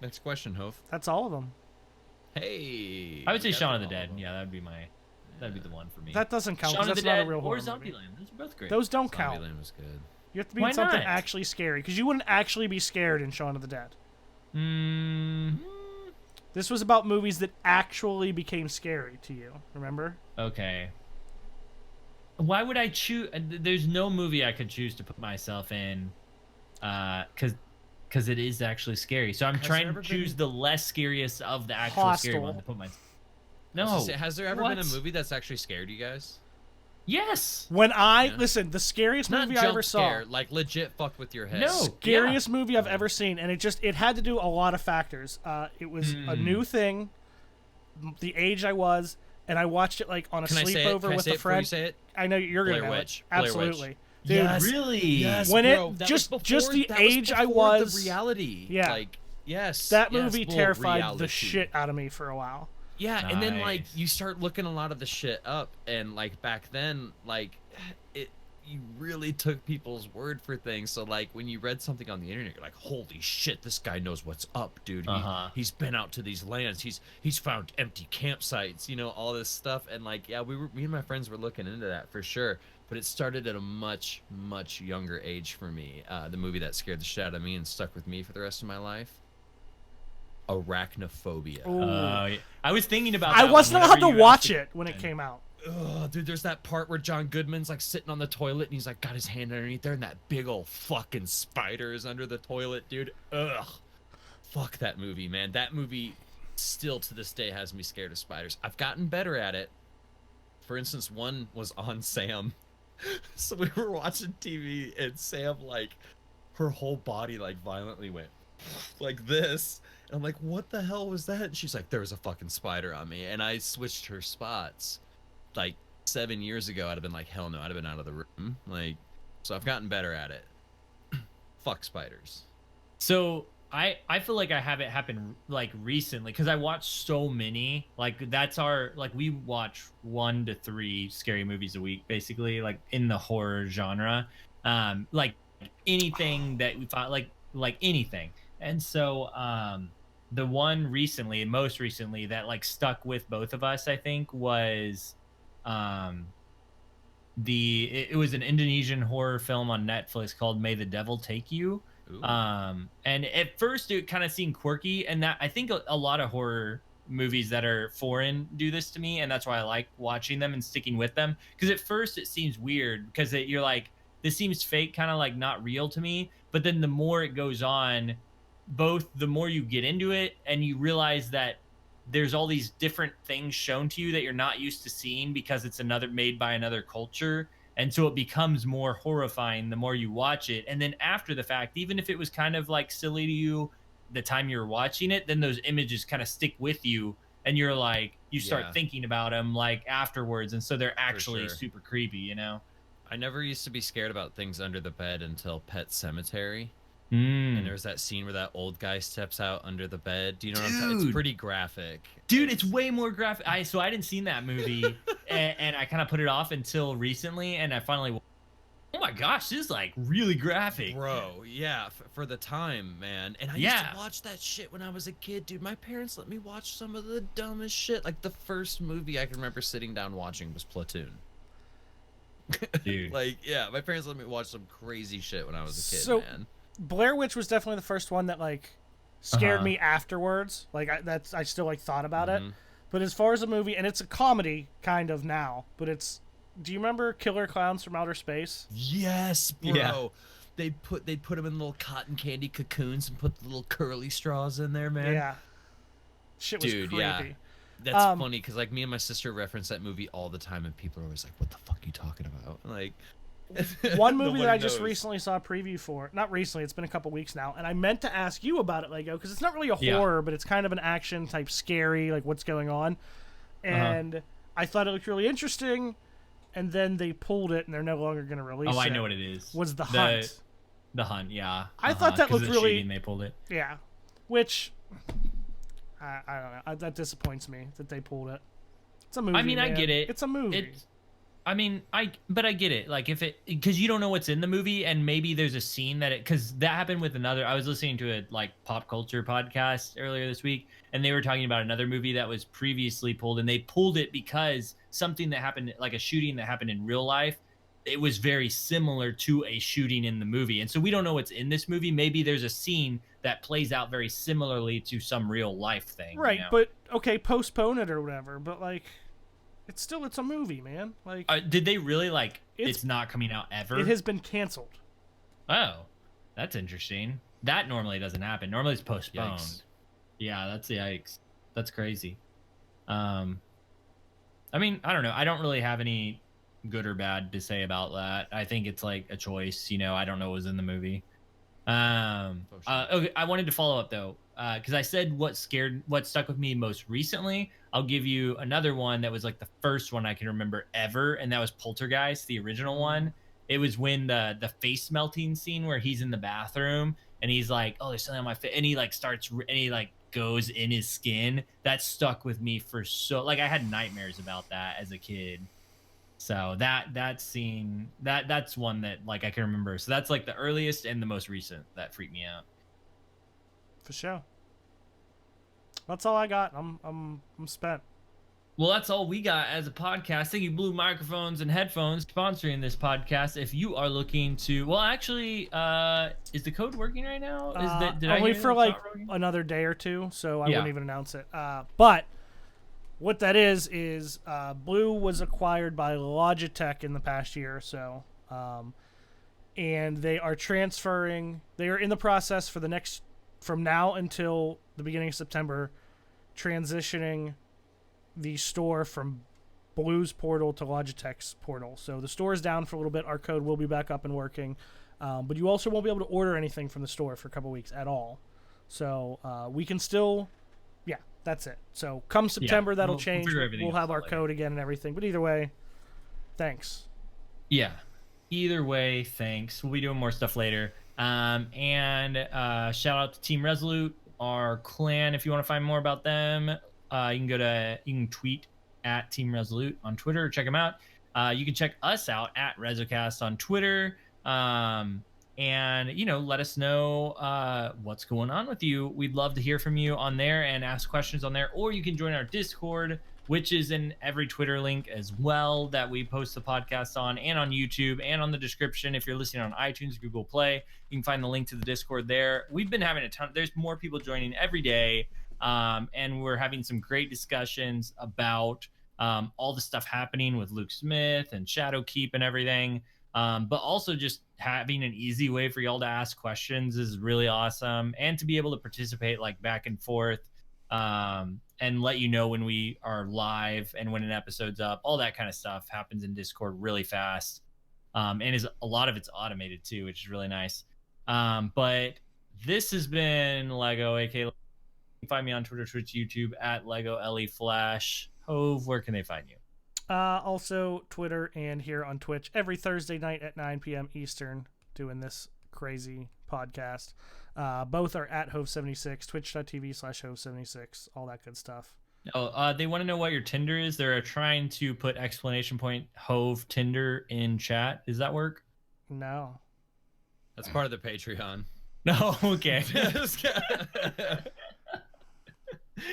Next question, Hove. that's all of them. Hey. I would say we got Shaun of them the all. Dead. Yeah, that'd be the one for me. That doesn't count. 'cause Shaun of that's the not Dead a real or horror movie. Zombieland. Those are both great. Those don't count. Zombieland was good. You have to be Why in something not? actually scary because you wouldn't actually be scared in Shaun of the Dead. This was about movies that actually became scary to you. Remember? Okay. Why would I choose? There's no movie I could choose to put myself in, because it is actually scary. So I'm Has trying there to ever choose been- the less scariest of the actual scary Hostel. one to put myself. I was No. gonna say, has there ever been a What? movie that's actually scared you guys? Yes. When I Yeah. listen, the scariest Not movie I jump ever scare, saw, like legit fucked with your head. No. scariest movie I've ever seen, and it had to do a lot of factors. It was a new thing, the age I was, and I watched it like on a Can I say it? sleepover Can I with say a it before you friend. say it? I know you're gonna Blair know Witch. it. Blair Witch. Absolutely. Dude, Yes. Really? Yes, When it- bro, that just- was just the that was age I before was- the reality. Yeah. Like yes. that yes, movie full terrified the reality. shit out of me for a while. Yeah, and then like Nice. you start looking a lot of the shit up, and like back then, like it, you really took people's word for things. So like when you read something on the internet, you're like, holy shit, this guy knows what's up, dude. He's been out to these lands. He's found empty campsites, you know, all this stuff. And like, yeah, me and my friends were looking into that for sure. But it started at a much, much younger age for me. The movie that scared the shit out of me and stuck with me for the rest of my life. Arachnophobia. Ooh. I was thinking about. I that wasn't one allowed whenever to you watch asked it when it came out. Oh, dude, there's that part where John Goodman's like sitting on the toilet and he's like got his hand underneath there and that big old fucking spider is under the toilet, dude. Ugh. Fuck that movie, man. That movie still to this day has me scared of spiders. I've gotten better at it. For instance, one was on Sam. So we were watching TV and Sam, like, her whole body, like, violently went like this. And I'm like, what the hell was that? And she's like, there was a fucking spider on me. And I switched her spots. Like, 7 years ago, I'd have been like, hell no, I'd have been out of the room. Like, so I've gotten better at it. Fuck spiders. So I feel like I have it happen like recently because I watched so many. Like that's our like we watch 1 to 3 scary movies a week, basically, like in the horror genre. Like anything that we find, like anything. And so the one recently, most recently, that like stuck with both of us, I think, was it was an Indonesian horror film on Netflix called May the Devil Take You. Ooh. And at first it kind of seemed quirky, and that I think a lot of horror movies that are foreign do this to me, and that's why I like watching them and sticking with them, because at first it seems weird because you're like, this seems fake, kind of like not real to me, but then the more it goes on, both the more you get into it and you realize that there's all these different things shown to you that you're not used to seeing because it's made by another culture. And so it becomes more horrifying the more you watch it. And then after the fact, even if it was kind of like silly to you the time you're watching it, then those images kind of stick with you and you're like, you start thinking about them like afterwards. And so they're actually super creepy, you know? I never used to be scared about things under the bed until Pet Sematary. Mm. And there's that scene where that old guy steps out under the bed. Do you know what I'm talking? It's pretty graphic. Dude, it's way more graphic. So I didn't see that movie, and I kind of put it off until recently, and I finally, oh my gosh, this is like really graphic. Bro, yeah, for the time, man. And I used to watch that shit when I was a kid, dude. My parents let me watch some of the dumbest shit. Like the first movie I can remember sitting down watching was Platoon. Dude. Like, yeah, my parents let me watch some crazy shit when I was a kid, man. Blair Witch was definitely the first one that like scared me afterwards. Like I still like thought about it. But as far as a movie, and it's a comedy kind of now, but it's, do you remember Killer Clowns from Outer Space? Yes, bro. Yeah. They'd put them in little cotton candy cocoons and put the little curly straws in there, man. Yeah. Shit was Dude, creepy. yeah. That's funny because like me and my sister reference that movie all the time, and people are always like, "What the fuck are you talking about?" Like, one movie that I just knows. recently saw a preview for, not recently, it's been a couple weeks now, and I meant to ask you about it, Lego, because it's not really a horror, but it's kind of an action type scary, like what's going on. And I thought it looked really interesting, and then they pulled it, and they're no longer going to release it. Oh, I know what it is. Was The Hunt. The Hunt, yeah. I thought that looked really... Shooting, they pulled it. Yeah. Which... I don't know. That disappoints me that they pulled it. It's a movie. I mean, man. I get it. It's a movie. I mean, but I get it. Like because you don't know what's in the movie, and maybe there's a scene because that happened with another. I was listening to a like pop culture podcast earlier this week, and they were talking about another movie that was previously pulled, and they pulled it because something that happened, like a shooting that happened in real life, it was very similar to a shooting in the movie. And so we don't know what's in this movie. Maybe there's a scene that plays out very similarly to some real life thing. Right, you know? but okay, postpone it or whatever, but like it's a movie, man. Like did they really like it's not coming out ever? It has been canceled. Oh, that's interesting. That normally doesn't happen. Normally it's postponed. Yikes. Yeah, that's yikes. That's crazy. I mean, I don't know. I don't really have any good or bad to say about that. I think it's like a choice. You know, I don't know what was in the movie. Okay, I wanted to follow up though, because I said what stuck with me most recently. I'll give you another one that was like the first one I can remember ever, and that was Poltergeist, the original one. It was when the face melting scene where he's in the bathroom and he's like, "Oh, there's something on my face," and he like goes in his skin. That stuck with me for I had nightmares about that as a kid. So that scene, that's one that like I can remember. So that's like the earliest and the most recent that freaked me out. For sure. That's all I got. I'm spent. Well, that's all we got as a podcast. Thank you, Blue Microphones and Headphones, sponsoring this podcast. If you are looking to, well, actually, is the code working right now? Only for like another day or two, so I wouldn't even announce it. But what that is Blue was acquired by Logitech in the past year or so, and they are transferring. They are in the process for the next, from now until the beginning of September, transitioning the store from Blue's portal to Logitech's portal. So the store is down for a little bit. Our code will be back up and working, but you also won't be able to order anything from the store for a couple weeks at all. So we can still, yeah, that's it. So come September, that'll change. We'll have our code again and everything. But either way, thanks. Yeah. Either way, thanks. We'll be doing more stuff later. And shout out to Team Resolute, our clan. If you want to find more about them, you can tweet at Team Resolute on Twitter. Check them out. You can check us out at RezoCast on Twitter. And let us know what's going on with you. We'd love to hear from you on there and ask questions on there. Or you can join our Discord, which is in every Twitter link as well that we post the podcast on, and on YouTube, and on the description. If you're listening on iTunes, Google Play, you can find the link to the Discord there. We've been having a ton. There's more people joining every day, and we're having some great discussions about all the stuff happening with Luke Smith and Shadowkeep and everything. But also just having an easy way for y'all to ask questions is really awesome, and to be able to participate like back and forth, and let you know when we are live and when an episode's up. All that kind of stuff happens in Discord really fast, and a lot of it's automated too, which is really nice. But this has been Lego, aka. You can find me on Twitter, Twitch, YouTube at Lego LE Flash. Hove, where can they find you? Also Twitter and here on Twitch every Thursday night at 9 p.m. Eastern, doing this crazy podcast. Both are at Hove76, twitch.tv/Hove76, all that good stuff. Oh, they want to know what your Tinder is. They're trying to put ! Hove Tinder in chat. Does that work? No. That's part of the Patreon. No, okay.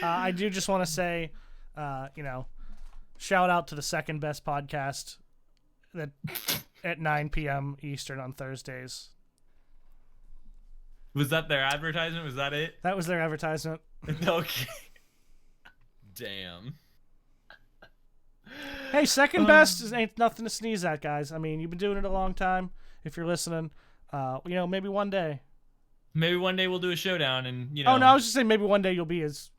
I do just want to say, shout out to the second best podcast that at 9 p.m. Eastern on Thursdays. Was that their advertisement? Was that it? That was their advertisement. Okay. Damn. Hey, second best ain't nothing to sneeze at, guys. I mean, you've been doing it a long time. If you're listening, maybe one day. Maybe one day we'll do a showdown, and Oh no, I was just saying maybe one day you'll be as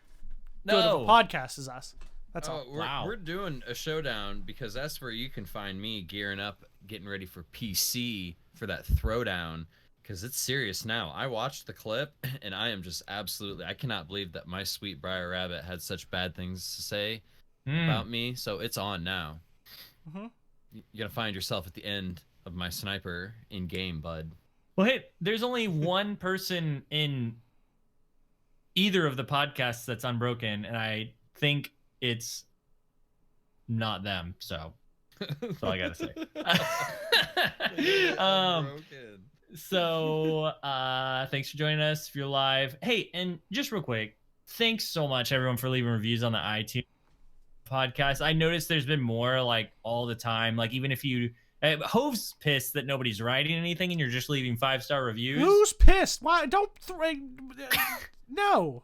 good of a podcast as us. That's all. We're doing a showdown because that's where you can find me gearing up, getting ready for PC for that throwdown. Because it's serious now. I watched the clip, and I am just absolutely... I cannot believe that my sweet Briar Rabbit had such bad things to say about me. So it's on now. Mm-hmm. You're going to find yourself at the end of my sniper in-game, bud. Well, hey, there's only one person in either of the podcasts that's unbroken, and I think it's not them. So that's all I got to say. So thanks for joining us if you're live. Hey, and just real quick, thanks so much everyone for leaving reviews on the iTunes podcast. I noticed there's been more like all the time. Like even if you Hove's pissed that nobody's writing anything and you're just leaving 5-star reviews. Who's pissed? Why don't no.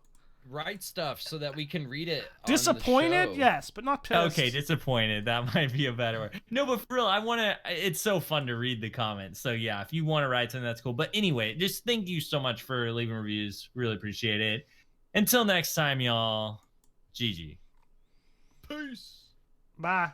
Write stuff so that we can read it. Disappointed? Yes, but not pissed. Okay, disappointed. That might be a better word. No, but for real, it's so fun to read the comments. So yeah, if you want to write something, that's cool. But anyway, just thank you so much for leaving reviews. Really appreciate it. Until next time, y'all. GG. Peace. Bye.